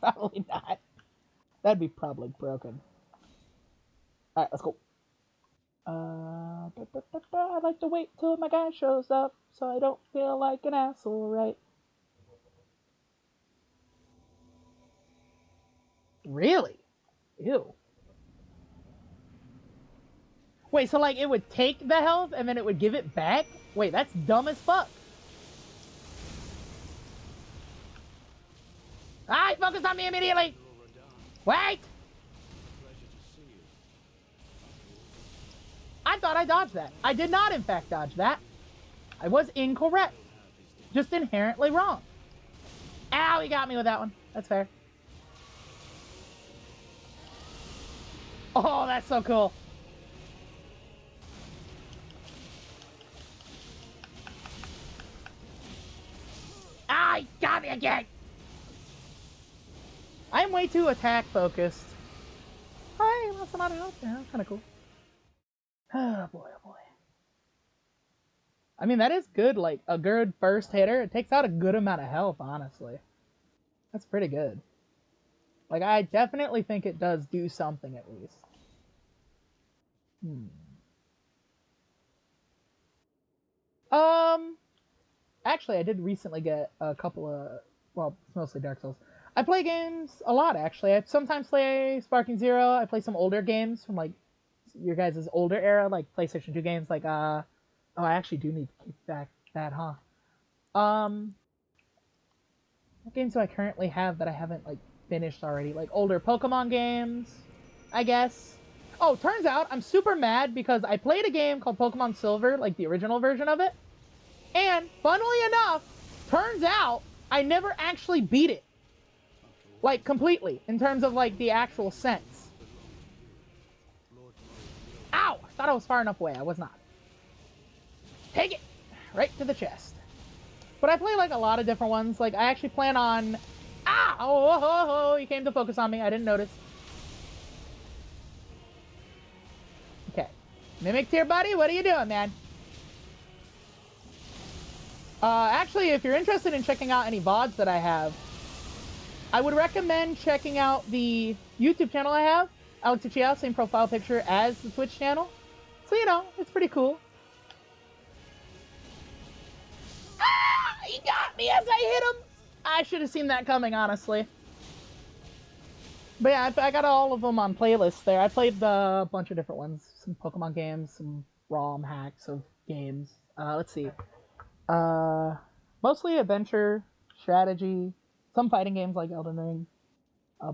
[SPEAKER 1] Probably not. That'd be probably broken. Alright, let's go. I like to wait till my guy shows up so I don't feel like an asshole, right? Really? Ew. Wait, so like it would take the health and then it would give it back? Wait, that's dumb as fuck. Ah, he focused on me immediately! Wait! I thought I dodged that. I did not, in fact, dodge that. I was incorrect. Just inherently wrong. Ow, he got me with that one. That's fair. Oh, that's so cool. Ah, he got me again. I'm way too attack focused. Hi, that's not help. Yeah, that's kind of cool. Oh boy, oh boy. I mean, that is good, like, a good first hitter. It takes out a good amount of health, honestly. That's pretty good. Like, I definitely think it does do something, at least. Actually, I did recently get a couple of, well, it's mostly Dark Souls. I play games a lot, actually. I sometimes play Sparking Zero. I play some older games from, like, your guys' older era, like PlayStation 2 games, like, oh, I actually do need to keep back that, huh? What games do I currently have that I haven't, like, finished already? Like, older Pokemon games, I guess. Oh, turns out I'm super mad because I played a game called Pokemon Silver, like the original version of it. And, funnily enough, turns out I never actually beat it. Like, completely, in terms of, like, the actual sense. Ow! I thought I was far enough away. I was not. Take it! Right to the chest. But I play, like, a lot of different ones. Like, I actually plan on... Ah! Oh, you came to focus on me. I didn't notice. Okay. Mimic tier, buddy? What are you doing, man? Actually, if you're interested in checking out any VODs that I have, I would recommend checking out the YouTube channel I have. Alex Uchiha, same profile picture as the Twitch channel. So, you know, it's pretty cool. Ah! He got me as I hit him! I should have seen that coming, honestly. But yeah, I got all of them on playlists there. I played a bunch of different ones. Some Pokemon games, some ROM hacks of games. Let's see. Mostly adventure, strategy, some fighting games like Elden Ring,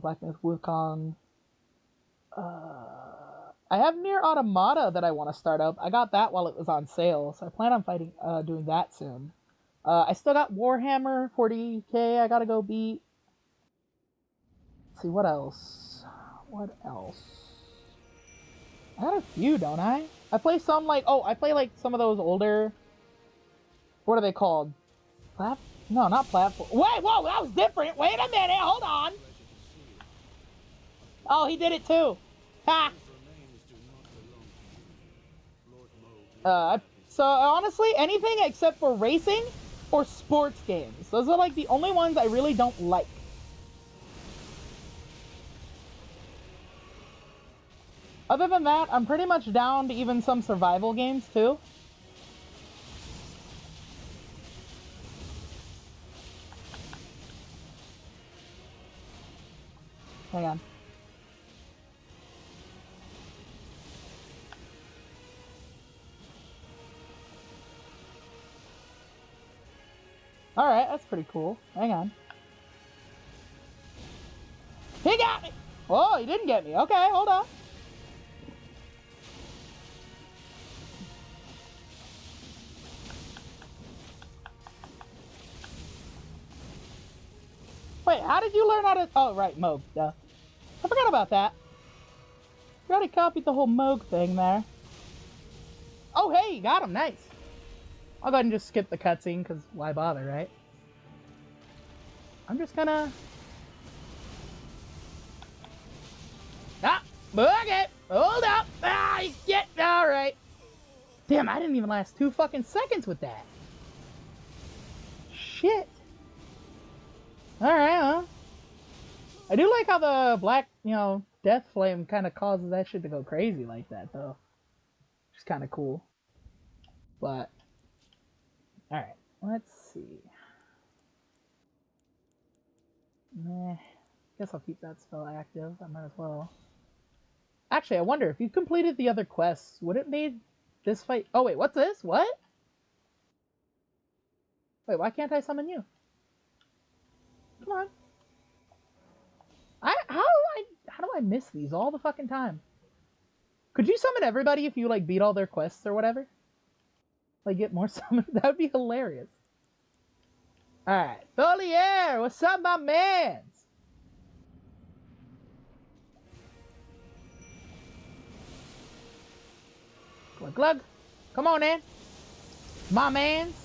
[SPEAKER 1] Black Myth Wukong. I have Nier Automata that I want to start up. I got that while it was on sale, so I plan on doing that soon. I still got Warhammer 40k I gotta go beat. Let's see, what else? What else? I got a few, don't I? I play some, like, I play, like, some of those older... What are they called? No, not platform. Wait, whoa, that was different. Wait a minute, hold on. Oh, he did it too. Ha! So honestly, anything except for racing or sports games. Those are like the only ones I really don't like. Other than that, I'm pretty much down to even some survival games too. Hang on. Alright, that's pretty cool. Hang on. He got me! Oh, he didn't get me. Okay, hold on. Wait, how did you learn how to... Oh, right, Moog. Duh. I forgot about that. You already copied the whole Moog thing there. Oh, hey, you got him. Nice. I'll go ahead and just skip the cutscene, because why bother, right? I'm just gonna Okay, hold up. Ah, get all right. Damn, I didn't even last 2 fucking seconds with that. Shit. All right, huh? I do like how the black, death flame kind of causes that shit to go crazy like that, though. Which is kind of cool. But, all right, let's see. Meh. Guess I'll keep that spell active. I might as well. Actually, I wonder if you completed the other quests, would it made this fight? Oh wait, what's this? What? Wait, why can't I summon you? Come on. How do I miss these all the fucking time? Could you summon everybody if you like beat all their quests or whatever? Like get more summons? That would be hilarious. Alright. Tholier, what's up, my mans? Glug glug. Come on in. My mans.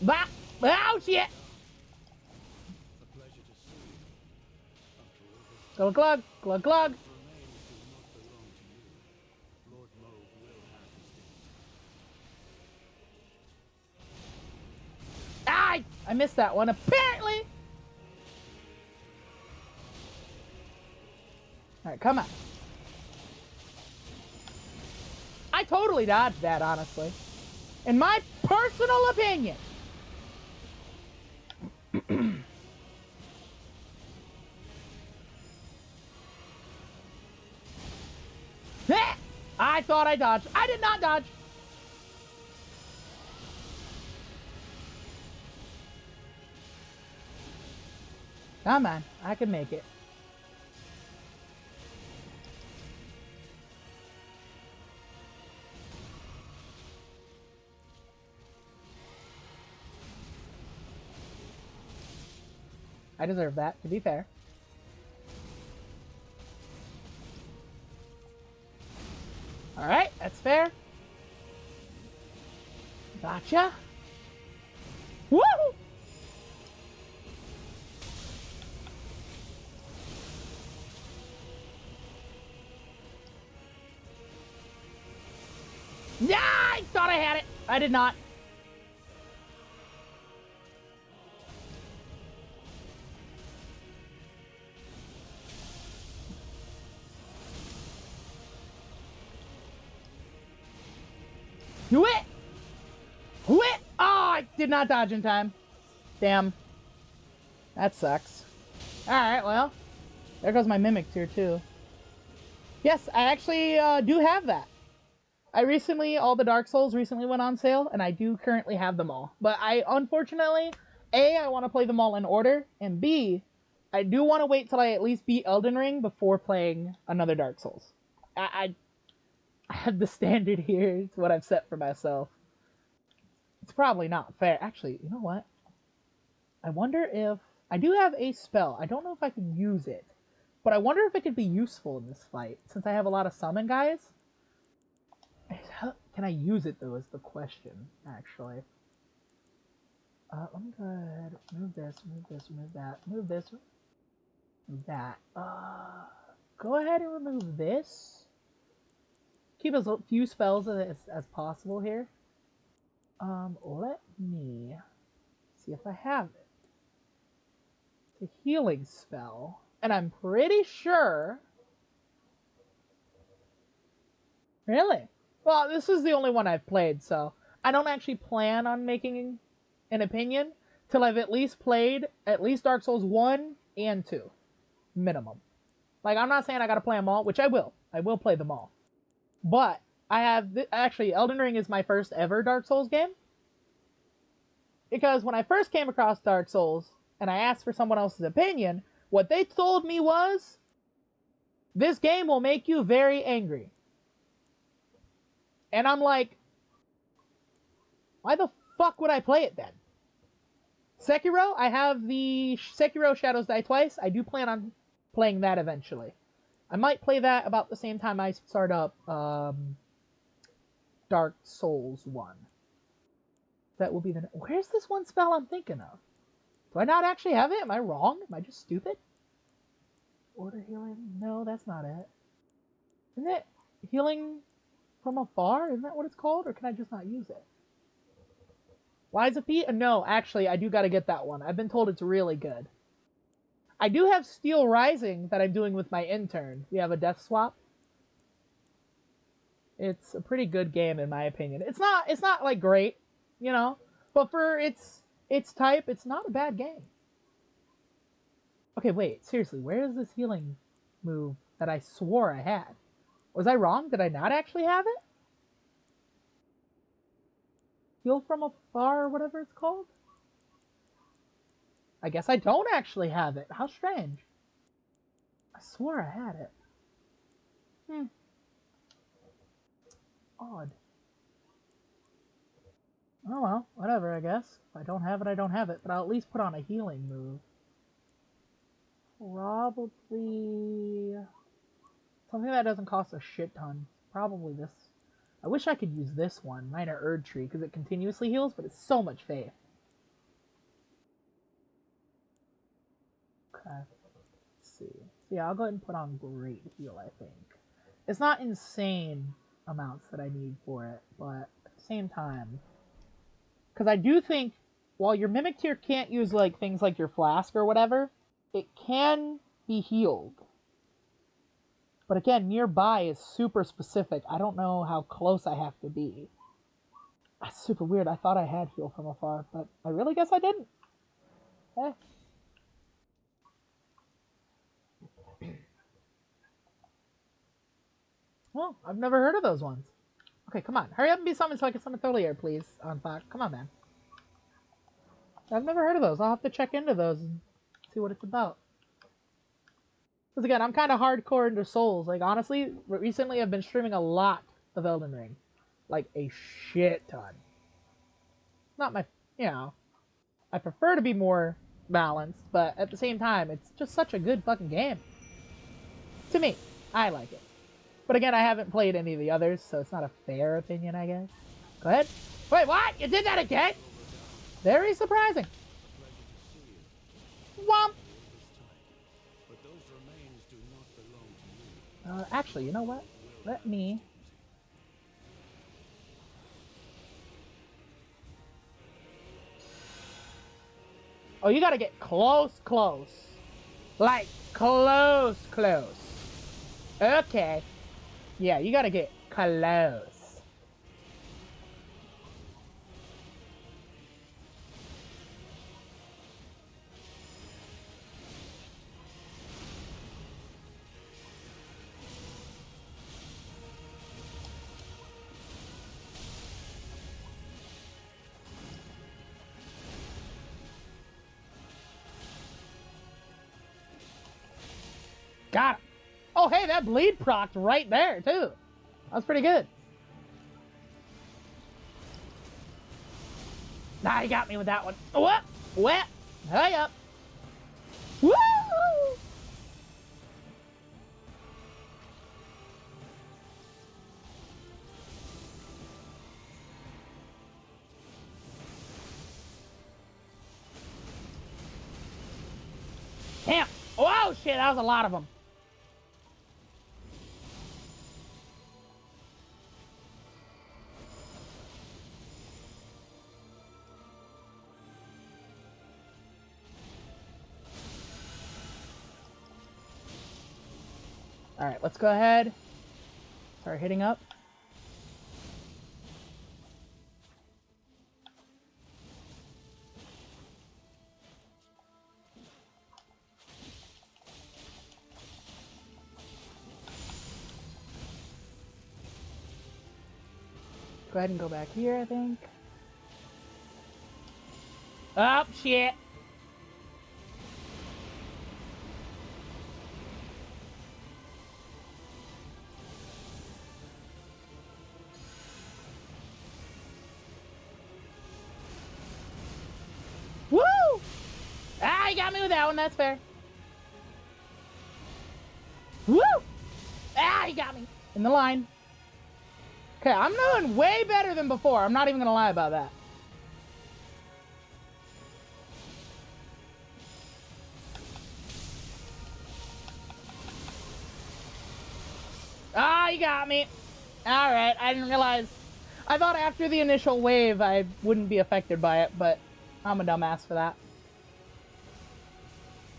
[SPEAKER 1] Bah! Oh shit!
[SPEAKER 2] A pleasure to see you. After all this
[SPEAKER 1] Glug glug. Glug glug.
[SPEAKER 2] remains do not belong to you. Lord Mauve will have his day.
[SPEAKER 1] I missed that one, apparently! Alright, come on. I totally dodged that, honestly. In my personal opinion. I thought I dodged. I did not dodge. Come on, I can make it. I deserve that, to be fair. Alright, that's fair. Gotcha. Woo! Yeah, I thought I had it. I did not. Do it! Do it! Oh, I did not dodge in time. Damn. That sucks. Alright, well. There goes my Mimic tier, too. Yes, I actually do have that. All the Dark Souls recently went on sale, and I do currently have them all. But unfortunately, A, I want to play them all in order, and B, I do want to wait till I at least beat Elden Ring before playing another Dark Souls. I have the standard here. It's what I've set for myself. It's probably not fair. Actually, you know what? I wonder if... I do have a spell. I don't know if I can use it. But I wonder if it could be useful in this fight, since I have a lot of summon guys. Can I use it, though, is the question, actually. Let me go ahead. Move this, move this, move that. Move this, move that. Go ahead and remove this. Keep as few spells as possible here. Let me see if I have it. It's a healing spell. And I'm pretty sure... Really? Well, this is the only one I've played, so I don't actually plan on making an opinion till I've at least played at least Dark Souls 1 and 2. Minimum. Like, I'm not saying I gotta play them all, which I will. I will play them all. But I have... Actually, Elden Ring is my first ever Dark Souls game. Because when I first came across Dark Souls, and I asked for someone else's opinion, what they told me was, this game will make you very angry. And I'm like, why the fuck would I play it then? Sekiro, I have the Sekiro Shadows Die Twice. I do plan on playing that eventually. I might play that about the same time I start up Dark Souls 1. That will be the... Where's this one spell I'm thinking of? Do I not actually have it? Am I wrong? Am I just stupid? Order healing? No, that's not it. Isn't it healing from afar? Isn't that what it's called? Or can I just not use it? Lies of P? No, actually, I do gotta get that one. I've been told it's really good. I do have Steel Rising that I'm doing with my intern. We have a death swap. It's a pretty good game in my opinion. It's not like great, you know, but for its type, it's not a bad game. Okay, wait, seriously, where is this healing move that I swore I had? Was I wrong? Did I not actually have it? Heal from afar or whatever it's called? I guess I don't actually have it. How strange. I swore I had it. Odd. Oh well, whatever, I guess. If I don't have it, I don't have it. But I'll at least put on a healing move. Probably something that doesn't cost a shit ton. Probably this. I wish I could use this one, Minor Erd Tree, because it continuously heals, but it's so much faith. Okay. Let's see. So yeah, I'll go ahead and put on Great Heal, I think. It's not insane amounts that I need for it, but at the same time, because I do think while your Mimic Tier can't use like things like your Flask or whatever, it can be healed. But again, nearby is super specific. I don't know how close I have to be. That's super weird. I thought I had heal from afar, but I really guess I didn't. Eh. Well, I've never heard of those ones. Okay, come on. Hurry up and be summoned so I can summon Tholier, please. On Fox. Come on, man. I've never heard of those. I'll have to check into those and see what it's about. Because again, I'm kind of hardcore into Souls. Like, honestly, recently I've been streaming a lot of Elden Ring. Like, a shit ton. Not my, you know, I prefer to be more balanced, but at the same time, it's just such a good fucking game. To me, I like it. But again, I haven't played any of the others, so it's not a fair opinion, I guess. Go ahead. Wait, what? You did that again? Very surprising. Womp.
[SPEAKER 2] But those remains do not belong to you.
[SPEAKER 1] Actually, you know what? Let me... Oh, you gotta get close. Like, close. Okay. Yeah, you gotta get close. Got him. Oh, hey, that bleed procced right there, too. That's pretty good. Nah, he got me with that one. What? What? Hurry up. Woo! Damn. Oh, shit, that was a lot of them. Alright, let's go ahead. Start hitting up. Go ahead and go back here, I think. Oh, shit. Woo! Ah, you got me with that one. That's fair. Woo! Ah, he got me. In the line. Okay, I'm doing way better than before. I'm not even gonna lie about that. he got me. Alright, I didn't realize. I thought after the initial wave I wouldn't be affected by it, but I'm a dumbass for that.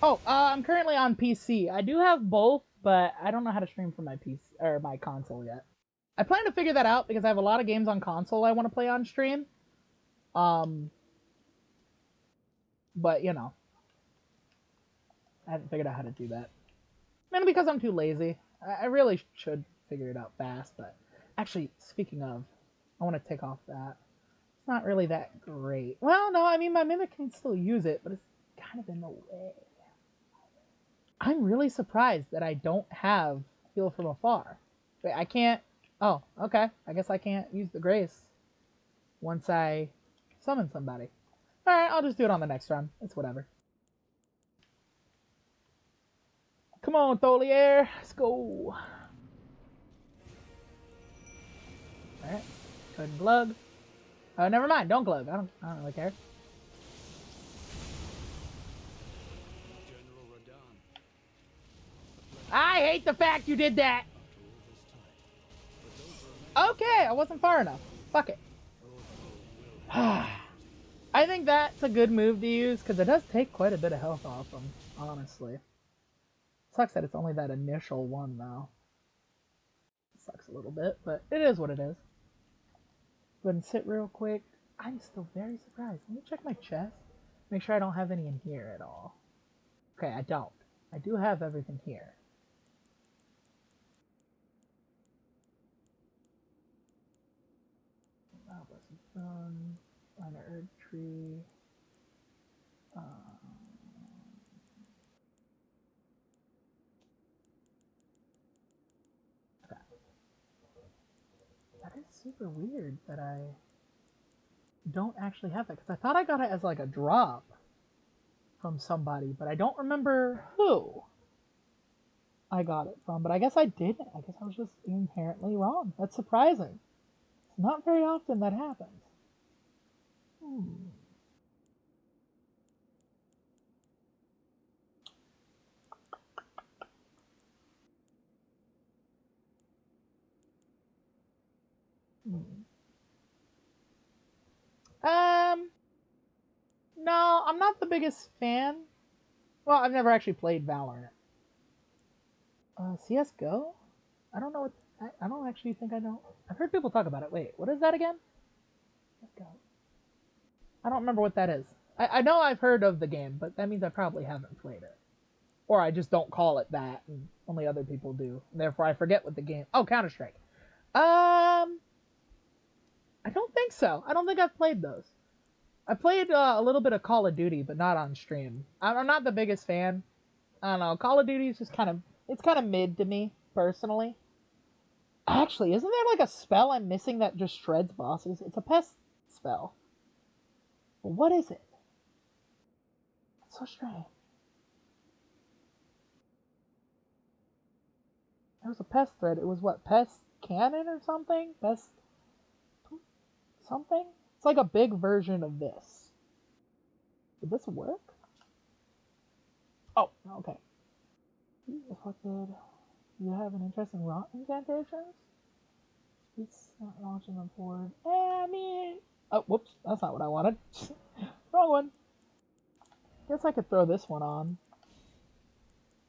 [SPEAKER 1] Oh, I'm currently on PC. I do have both, but I don't know how to stream from my PC or my console yet. I plan to figure that out because I have a lot of games on console I want to play on stream. But you know, I haven't figured out how to do that. Mainly because I'm too lazy. I really should figure it out fast, but actually, speaking of, I want to take off that. It's not really that great. Well, no, I mean, my Mimic can still use it, but it's kind of in the way. I'm really surprised that I don't have Heal from Afar. Wait, I can't... Oh, okay. I guess I can't use the Grace once I summon somebody. Alright, I'll just do it on the next run. It's whatever. Come on, Tholier. Let's go. Alright. Go ahead and glug. Oh, never mind. Don't glug. I don't really care.
[SPEAKER 2] General Radahn,
[SPEAKER 1] I hate the fact you did that. Okay, I wasn't far enough. Fuck it. I think that's a good move to use because it does take quite a bit of health off them, honestly. Sucks that it's only that initial one, though. Sucks a little bit, but it is what it is. Go ahead and sit real quick. I'm still very surprised. Let me check my chest. Make sure I don't have any in here at all. Okay, I don't. I do have everything here. Blessed Stone, Minor Herb Tree. Okay. That is super weird that I don't actually have that, because I thought I got it as like a drop from somebody, but I don't remember who I got it from. But I guess I didn't. I guess I was just inherently wrong. That's surprising. It's not very often that happens. Um, no, I'm not the biggest fan. Well, I've never actually played Valorant. CSGO? I don't know what... I don't actually think I know. I've heard people talk about it. Wait, what is that again? CSGO. I don't remember what that is. I know I've heard of the game, but that means I probably haven't played it. Or I just don't call it that, and only other people do. And therefore, I forget what the game... Oh, Counter-Strike. I don't think so. I don't think I've played those. I played a little bit of Call of Duty, but not on stream. I'm not the biggest fan. I don't know. Call of Duty is just kind of... It's kind of mid to me, personally. Actually, isn't there like a spell I'm missing that just shreds bosses? It's a pest spell. But what is it? It's so strange. There was a pest thread. It was what? Pest cannon or something? Pest... something? It's like a big version of this. Did this work? Oh, okay. Reflected. You have an interest in rot incantations? It's not launching them forward. I mean... Oh, whoops. That's not what I wanted. Wrong one. Guess I could throw this one on.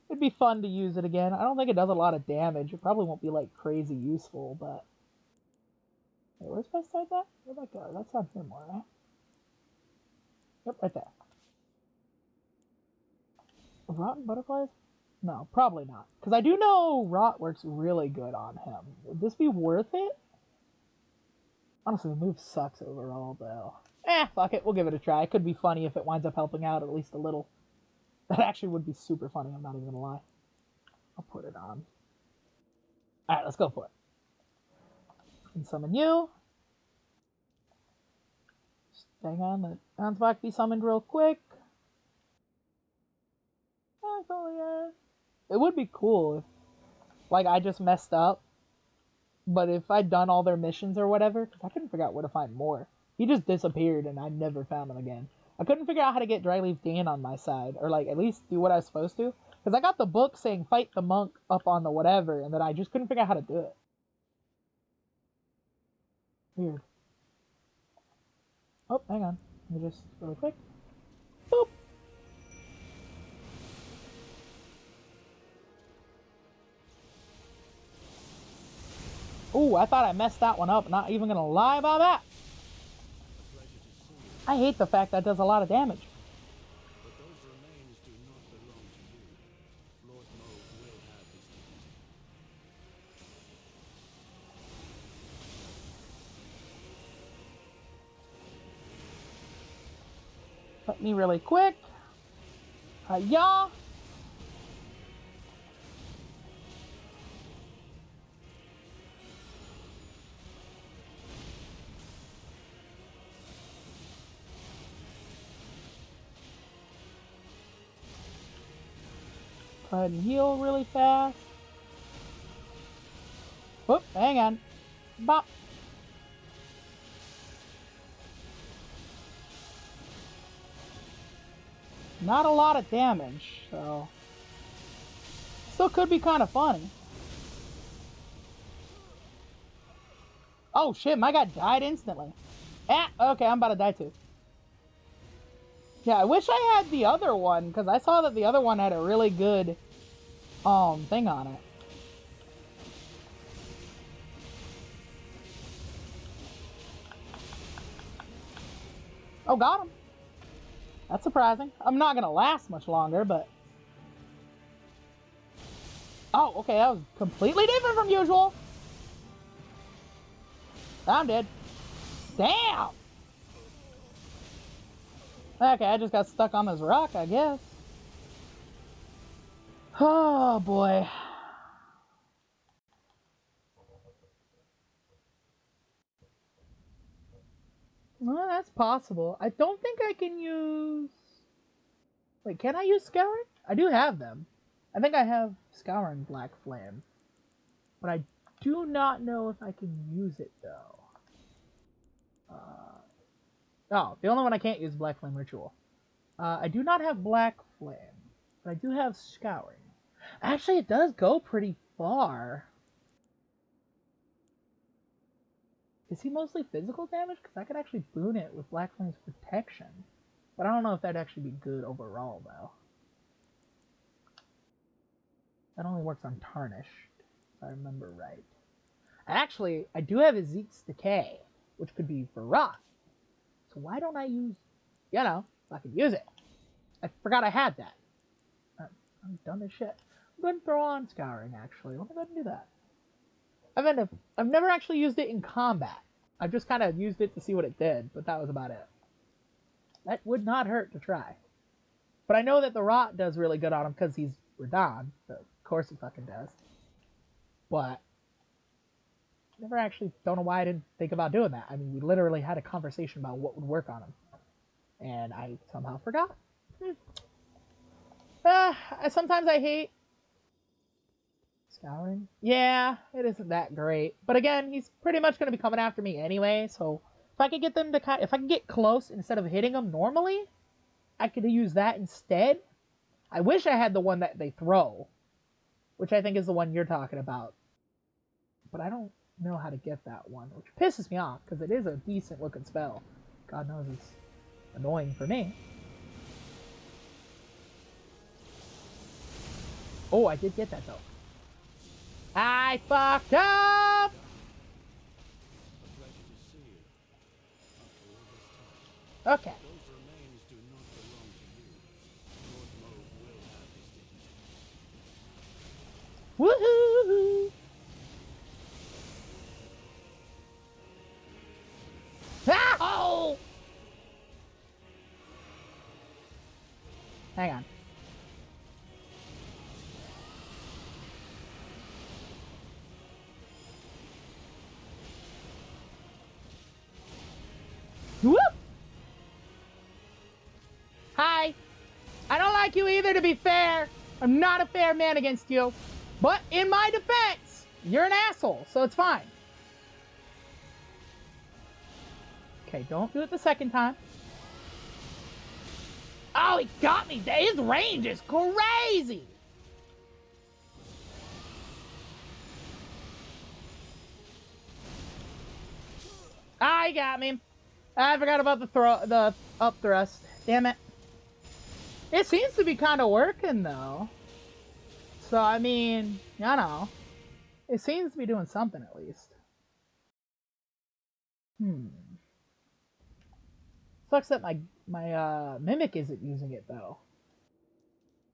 [SPEAKER 1] It'd be fun to use it again. I don't think it does a lot of damage. It probably won't be, like, crazy useful, but... Wait, where's my side at? Where'd that go? That's on here more, right? Yep, right there. Rotten butterflies? No, probably not. Because I do know Rot works really good on him. Would this be worth it? Honestly, the move sucks overall, though. Fuck it. We'll give it a try. It could be funny if it winds up helping out at least a little. That actually would be super funny, I'm not even gonna lie. I'll put it on. Alright, let's go for it. And summon you. Just hang on, let Ansbach be summoned real quick. It would be cool if, like, I just messed up. But if I'd done all their missions or whatever, because I couldn't figure out where to find more. He just disappeared and I never found him again. I couldn't figure out how to get Dryleaf Dan on my side, or like at least do what I was supposed to. Because I got the book saying fight the monk up on the whatever, and then I just couldn't figure out how to do it. Weird. Oh, hang on. Let me just really quick. Boop. Ooh, I thought I messed that one up. Not even gonna lie about that.
[SPEAKER 2] A pleasure to see you.
[SPEAKER 1] I hate the fact that does a lot of damage.
[SPEAKER 2] But those remains do not belong to you. Lord Mode will have his dignity.
[SPEAKER 1] Let me really quick. Yeah. Go ahead and heal really fast. Whoop, hang on. Bop. Not a lot of damage, so still could be kind of funny. Oh shit, my guy died instantly. Ah, okay, I'm about to die too. Yeah, I wish I had the other one, because I saw that the other one had a really good thing on it. Oh, got him. That's surprising. I'm not gonna last much longer, but... Oh, okay, that was completely different from usual. I'm dead. Damn! Okay, I just got stuck on this rock, I guess. Oh, boy. Well, that's possible. I don't think I can use... Wait, can I use Scouring? I do have them. I think I have Scouring Black Flame. But I do not know if I can use it, though. Oh, the only one I can't use is Black Flame Ritual. I do not have Black Flame, but I do have Scouring. Actually, it does go pretty far. Is he mostly physical damage? Because I could actually boon it with Black Flame's protection. But I don't know if that'd actually be good overall, though. That only works on Tarnished, if I remember right. Actually, I do have Ezekiel's Decay, which could be for Rock. So why don't I use, you know, if I could use it. I forgot I had that. I'm dumb as shit. I'm going to throw on Scouring, actually. Let me go ahead and do that. I've never actually used it in combat. I've just kind of used it to see what it did, but that was about it. That would not hurt to try. But I know that the Rot does really good on him because he's Radon. So of course it fucking does. But never actually, don't know why I didn't think about doing that. I mean, we literally had a conversation about what would work on him. And I somehow forgot. Sometimes I hate Scouring. Yeah, it isn't that great. But again, he's pretty much going to be coming after me anyway, so if I could get them to if I can get close instead of hitting them normally, I could use that instead. I wish I had the one that they throw, which I think is the one you're talking about. But I don't know how to get that one, which pisses me off because it is a decent looking spell. God knows it's annoying for me. Oh, I did get that though. I fucked up!
[SPEAKER 2] A pleasure to see you. After all this time.
[SPEAKER 1] Okay.
[SPEAKER 2] Those remains do not belong to you. Lord Mode will have his dignity.
[SPEAKER 1] Woohoo! Ow! Hang on. Whoop! Hi. I don't like you either, to be fair. I'm not a fair man against you. But in my defense, you're an asshole, so it's fine. Okay, don't do it the second time. Oh, he got me. His range is crazy. he got me. I forgot about the up thrust. Damn it. It seems to be kind of working though. So I mean, you know, it seems to be doing something at least. Sucks that my mimic isn't using it though.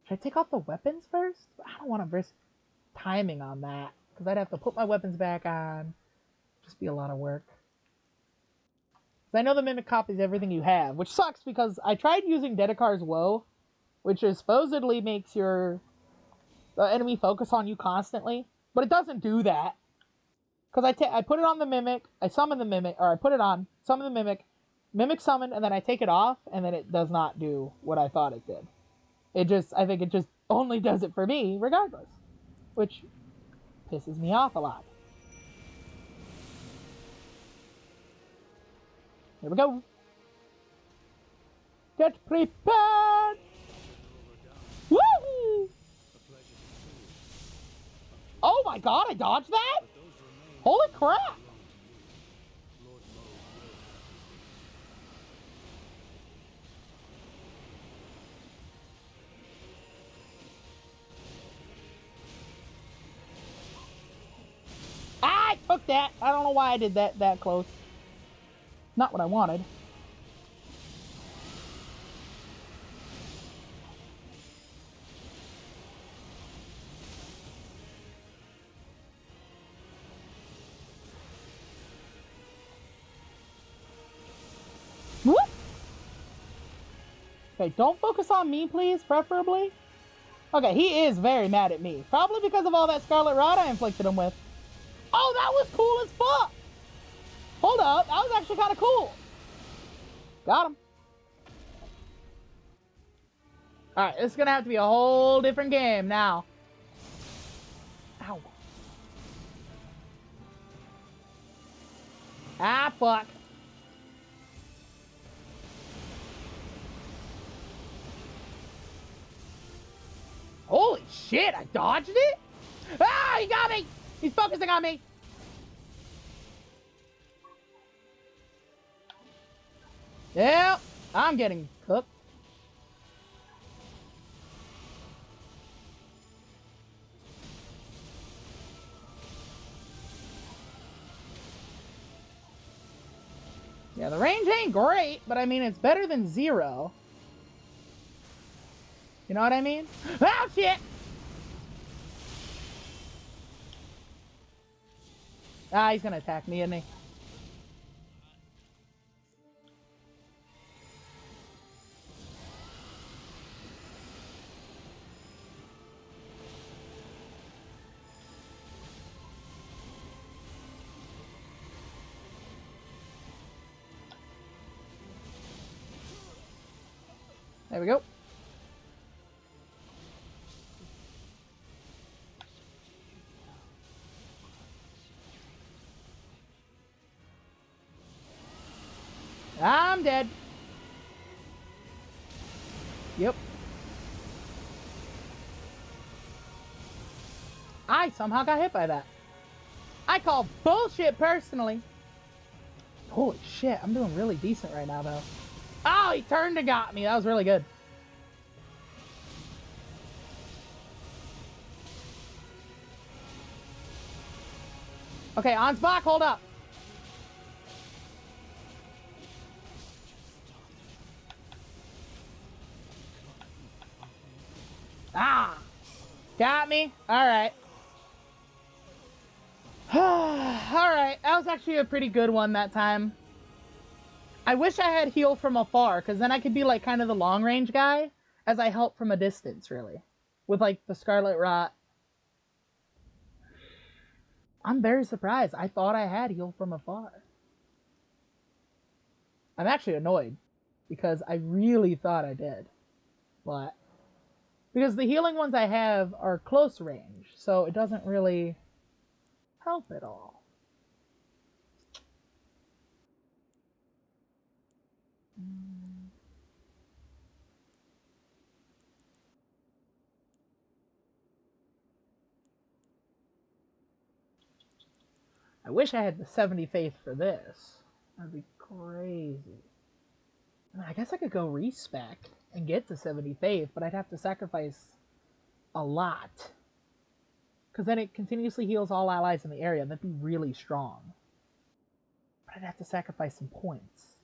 [SPEAKER 1] Should I take off the weapons first? I don't want to risk timing on that because I'd have to put my weapons back on. Just be a lot of work. I know the mimic copies everything you have, which sucks because I tried using Dedekar's Woe, which supposedly makes the enemy focus on you constantly, but it doesn't do that. Because I put it on the mimic, I summon the mimic, or I put it on, summon the mimic summon, and then I take it off, and then it does not do what I thought it did. I think it just only does it for me, regardless. Which pisses me off a lot. Here we go. Get prepared! Woo! Oh my god, I dodged that? Holy crap! I took that. I don't know why I did that close. Not what I wanted. Whoop! Okay, don't focus on me, please, preferably. Okay, he is very mad at me. Probably because of all that Scarlet Rot I inflicted him with. Oh, that was cool as fuck! Hold up, that was actually kind of cool. Got him. Alright, this is gonna have to be a whole different game now. Ow. Ah, fuck. Holy shit, I dodged it? Ah, he got me! He's focusing on me! Yep, I'm getting cooked. Yeah, the range ain't great, but I mean, it's better than 0. You know what I mean? Oh, shit! Ah, he's gonna attack me, isn't he? There we go. I'm dead. Yep. I somehow got hit by that. I call bullshit personally. Holy shit, I'm doing really decent right now, though. Oh, he turned and got me. That was really good. Okay, Ansbach, hold up. Ah! Got me? Alright. Alright, that was actually a pretty good one that time. I wish I had heal from afar, because then I could be like kind of the long range guy, as I help from a distance, really. With like the Scarlet Rot. I'm very surprised. I thought I had heal from afar. I'm actually annoyed, because I really thought I did. But, because the healing ones I have are close range, so it doesn't really help at all. I wish I had the 70 faith for this. That'd be crazy. I mean, I guess I could go respec and get to 70 faith, but I'd have to sacrifice a lot. Because then it continuously heals all allies in the area. That'd be really strong. But I'd have to sacrifice some points.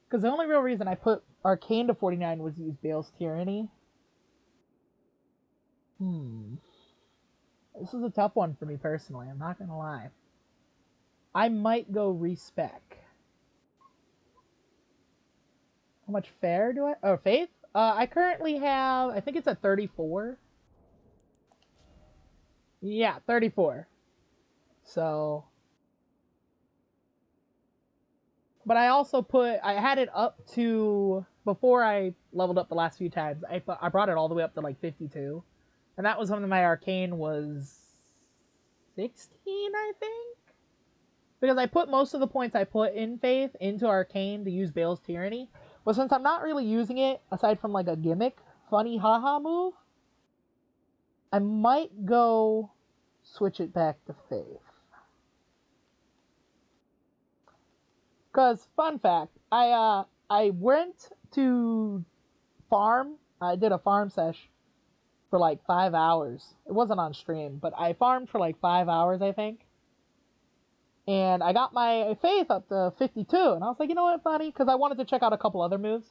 [SPEAKER 1] Because the only real reason I put Arcane to 49 was to use Bale's Tyranny. This is a tough one for me personally, I'm not gonna lie. I might go respec. How much fair do I... Oh, faith? I currently have... I think it's at 34. Yeah, 34. So... But I also put... I had it up to... Before I leveled up the last few times, I brought it all the way up to like 52. And that was when my Arcane was 16, I think? Because I put most of the points I put in Faith into Arcane to use Bale's Tyranny. But since I'm not really using it, aside from like a gimmick, funny haha move, I might go switch it back to Faith. Because, fun fact, I went to farm. I did a farm sesh for like 5 hours. It wasn't on stream, but I farmed for like 5 hours, I think. And I got my faith up to 52, and I was like, you know what, funny? Because I wanted to check out a couple other moves.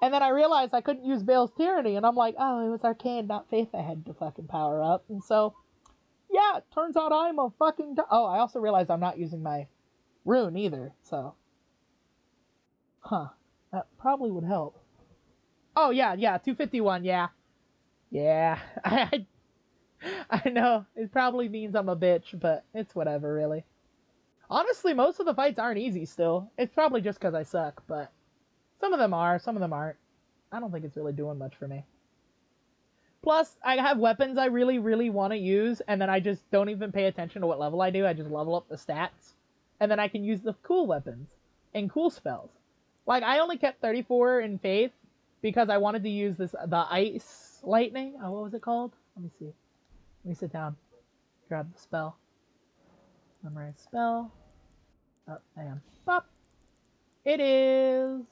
[SPEAKER 1] And then I realized I couldn't use Bale's Tyranny, and I'm like, oh, it was Arcane, not Faith I had to fucking power up. And so, yeah, it turns out I'm a fucking... Oh, I also realized I'm not using my rune either, so... Huh. That probably would help. Oh, yeah, 251, yeah. Yeah, I know. It probably means I'm a bitch, but it's whatever, really. Honestly, most of the fights aren't easy still. It's probably just because I suck, but some of them are, some of them aren't. I don't think it's really doing much for me. Plus, I have weapons I really, really want to use, and then I just don't even pay attention to what level I do. I just level up the stats, and then I can use the cool weapons and cool spells. Like, I only kept 34 in Faith because I wanted to use the Ice Lightning. Oh, what was it called? Let me see. Let me sit down. Grab the spell. Memorize spell. Oh, hang on. Pop. It is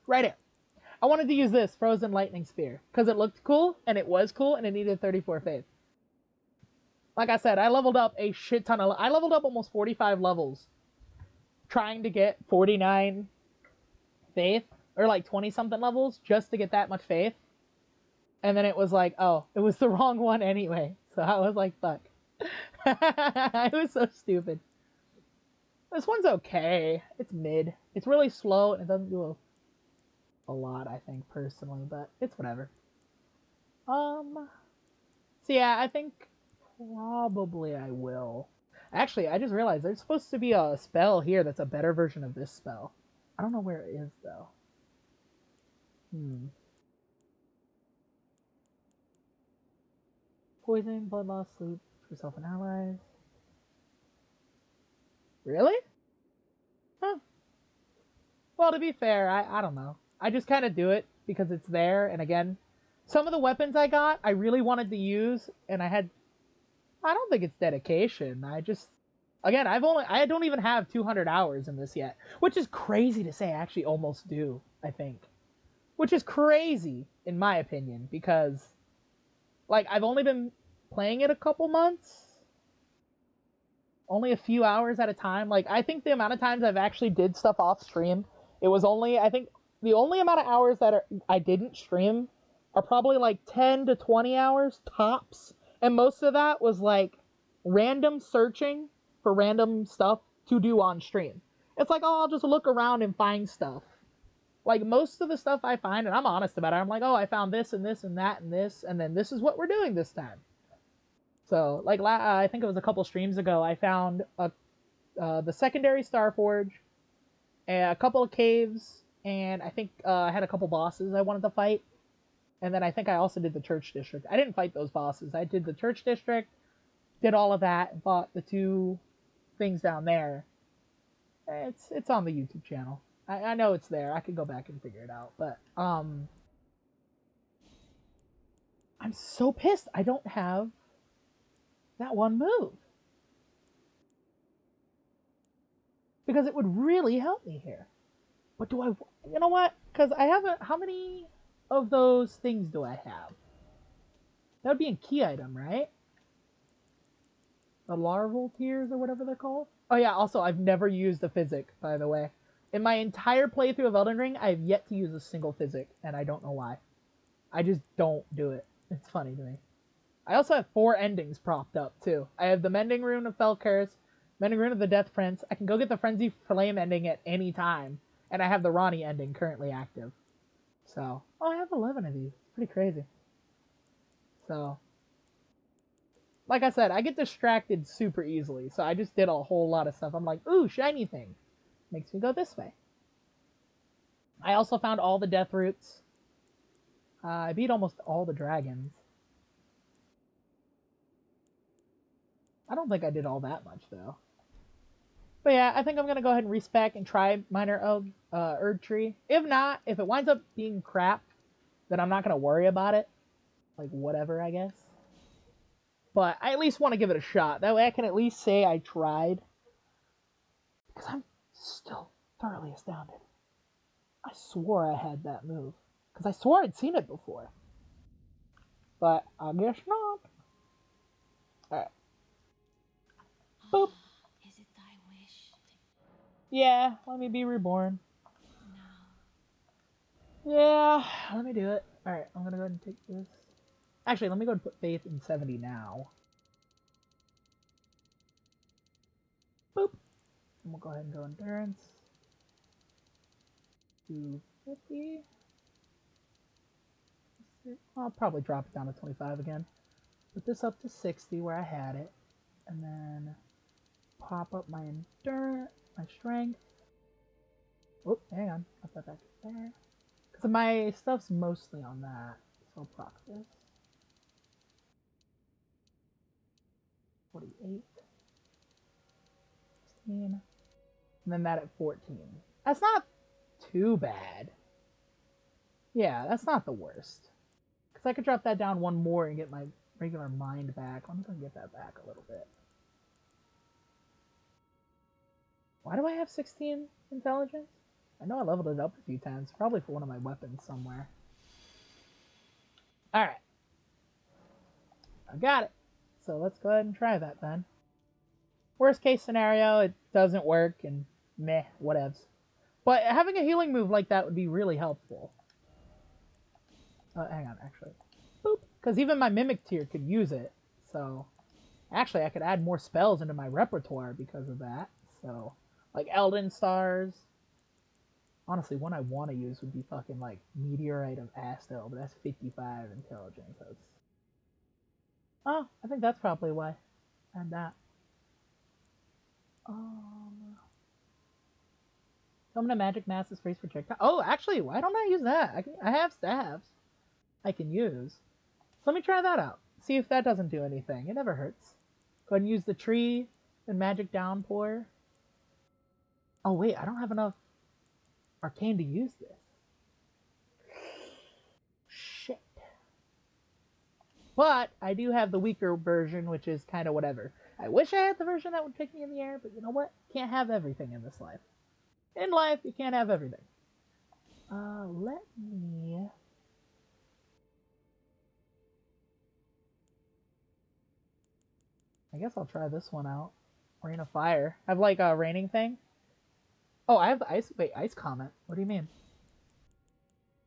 [SPEAKER 1] right here. I wanted to use this Frozen Lightning Spear because it looked cool, and it was cool, and it needed 34 faith. Like I said, I leveled up a shit ton of... I leveled up almost 45 levels trying to get 49 faith, or like 20-something levels just to get that much faith. And then it was like, oh, it was the wrong one anyway. So I was like, fuck. I was so stupid. This one's okay. It's mid. It's really slow, and it doesn't do a lot, I think, personally, but it's whatever. So yeah, I think probably I will. Actually, I just realized there's supposed to be a spell here that's a better version of this spell. I don't know where it is, though. Poison, blood loss, sleep for self and allies. Really? Huh. Well, to be fair, I don't know. I just kind of do it because it's there, and again, some of the weapons I got, I really wanted to use, and I don't think it's dedication. I just... Again, I don't even have 200 hours in this yet, which is crazy to say. I actually almost do, I think. Which is crazy, in my opinion, because, like, I've only been playing it a couple months. Only a few hours at a time. Like, I think the amount of times I've actually did stuff off stream, it was only, I think, the only amount of hours that I didn't stream are probably like 10 to 20 hours tops. And most of that was like random searching for random stuff to do on stream. It's like, oh, I'll just look around and find stuff. Like, most of the stuff I find, and I'm honest about it, I'm like, oh, I found this and this and that and this, and then this is what we're doing this time. So, like, I think it was a couple streams ago, I found the secondary Starforge, a couple of caves, and I think I had a couple bosses I wanted to fight. And then I think I also did the Church District. I didn't fight those bosses. I did the Church District, did all of that, and fought the two things down there. It's on the YouTube channel. I know it's there. I could go back and figure it out. But, I'm so pissed I don't have that one move. because it would really help me here. But do I? You know what? Because I haven't. How many of those things do I have? That would be in key item, right? The larval tears or whatever they're called. Oh yeah. Also, I've never used a physic, by the way. In my entire playthrough of Elden Ring, I have yet to use a single physic, and I don't know why. I just don't do it. It's funny to me. I also have 4 endings propped up, too. I have the Mending Rune of Felcurse, Mending Rune of the Death Prince. I can go get the Frenzy Flame ending at any time. And I have the Ronnie ending currently active. So, oh, I have 11 of these. It's pretty crazy. So, like I said, I get distracted super easily. So I just did a whole lot of stuff. I'm like, ooh, shiny thing. Makes me go this way. I also found all the death roots. I beat almost all the dragons. I don't think I did all that much, though. But yeah, I think I'm going to go ahead and respec and try Minor Erd Tree. If not, if it winds up being crap, then I'm not going to worry about it. Like, whatever, I guess. But I at least want to give it a shot. That way I can at least say I tried. Because I'm still thoroughly astounded. I swore I had that move. Because I swore I'd seen it before. But I guess not. Alright. Boop.
[SPEAKER 3] Is it thy wish
[SPEAKER 1] Yeah, let me be reborn.
[SPEAKER 3] now?
[SPEAKER 1] Yeah, let me do it. Alright, I'm gonna go ahead and take this. Actually, let me go and put Faith in 70 now. Boop. And we'll go ahead and go Endurance. 250. I'll probably drop it down to 25 again. Put this up to 60 where I had it. And then pop up my Endurance, my Strength. Oh, hang on. Put that back there. Because my stuff's mostly on that. So I'll proc this. 48. 16. And then that at 14. That's not too bad. Yeah, that's not the worst. Because I could drop that down one more and get my regular mind back. I'm going to get that back a little bit. Why do I have 16 intelligence? I know I leveled it up a few times. Probably for one of my weapons somewhere. Alright. I got it. So let's go ahead and try that then. Worst case scenario, it doesn't work and meh, whatevs. But having a healing move like that would be really helpful. Hang on, actually. Boop. Because even my Mimic tier could use it. So, actually, I could add more spells into my repertoire because of that. So, like Elden Stars. Honestly, one I want to use would be fucking like Meteorite of Astel, but that's 55 intelligence. That's... Oh, I think that's probably why. And that. Summon a magic mass is freeze projectile. Oh, actually, why don't I use that? I have staves I can use. So let me try that out. See if that doesn't do anything. It never hurts. Go ahead and use the tree and magic downpour. Oh wait, I don't have enough arcane to use this. Shit. But I do have the weaker version, which is kind of whatever. I wish I had the version that would pick me in the air, but you know what? Can't have everything in this life. In life, you can't have everything. Let me... I guess I'll try this one out. Rain of Fire. I have like a raining thing. Oh, I have the ice... Wait, Ice Comet. What do you mean?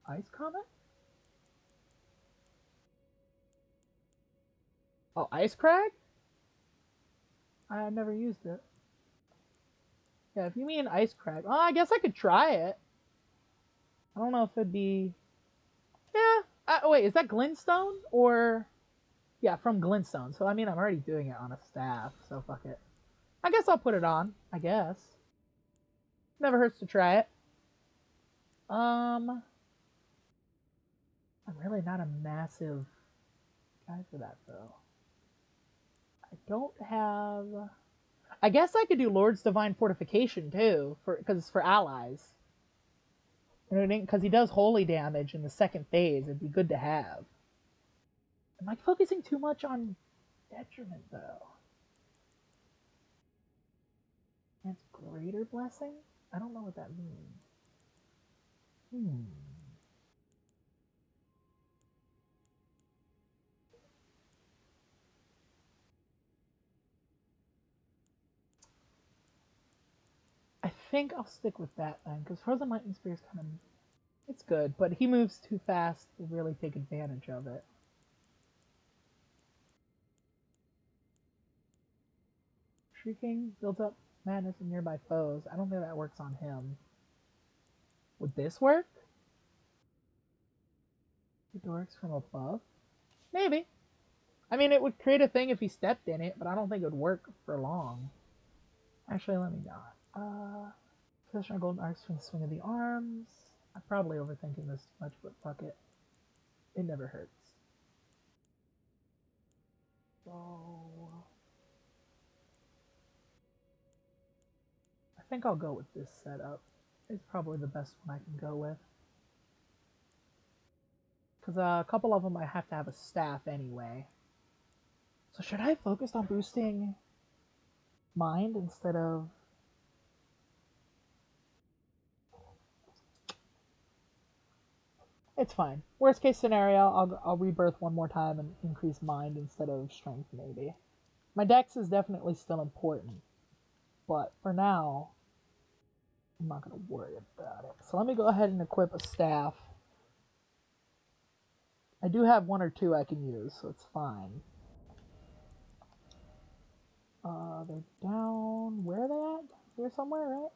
[SPEAKER 1] Ice Comet? Oh, Ice Crag? I never used it. Yeah, if you mean Ice Crag... Oh, I guess I could try it. I don't know if it'd be... Yeah. Wait, is that Glintstone? Or... Yeah, from Glintstone. So, I mean, I'm already doing it on a staff, so fuck it. I guess I'll put it on. I guess. Never hurts to try it. I'm really not a massive guy for that, though. I don't have... I guess I could do Lord's Divine Fortification, too, because it's for allies. Because he does holy damage in the second phase. It'd be good to have. Am I focusing too much on detriment, though? That's greater blessing? I don't know what that means. Hmm. I think I'll stick with that then, because Frozen Lightning Spear is kind of... It's good, but he moves too fast to really take advantage of it. Shrieking builds up madness in nearby foes. I don't think that works on him. Would this work? The dorks from above? Maybe. I mean, it would create a thing if he stepped in it, but I don't think it would work for long. Actually, let me not. Position our golden arcs from the swing of the arms. I'm probably overthinking this too much, but fuck it. It never hurts. So... I think I'll go with this setup. It's probably the best one I can go with. Because a couple of them I have to have a staff anyway. So should I have focused on boosting mind instead of... It's fine. Worst case scenario, I'll rebirth one more time and increase mind instead of strength, maybe. My dex is definitely still important, but for now, I'm not going to worry about it. So let me go ahead and equip a staff. I do have one or two I can use, so it's fine. They're down... Where are they at? Here somewhere, right?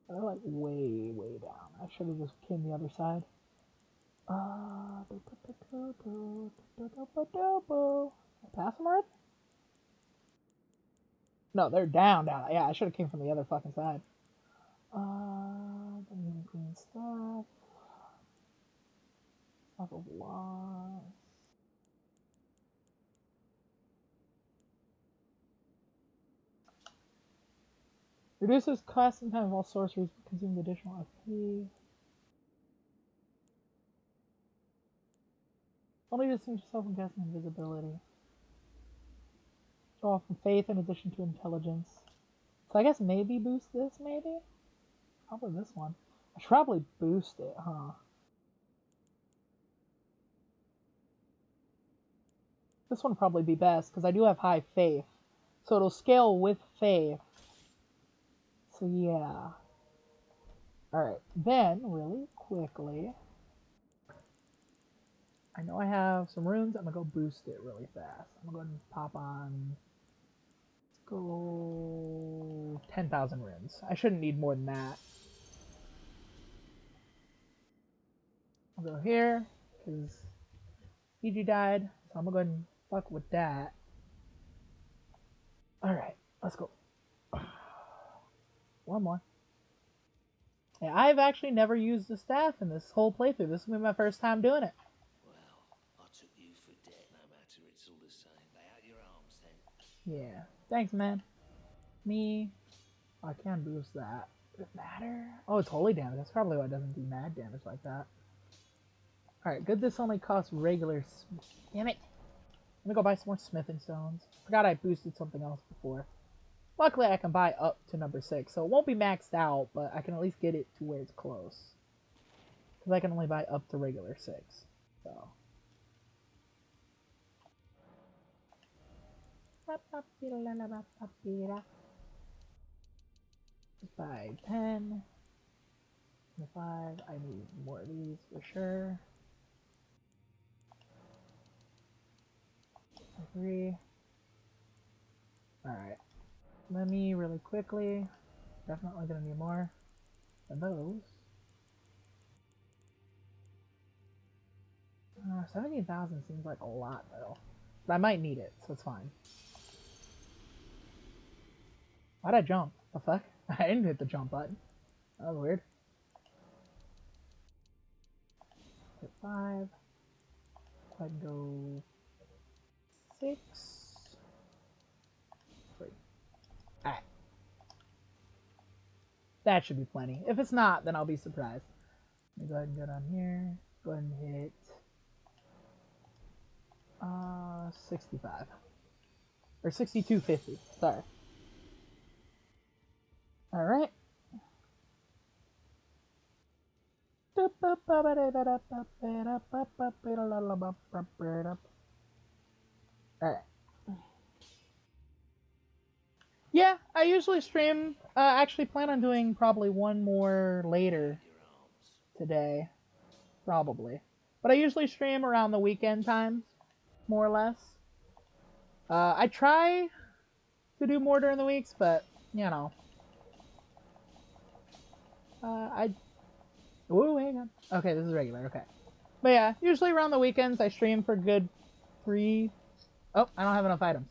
[SPEAKER 1] They're like way, way down. I should have just came the other side. Pass them already? No, they're down, down. Yeah, I should have came from the other fucking side. Green stuff. Stuff of loss. Reduces cost and time of all sorceries, consuming additional FP. Only distinguish yourself from casting invisibility. Draw from faith in addition to intelligence. So I guess maybe boost this, maybe? Probably this one. I should probably boost it, huh? This one would probably be best, because I do have high faith. So it'll scale with faith. So yeah. Alright, then, really quickly, I know I have some runes. I'm going to go boost it really fast. I'm going to go ahead and pop on... Let's go... 10,000 runes. I shouldn't need more than that. I'll go here, because Fiji died. So I'm going to go ahead and fuck with that. Alright, let's go. One more. Yeah, I've actually never used the staff in this whole playthrough. This will be my first time doing it.
[SPEAKER 4] Well, I took you for dead. No matter, it's all the same. Lay out your arms then.
[SPEAKER 1] Yeah. Thanks, man. Me. Oh, I can boost that. Does it matter? Oh, it's holy damage. That's probably why it doesn't do mad damage like that. Alright, good. This only costs regular... Damn it. Let me go buy some more smithing stones. Forgot I boosted something else before. Luckily, I can buy up to number 6, so it won't be maxed out, but I can at least get it to where it's close. Because I can only buy up to regular 6, so... Just buy 10. 5. I need more of these for sure. 3. Alright. Let me really quickly. Definitely gonna need more of those. 17,000 seems like a lot though. But I might need it, so it's fine. Why'd I jump? The fuck? I didn't hit the jump button. That was weird. Hit 5. Go ahead and go 6. 3. Alright. That should be plenty. If it's not, then I'll be surprised. Let me go ahead and go down here. Go ahead and hit 65. Or 6250. Sorry. Alright. Alright. Yeah, I usually stream. Actually plan on doing probably one more later today. Probably. But I usually stream around the weekend times, more or less. I try to do more during the weeks, but, you know. I... Ooh, hang on. Okay, this is regular, okay. But yeah, usually around the weekends I stream for good 3... Oh, I don't have enough items.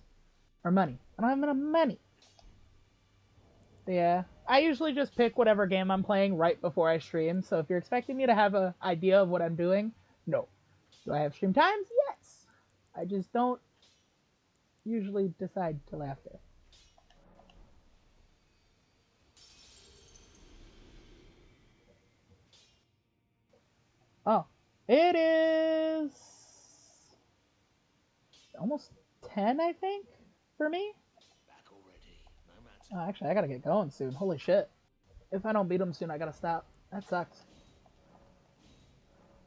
[SPEAKER 1] Or money. I don't have enough money. Yeah, I usually just pick whatever game I'm playing right before I stream, so if you're expecting me to have an idea of what I'm doing, no. Do I have stream times? Yes. I just don't usually decide till after. Oh, it is almost 10, I think, for me.
[SPEAKER 4] Back already. No matter.
[SPEAKER 1] Oh, actually, I gotta get going soon. Holy shit. If I don't beat them soon, I gotta stop. That sucks.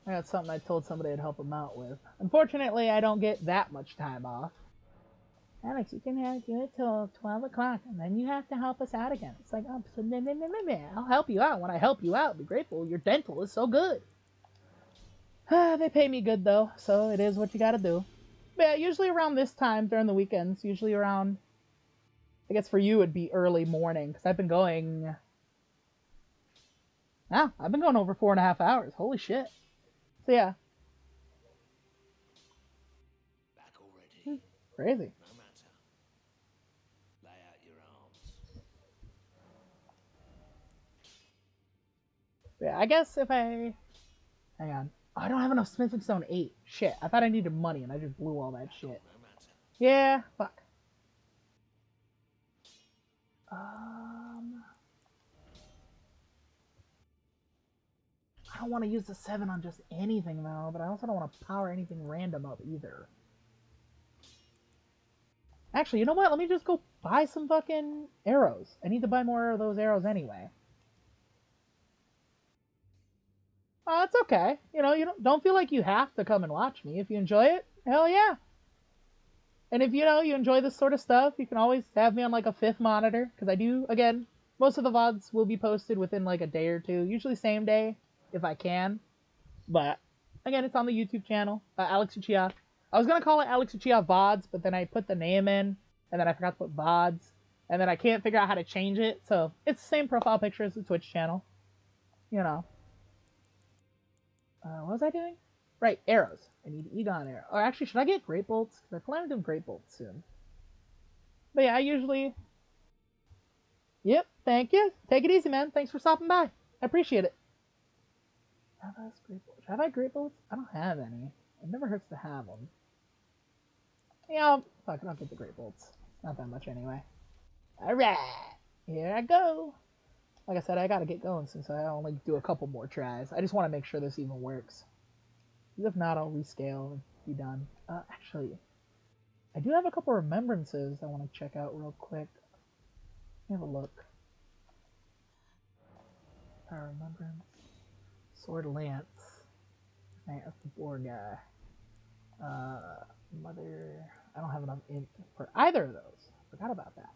[SPEAKER 1] I got something I told somebody I'd help them out with. Unfortunately, I don't get that much time off. Alex, you can do it till 12 o'clock, and then you have to help us out again. It's like, oh, I'll help you out. When I help you out, be grateful. Your dental is so good. They pay me good, though, so it is what you gotta do. But yeah, usually around this time during the weekends, usually around, I guess for you it'd be early morning, because I've been going, I've been going over 4.5 hours. Holy shit. So yeah.
[SPEAKER 4] Back already.
[SPEAKER 1] Crazy.
[SPEAKER 4] No matter. Lay out your arms.
[SPEAKER 1] Yeah, I guess if I... Hang on. Oh, I don't have enough Smithing Stone 8. Shit, I thought I needed money, and I just blew all that shit.
[SPEAKER 4] No matter.
[SPEAKER 1] Yeah, fuck. I don't want to use the 7 on just anything, though, but I also don't want to power anything random up, either. Actually, you know what? Let me just go buy some fucking arrows. I need to buy more of those arrows anyway. Oh, it's okay. You know, you don't feel like you have to come and watch me. If you enjoy it, hell yeah. And if, you know, you enjoy this sort of stuff, you can always have me on, like, a 5th monitor. Because I do, again, most of the VODs will be posted within, like, a day or two. Usually same day, if I can. But, again, it's on the YouTube channel, Alex Uchiha. I was going to call it Alex Uchiha VODs, but then I put the name in, and then I forgot to put VODs. And then I can't figure out how to change it. So, it's the same profile picture as the Twitch channel. You know. What was I doing? Right, arrows. I need Egon arrow. Or actually, should I get Great Bolts? Because I plan on doing Great Bolts soon. But yeah, I usually... Yep, thank you. Take it easy, man. Thanks for stopping by. I appreciate it. Have I Great Bolts? I don't have any. It never hurts to have them. Yeah, fuck it, I'll get the Great Bolts. Not that much anyway. Alright, here I go. Like I said, I gotta get going since I only do a couple more tries. I just want to make sure this even works. If not, I'll rescale and be done. Actually, I do have a couple remembrances I want to check out real quick. Let me have a look. Power remembrance. Sword Lance. Right, that's the boar guy. Mother... I don't have enough int for either of those. Forgot about that.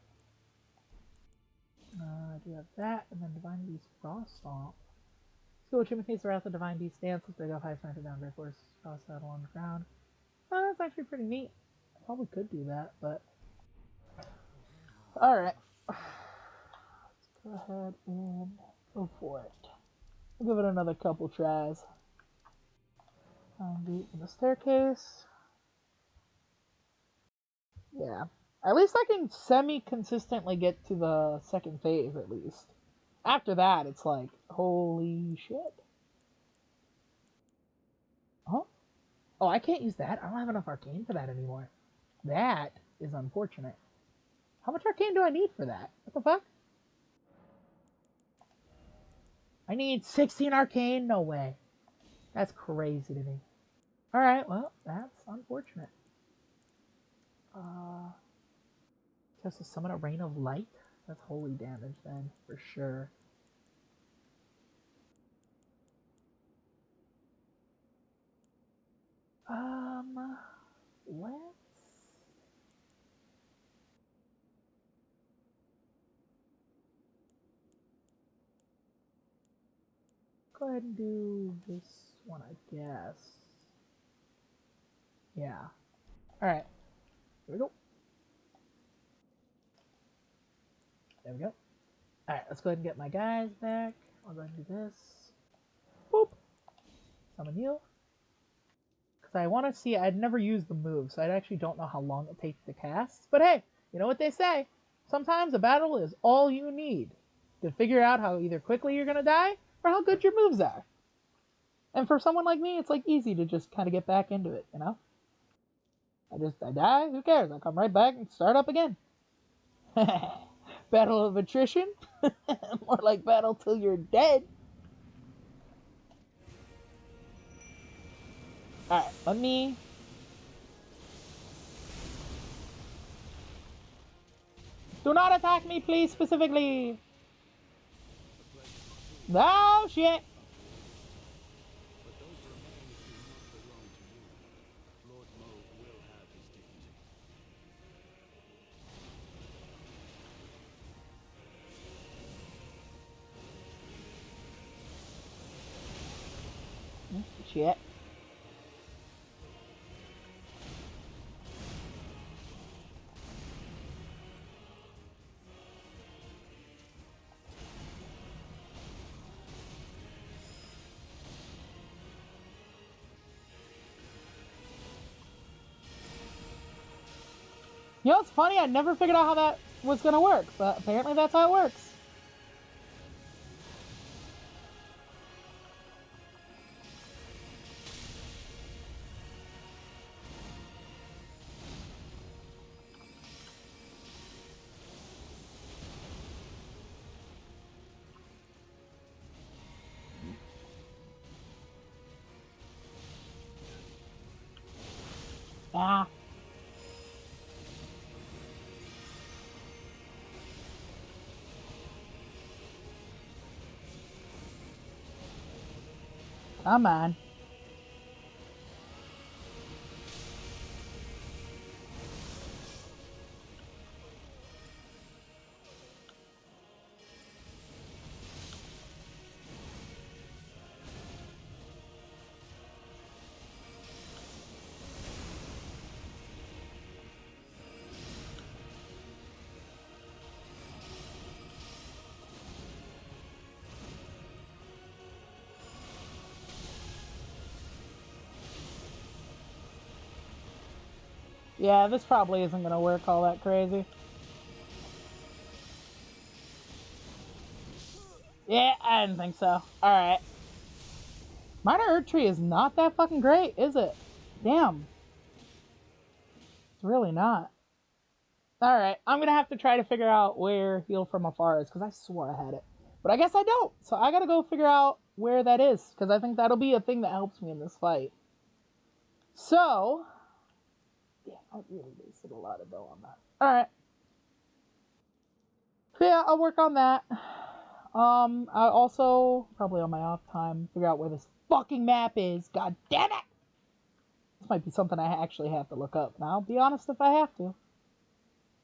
[SPEAKER 1] I do have that, and then Divine Beast Frost Stomp. Skill which imitates the Wrath of Divine Beast stance. Let's break off high center down Great Force. Frost out along the ground. Oh, that's actually pretty neat. I probably could do that, but... Alright. Let's go ahead and go for it. We'll give it another couple tries. Find beat in the staircase. Yeah. At least I can semi-consistently get to the second phase, at least. After that, it's like, holy shit. Oh? Oh, I can't use that. I don't have enough arcane for that anymore. That is unfortunate. How much arcane do I need for that? What the fuck? I need 16 arcane? No way. That's crazy to me. Alright, well, that's unfortunate. Just to summon a rain of light? That's holy damage then, for sure. Let's go ahead and do this one, I guess. Yeah. Alright. Here we go. There we go. Alright, let's go ahead and get my guys back. I'll go ahead and do this. Boop. Summon you. Because I want to see, I'd never used the move, so I actually don't know how long it takes to cast. But hey, you know what they say? Sometimes a battle is all you need to figure out how either quickly you're going to die or how good your moves are. And for someone like me, it's like easy to just kind of get back into it, you know? I die, who cares? I come right back and start up again. Battle of attrition? More like battle till you're dead. Alright, let me... Do not attack me, please, specifically! No, shit!
[SPEAKER 2] But those remains do not belong to you. Lord Mauve will have his dignity.
[SPEAKER 1] Shit. You know what's funny? I never figured out how that was gonna work, but apparently that's how it works. Ah. Come on. Yeah, this probably isn't gonna work all that crazy. Yeah, I didn't think so. Alright. Minor Earth Tree is not that fucking great, is it? Damn. It's really not. Alright, I'm gonna have to try to figure out where Heal from Afar is, because I swore I had it. But I guess I don't, so I gotta go figure out where that is, because I think that'll be a thing that helps me in this fight. So... yeah, I really wasted a lot of dough on that. Alright. So yeah, I'll work on that. I also, probably on my off time, figure out where this fucking map is. God damn it! This might be something I actually have to look up. Now, I'll be honest if I have to.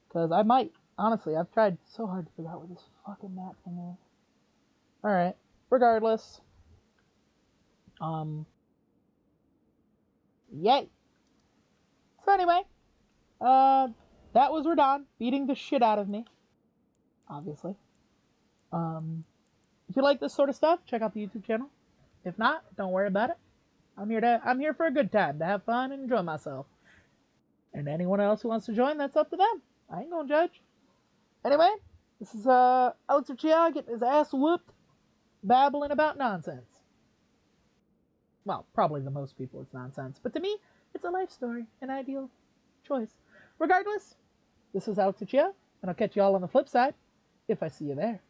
[SPEAKER 1] Because I might. Honestly, I've tried so hard to figure out where this fucking map thing is. Alright. Regardless. Yay! So anyway, that was Radon beating the shit out of me. Obviously. If you like this sort of stuff, check out the YouTube channel. If not, don't worry about it. I'm here for a good time, to have fun and enjoy myself. And anyone else who wants to join, that's up to them. I ain't gonna judge. Anyway, this is Alex Uchiha getting his ass whooped, babbling about nonsense. Well, probably to most people it's nonsense, but to me, it's a life story, an ideal choice. Regardless, this is Alex Uchiha, and I'll catch you all on the flip side, if I see you there.